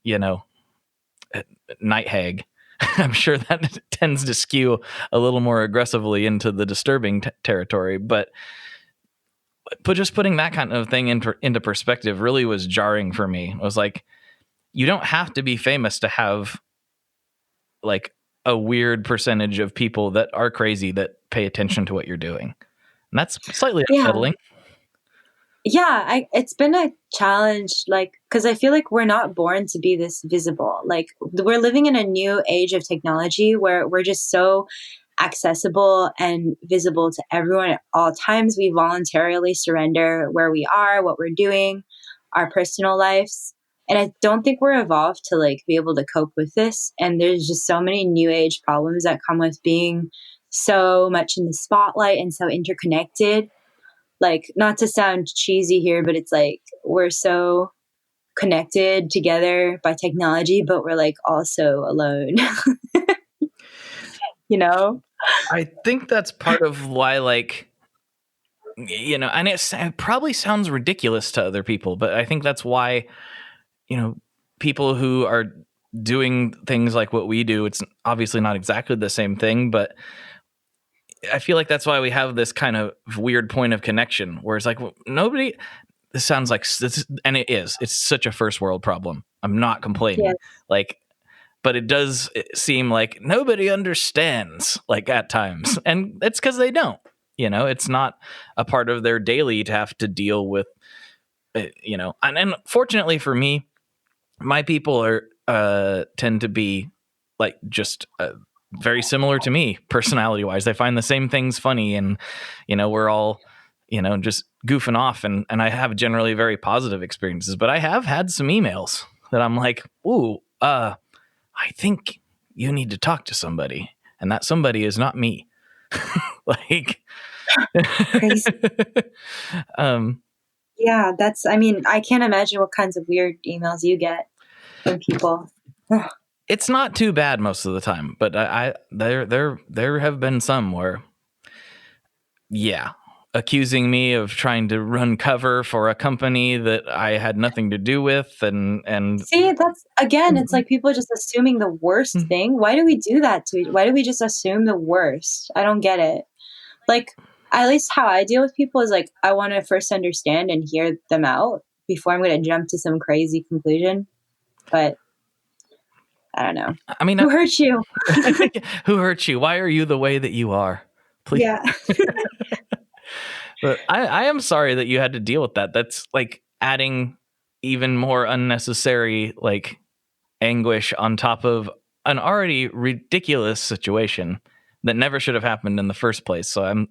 night hag. I'm sure that tends to skew a little more aggressively into the disturbing territory, but just putting that kind of thing into perspective really was jarring for me. I was like, you don't have to be famous to have like a weird percentage of people that are crazy that pay attention to what you're doing. And that's slightly unsettling. Yeah, it's been a challenge, like, because I feel like we're not born to be this visible. Like, we're living in a new age of technology where we're just so accessible and visible to everyone at all times. We voluntarily surrender where we are, what we're doing, our personal lives. And I don't think we're evolved to like be able to cope with this. And there's just so many new age problems that come with being so much in the spotlight and so interconnected. Like, not to sound cheesy here, but it's like we're so connected together by technology, but we're like also alone. I think that's part of why, like, and it probably sounds ridiculous to other people, but I think that's why, people who are doing things like what we do, it's obviously not exactly the same thing, but I feel like that's why we have this kind of weird point of connection where it's like, this sounds like this, and it's such a first world problem. I'm not complaining. Yes. Like, but it does seem like nobody understands, like, at times, and it's because they don't, it's not a part of their daily to have to deal with, and fortunately for me, my people tend to be like just very similar to me personality wise. They find the same things funny, and we're all just goofing off, and I have generally very positive experiences, but I have had some emails that I'm like, ooh, I think you need to talk to somebody, and that somebody is not me. Like, crazy. Yeah, I can't imagine what kinds of weird emails you get from people. It's not too bad most of the time, but there have been some where, accusing me of trying to run cover for a company that I had nothing to do with, and see, that's again, it's like people just assuming the worst thing. Why do we do that why do we just assume the worst? I don't get it. Like, at least how I deal with people is like, I want to first understand and hear them out before I'm going to jump to some crazy conclusion. But I don't know. I mean, who hurt you? Who hurt you? Why are you the way that you are? Please. Yeah. But I am sorry that you had to deal with that. That's like adding even more unnecessary like anguish on top of an already ridiculous situation that never should have happened in the first place. So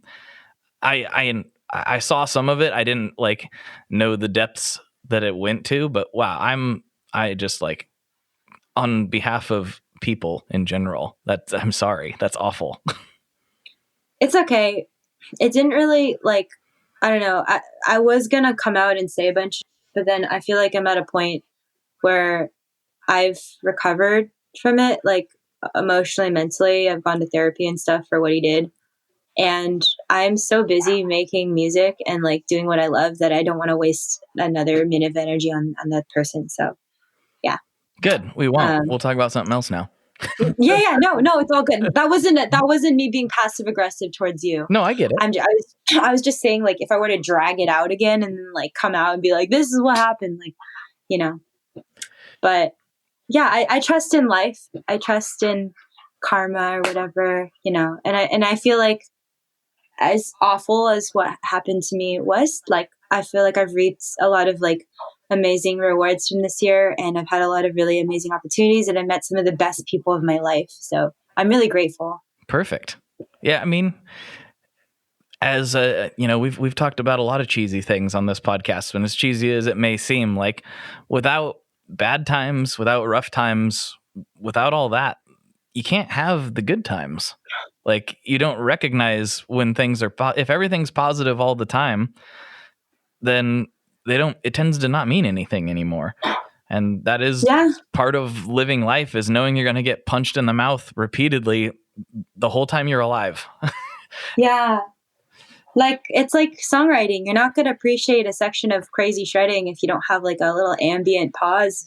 I saw some of it. I didn't like know the depths that it went to, but wow, I just like, on behalf of people in general, I'm sorry. That's awful. It's okay. It didn't really like, I don't know. I was going to come out and say a bunch, but then I feel like I'm at a point where I've recovered from it, like emotionally, mentally. I've gone to therapy and stuff for what he did. And I'm so busy making music and like doing what I love that I don't want to waste another minute of energy on that person. So yeah. Good. We won't. We'll talk about something else now. Yeah. No, it's all good. That wasn't me being passive aggressive towards you. No, I get it. I was just saying, like, if I were to drag it out again and then like come out and be like, this is what happened, like, but yeah, I trust in life. I trust in karma or whatever, and I feel like, as awful as what happened to me was, like, I feel like I've reaped a lot of like amazing rewards from this year, and I've had a lot of really amazing opportunities, and I met some of the best people of my life. So I'm really grateful. Perfect. Yeah. I mean, as we've talked about a lot of cheesy things on this podcast, and as cheesy as it may seem, like, without bad times, without rough times, without all that, you can't have the good times. Like, you don't recognize when things are if everything's positive all the time, then it tends to not mean anything anymore. And that is part of living life, is knowing you're going to get punched in the mouth repeatedly the whole time you're alive. Yeah. Like, it's like songwriting. You're not going to appreciate a section of crazy shredding if you don't have like a little ambient pause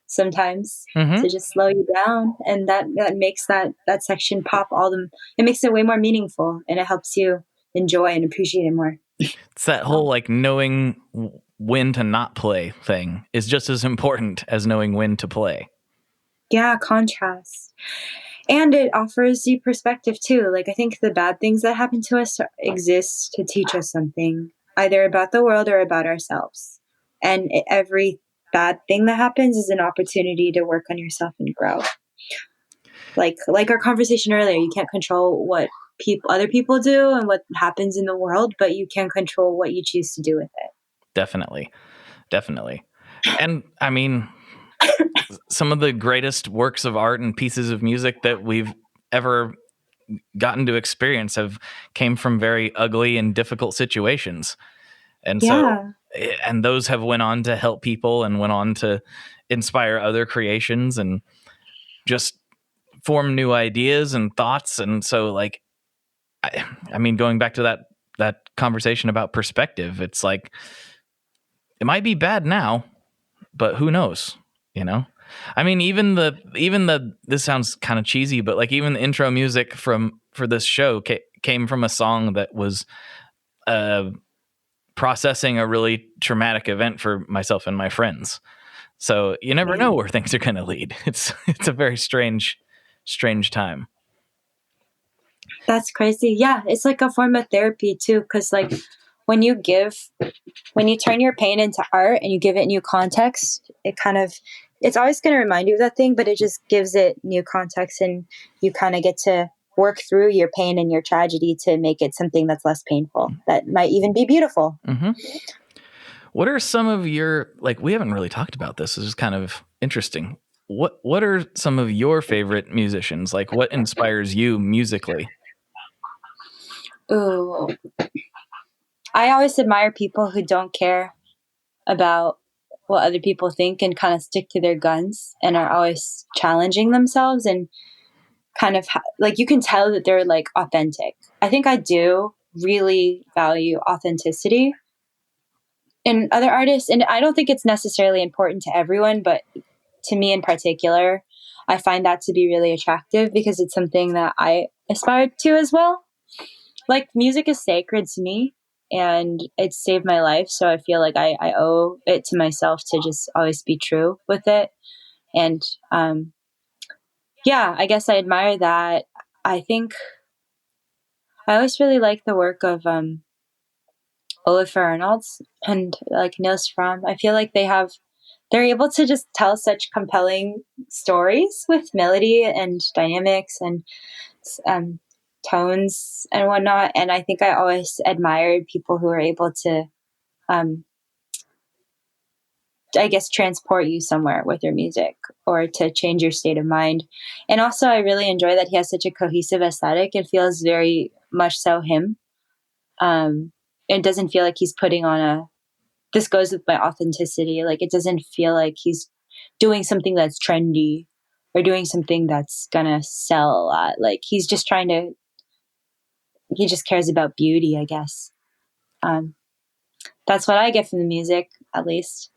sometimes to just slow you down. And that makes that section pop it makes it way more meaningful, and it helps you enjoy and appreciate it more. It's that whole like knowing when to not play thing is just as important as knowing when to play. Yeah, contrast. And it offers you perspective too. Like, I think the bad things that happen to us exist to teach us something, either about the world or about ourselves. And every bad thing that happens is an opportunity to work on yourself and grow. Like our conversation earlier, you can't control what other people do and what happens in the world, but you can control what you choose to do with it. Definitely. And I mean, some of the greatest works of art and pieces of music that we've ever gotten to experience came from very ugly and difficult situations. And and those have went on to help people and went on to inspire other creations and just form new ideas and thoughts. And so, like, I mean, going back to that conversation about perspective, it's like, it might be bad now, but who knows, you know? I mean, even the this sounds kind of cheesy, but like, even the intro music for this show came from a song that was processing a really traumatic event for myself and my friends. So you never know where things are going to lead. It's a very strange time. That's crazy. Yeah, it's like a form of therapy too, because like when you turn your pain into art and you give it new context, it's always going to remind you of that thing, but it just gives it new context, and you kind of get to work through your pain and your tragedy to make it something that's less painful, that might even be beautiful. Mm-hmm. What are some of your, like, we haven't really talked about this. This is kind of interesting. What are some of your favorite musicians? Like, what inspires you musically? Ooh. I always admire people who don't care about what other people think and kind of stick to their guns and are always challenging themselves, and kind of like, you can tell that they're like authentic. I think I do really value authenticity in other artists, and I don't think it's necessarily important to everyone, but to me in particular, I find that to be really attractive because it's something that I aspire to as well. Like, music is sacred to me, and it saved my life. So I feel like I owe it to myself to just always be true with it. And I guess I admire that. I think I always really like the work of Olafur Arnalds and like Nils Fromm. I feel like they're able to just tell such compelling stories with melody and dynamics and tones and whatnot. And I think I always admired people who are able to, I guess, transport you somewhere with their music or to change your state of mind. And also, I really enjoy that he has such a cohesive aesthetic. It feels very much so him. It doesn't feel like he's putting on this goes with my authenticity. Like, it doesn't feel like he's doing something that's trendy or doing something that's gonna sell a lot. Like, he just cares about beauty, I guess. That's what I get from the music, at least.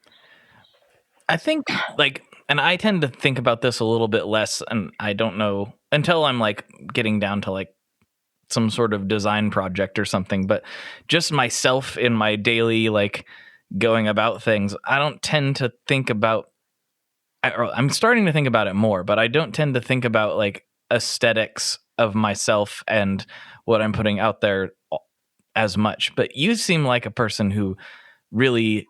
I think, like, and I tend to think about this a little bit less, and I don't know until I'm like getting down to like some sort of design project or something, but just myself in my daily, like, going about things, I don't tend to think about, I'm starting to think about it more, but I don't tend to think about like aesthetics of myself and what I'm putting out there as much. But you seem like a person who really,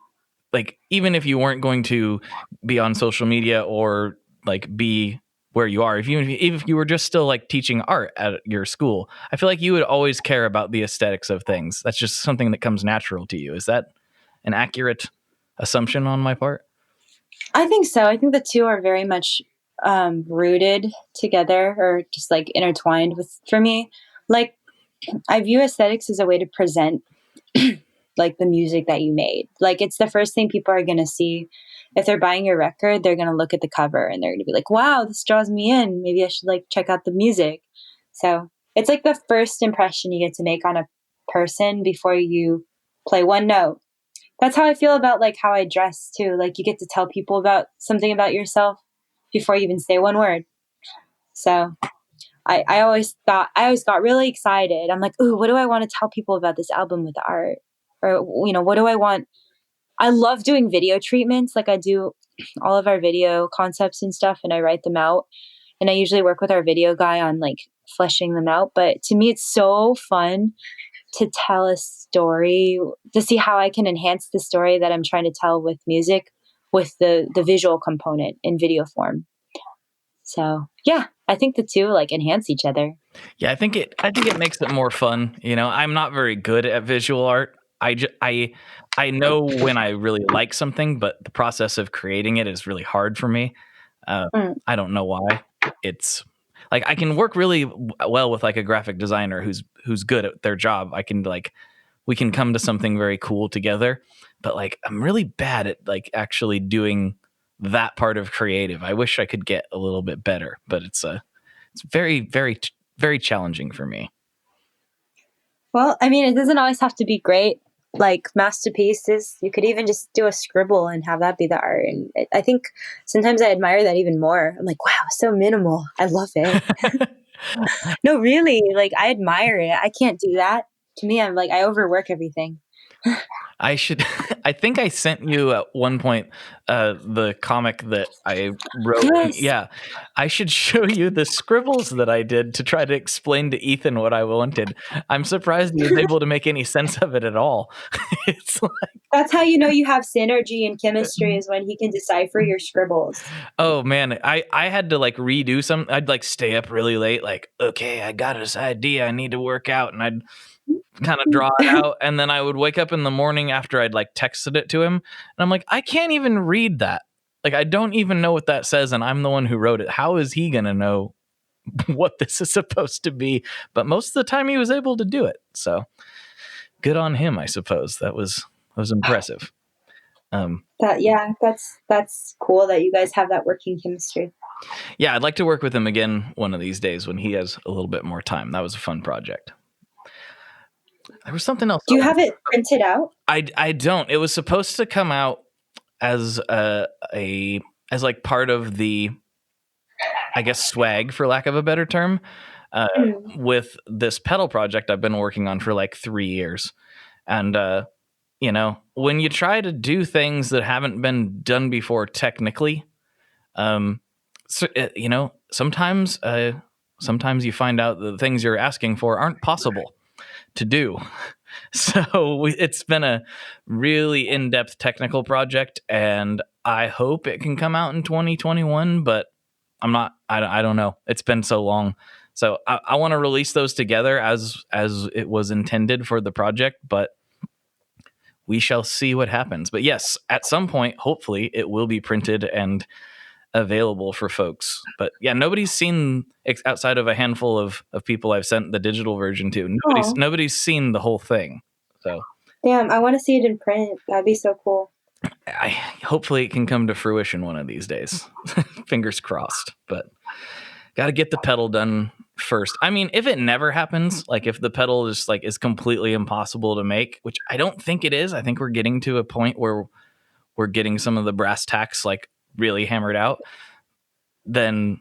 like, even if you weren't going to be on social media or like be where you are, if you were just still like teaching art at your school, I feel like you would always care about the aesthetics of things. That's just something that comes natural to you. Is that an accurate assumption on my part? I think so. I think the two are very much rooted together, or just like intertwined for me. like I view aesthetics as a way to present like the music that you made. Like it's the first thing people are going to see. If they're buying your record, they're going to look at the cover and they're going to be like, wow, this draws me in. Maybe I should like check out the music. So it's like the first impression you get to make on a person before you play one note. That's how I feel about like how I dress too. Like you get to tell people about something about yourself before you even say one word. So I always got really excited. I'm like, ooh, what do I want to tell people about this album with the art? Or, you know, what do I want? I love doing video treatments. Like I do all of our video concepts and stuff and I write them out. And I usually work with our video guy on like fleshing them out. But to me, it's so fun to tell a story, to see how I can enhance the story that I'm trying to tell with music, with the visual component in video form. So yeah, I think the two like enhance each other. Yeah, I think it makes it more fun. You know, I'm not very good at visual art. I know when I really like something, but the process of creating it is really hard for me. I don't know why. It's like I can work really well with like a graphic designer who's good at their job. We can come to something very cool together, but like I'm really bad at like actually doing that part of creative. I wish I could get a little bit better, but it's very, very, very challenging for me. Well, I mean, it doesn't always have to be great. Like masterpieces, you could even just do a scribble and have that be the art. And I think sometimes I admire that even more. I'm like, wow, so minimal. I love it. No, really, like I admire it. I can't do that. To me, I'm like, I overwork everything. I think I sent you at one point the comic that I wrote. Yes. Yeah. I should show you the scribbles that I did to try to explain to Ethan what I wanted. I'm surprised he was able to make any sense of it at all. It's like, that's how you know you have synergy and chemistry, is when he can decipher your scribbles. oh man, I had to like redo some. I'd like stay up really late, like, okay, I got this idea, I need to work out, and I'd kind of draw it out, and then I would wake up in the morning after I'd like texted it to him, and I'm like, I can't even read that. Like, I don't even know what that says, and I'm the one who wrote it. How is he gonna know what this is supposed to be? But most of the time he was able to do it, so good on him, I suppose. That was impressive. That's cool that you guys have that working chemistry. Yeah, I'd like to work with him again one of these days when he has a little bit more time. That was a fun project. There was something else. Do you have it printed out? I don't. It was supposed to come out as as like part of the, I guess, swag, for lack of a better term, with this pedal project I've been working on for like 3 years. And you know, when you try to do things that haven't been done before technically, you know, sometimes you find out the things you're asking for aren't possible to do. So it's been a really in-depth technical project, and I hope it can come out in 2021, but I don't know. It's been so long. So I want to release those together as it was intended for the project, but we shall see what happens. But yes, at some point, hopefully it will be printed and available for folks. But yeah, nobody's seen, outside of a handful of people I've sent the digital version to, nobody's seen the whole thing. So damn, I want to see it in print. That'd be so cool. Hopefully it can come to fruition one of these days. Fingers crossed. But got to get the pedal done first. I mean, if it never happens, like if the pedal is like is completely impossible to make, which I don't think it is. I think we're getting to a point where we're getting some of the brass tacks like really hammered out, then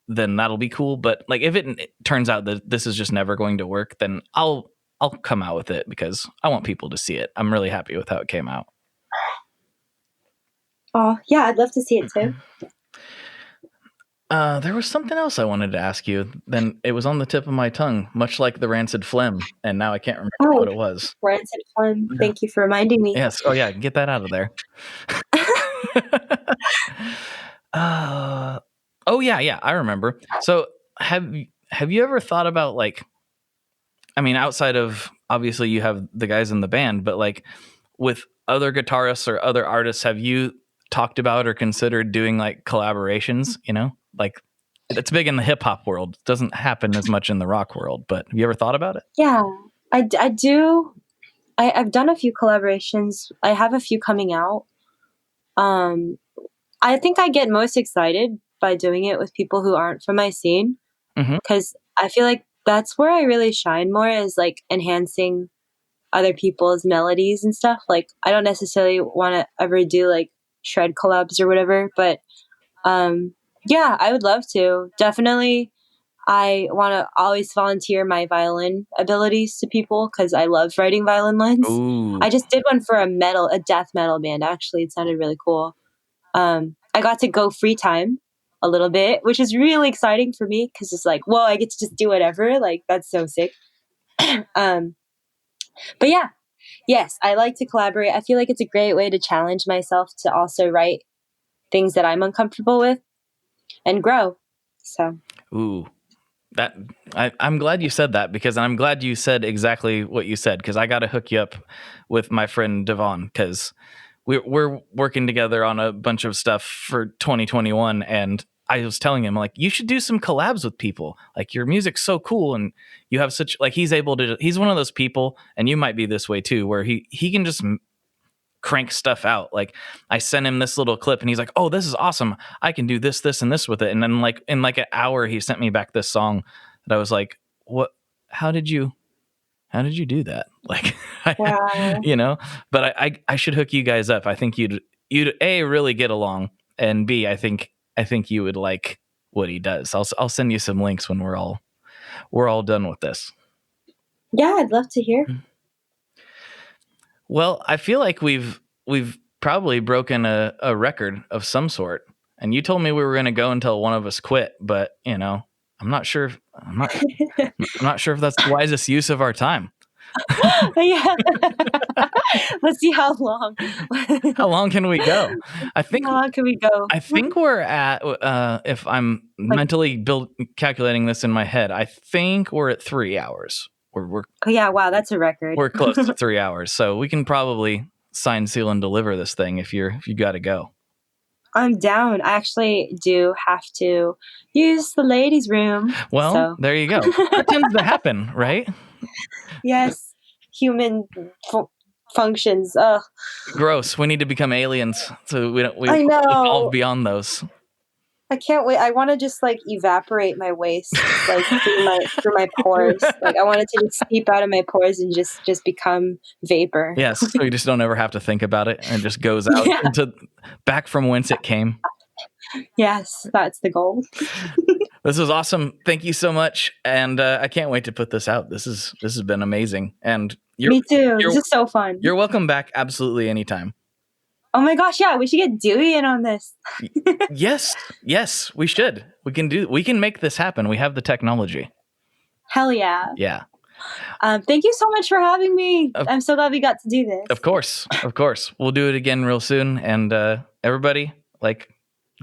that'll be cool. But like if it turns out that this is just never going to work, then I'll come out with it because I want people to see it. I'm really happy with how it came out. Oh yeah, I'd love to see it too. There was something else I wanted to ask you. Then it was on the tip of my tongue, much like the rancid phlegm, and now I can't remember what it was. Rancid phlegm. Thank you for reminding me. Yes. Oh yeah, get that out of there. Oh yeah, I remember. So have you ever thought about, like, I mean, outside of obviously you have the guys in the band, but like with other guitarists or other artists, have you talked about or considered doing like collaborations, you know, like It's big in the hip hop world. It doesn't happen as much in the rock world, but have you ever thought about it? Yeah, I do. I've done a few collaborations. I have a few coming out. I think I get most excited by doing it with people who aren't from my scene, because I feel like that's where I really shine more, is like enhancing other people's melodies and stuff. Like, I don't necessarily want to ever do like shred collabs or whatever, but yeah, I would love to. Definitely, I want to always volunteer my violin abilities to people because I love writing violin lines. Ooh. I just did one for a death metal band. Actually, it sounded really cool. I got to go free time a little bit, which is really exciting for me because it's like, whoa, I get to just do whatever. Like, that's so sick. But yeah, yes, I like to collaborate. I feel like it's a great way to challenge myself to also write things that I'm uncomfortable with and grow. So, ooh, that I'm glad you said that, because I'm glad you said exactly what you said, because I got to hook you up with my friend Devon, because we're working together on a bunch of stuff for 2021, and I was telling him, like, you should do some collabs with people. Like, your music's so cool, and you have such, like, he's one of those people, and you might be this way too, where he can just crank stuff out. Like, I sent him this little clip and he's like, oh, this is awesome, I can do this and this with it. And then like in like an hour he sent me back this song that I was like, what, how did you do that? Like, wow. you know, but I should hook you guys up. I think you'd A, really get along, and B, I think you would like what he does. I'll send you some links when we're all done with this. Yeah, I'd love to hear. Well, I feel like we've probably broken a record of some sort. And you told me we were going to go until one of us quit, but you know, I'm not sure if that's the wisest use of our time. Yeah. Let's see how long. How long can we go? How long can we go? I think we're at, if I'm mentally calculating this in my head, I think we're at 3 hours. We're oh yeah, wow, that's a record. We're close to 3 hours, so we can probably sign, seal, and deliver this thing if you got to go. I'm down. I actually do have to use the ladies' room. Well, so. There you go. That tends to happen, right? Yes, human functions. Ugh. Gross. We need to become aliens, so we I know. evolve beyond those. I can't wait. I want to just like evaporate my waste, like through my pores. Like, I want it to just seep out of my pores and just become vapor. Yes, so you just don't ever have to think about it, and it just goes out into back from whence it came. Yes, that's the goal. This was awesome. Thank you so much, and I can't wait to put this out. This has been amazing, and me too. This is so fun. You're welcome back, absolutely anytime. Oh my gosh, yeah, we should get Dewey in on this. Yes, we should. We can make this happen. We have the technology. Hell yeah. Yeah. Thank you so much for having me. I'm so glad we got to do this. Of course. We'll do it again real soon. And everybody, like,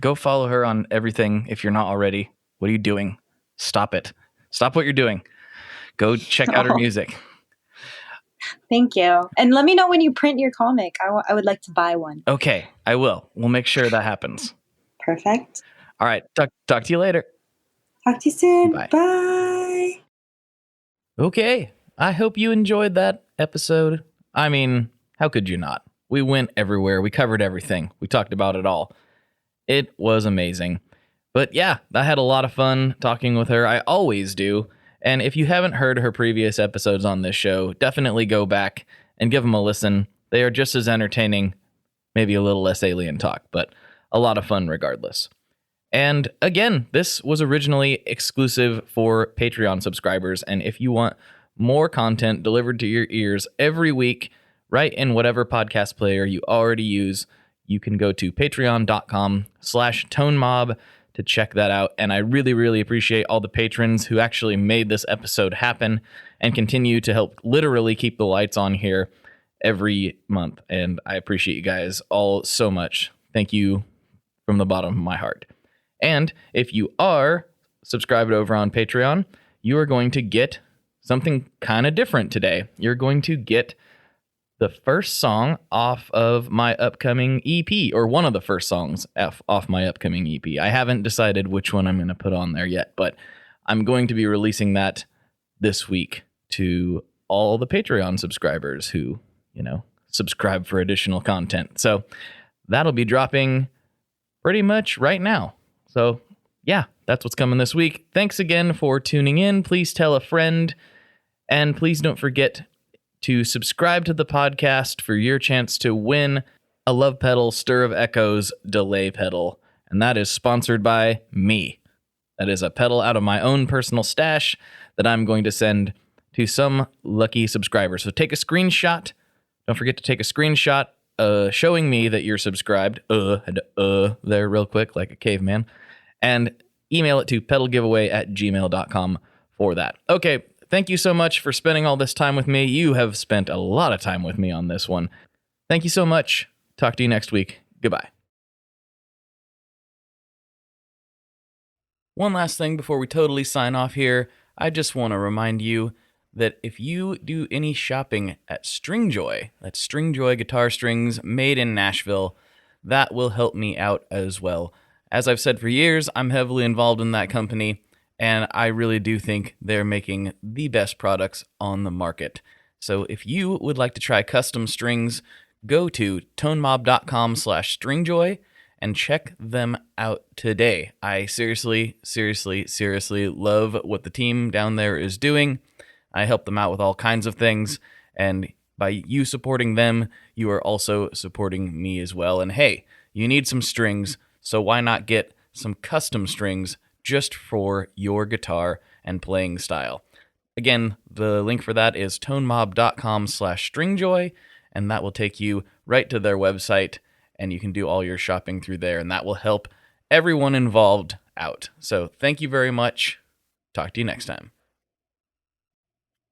go follow her on everything if you're not already. What are you doing? Stop it. Stop what you're doing. Go check out her music. Thank you. And let me know when you print your comic. I would like to buy one. Okay, I will. We'll make sure that happens. Perfect. All right. Talk to you later. Talk to you soon. Bye. Bye. Okay. I hope you enjoyed that episode. I mean, how could you not? We went everywhere. We covered everything. We talked about it all. It was amazing. But yeah, I had a lot of fun talking with her. I always do. And if you haven't heard her previous episodes on this show, definitely go back and give them a listen. They are just as entertaining, maybe a little less alien talk, but a lot of fun regardless. And again, this was originally exclusive for Patreon subscribers. And if you want more content delivered to your ears every week, right in whatever podcast player you already use, you can go to patreon.com/tonemob to check that out. And I really, really appreciate all the patrons who actually made this episode happen and continue to help literally keep the lights on here every month. And I appreciate you guys all so much. Thank you from the bottom of my heart. And if you are subscribed over on Patreon, you are going to get something kind of different today. You're going to get the first song off of my upcoming EP, or one of the first songs off my upcoming EP. I haven't decided which one I'm going to put on there yet, but I'm going to be releasing that this week to all the Patreon subscribers who, subscribe for additional content. So that'll be dropping pretty much right now. So yeah, that's what's coming this week. Thanks again for tuning in. Please tell a friend, and please don't forget to subscribe to the podcast for your chance to win a Love Pedal Stir of Echoes delay pedal. And that is sponsored by me. That is a pedal out of my own personal stash that I'm going to send to some lucky subscriber. So take a screenshot. Don't forget to take a screenshot showing me that you're subscribed. There real quick like a caveman. And email it to pedalgiveaway@gmail.com for that. Okay, thank you so much for spending all this time with me. You have spent a lot of time with me on this one. Thank you so much. Talk to you next week. Goodbye. One last thing before we totally sign off here. I just want to remind you that if you do any shopping at Stringjoy, that's Stringjoy guitar strings made in Nashville, that will help me out as well. As I've said for years, I'm heavily involved in that company, and I really do think they're making the best products on the market. So if you would like to try custom strings, go to tonemob.com/stringjoy and check them out today. I seriously love what the team down there is doing. I help them out with all kinds of things, and by you supporting them, you are also supporting me as well. And hey, you need some strings, so why not get some custom strings just for your guitar and playing style? Again, the link for that is tonemob.com/stringjoy, and that will take you right to their website, and you can do all your shopping through there, and that will help everyone involved out. So thank you very much. Talk to you next time.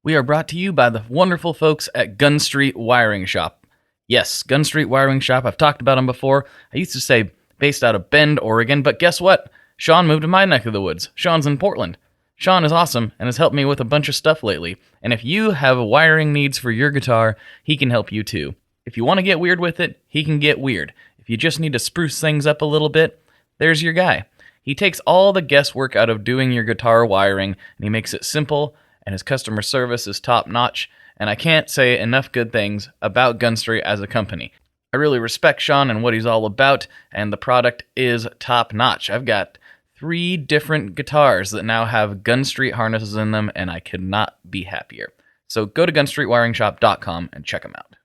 We are brought to you by the wonderful folks at Gun Street Wiring Shop. Yes, Gun Street Wiring Shop. I've talked about them before. I used to say based out of Bend, Oregon, but guess what? Sean moved to my neck of the woods. Sean's in Portland. Sean is awesome and has helped me with a bunch of stuff lately. And if you have wiring needs for your guitar, he can help you too. If you want to get weird with it, he can get weird. If you just need to spruce things up a little bit, there's your guy. He takes all the guesswork out of doing your guitar wiring, and he makes it simple, and his customer service is top-notch, and I can't say enough good things about Gun Street as a company. I really respect Sean and what he's all about, and the product is top-notch. I've got 3 different guitars that now have Gun Street harnesses in them, and I could not be happier. So go to gunstreetwiringshop.com and check them out.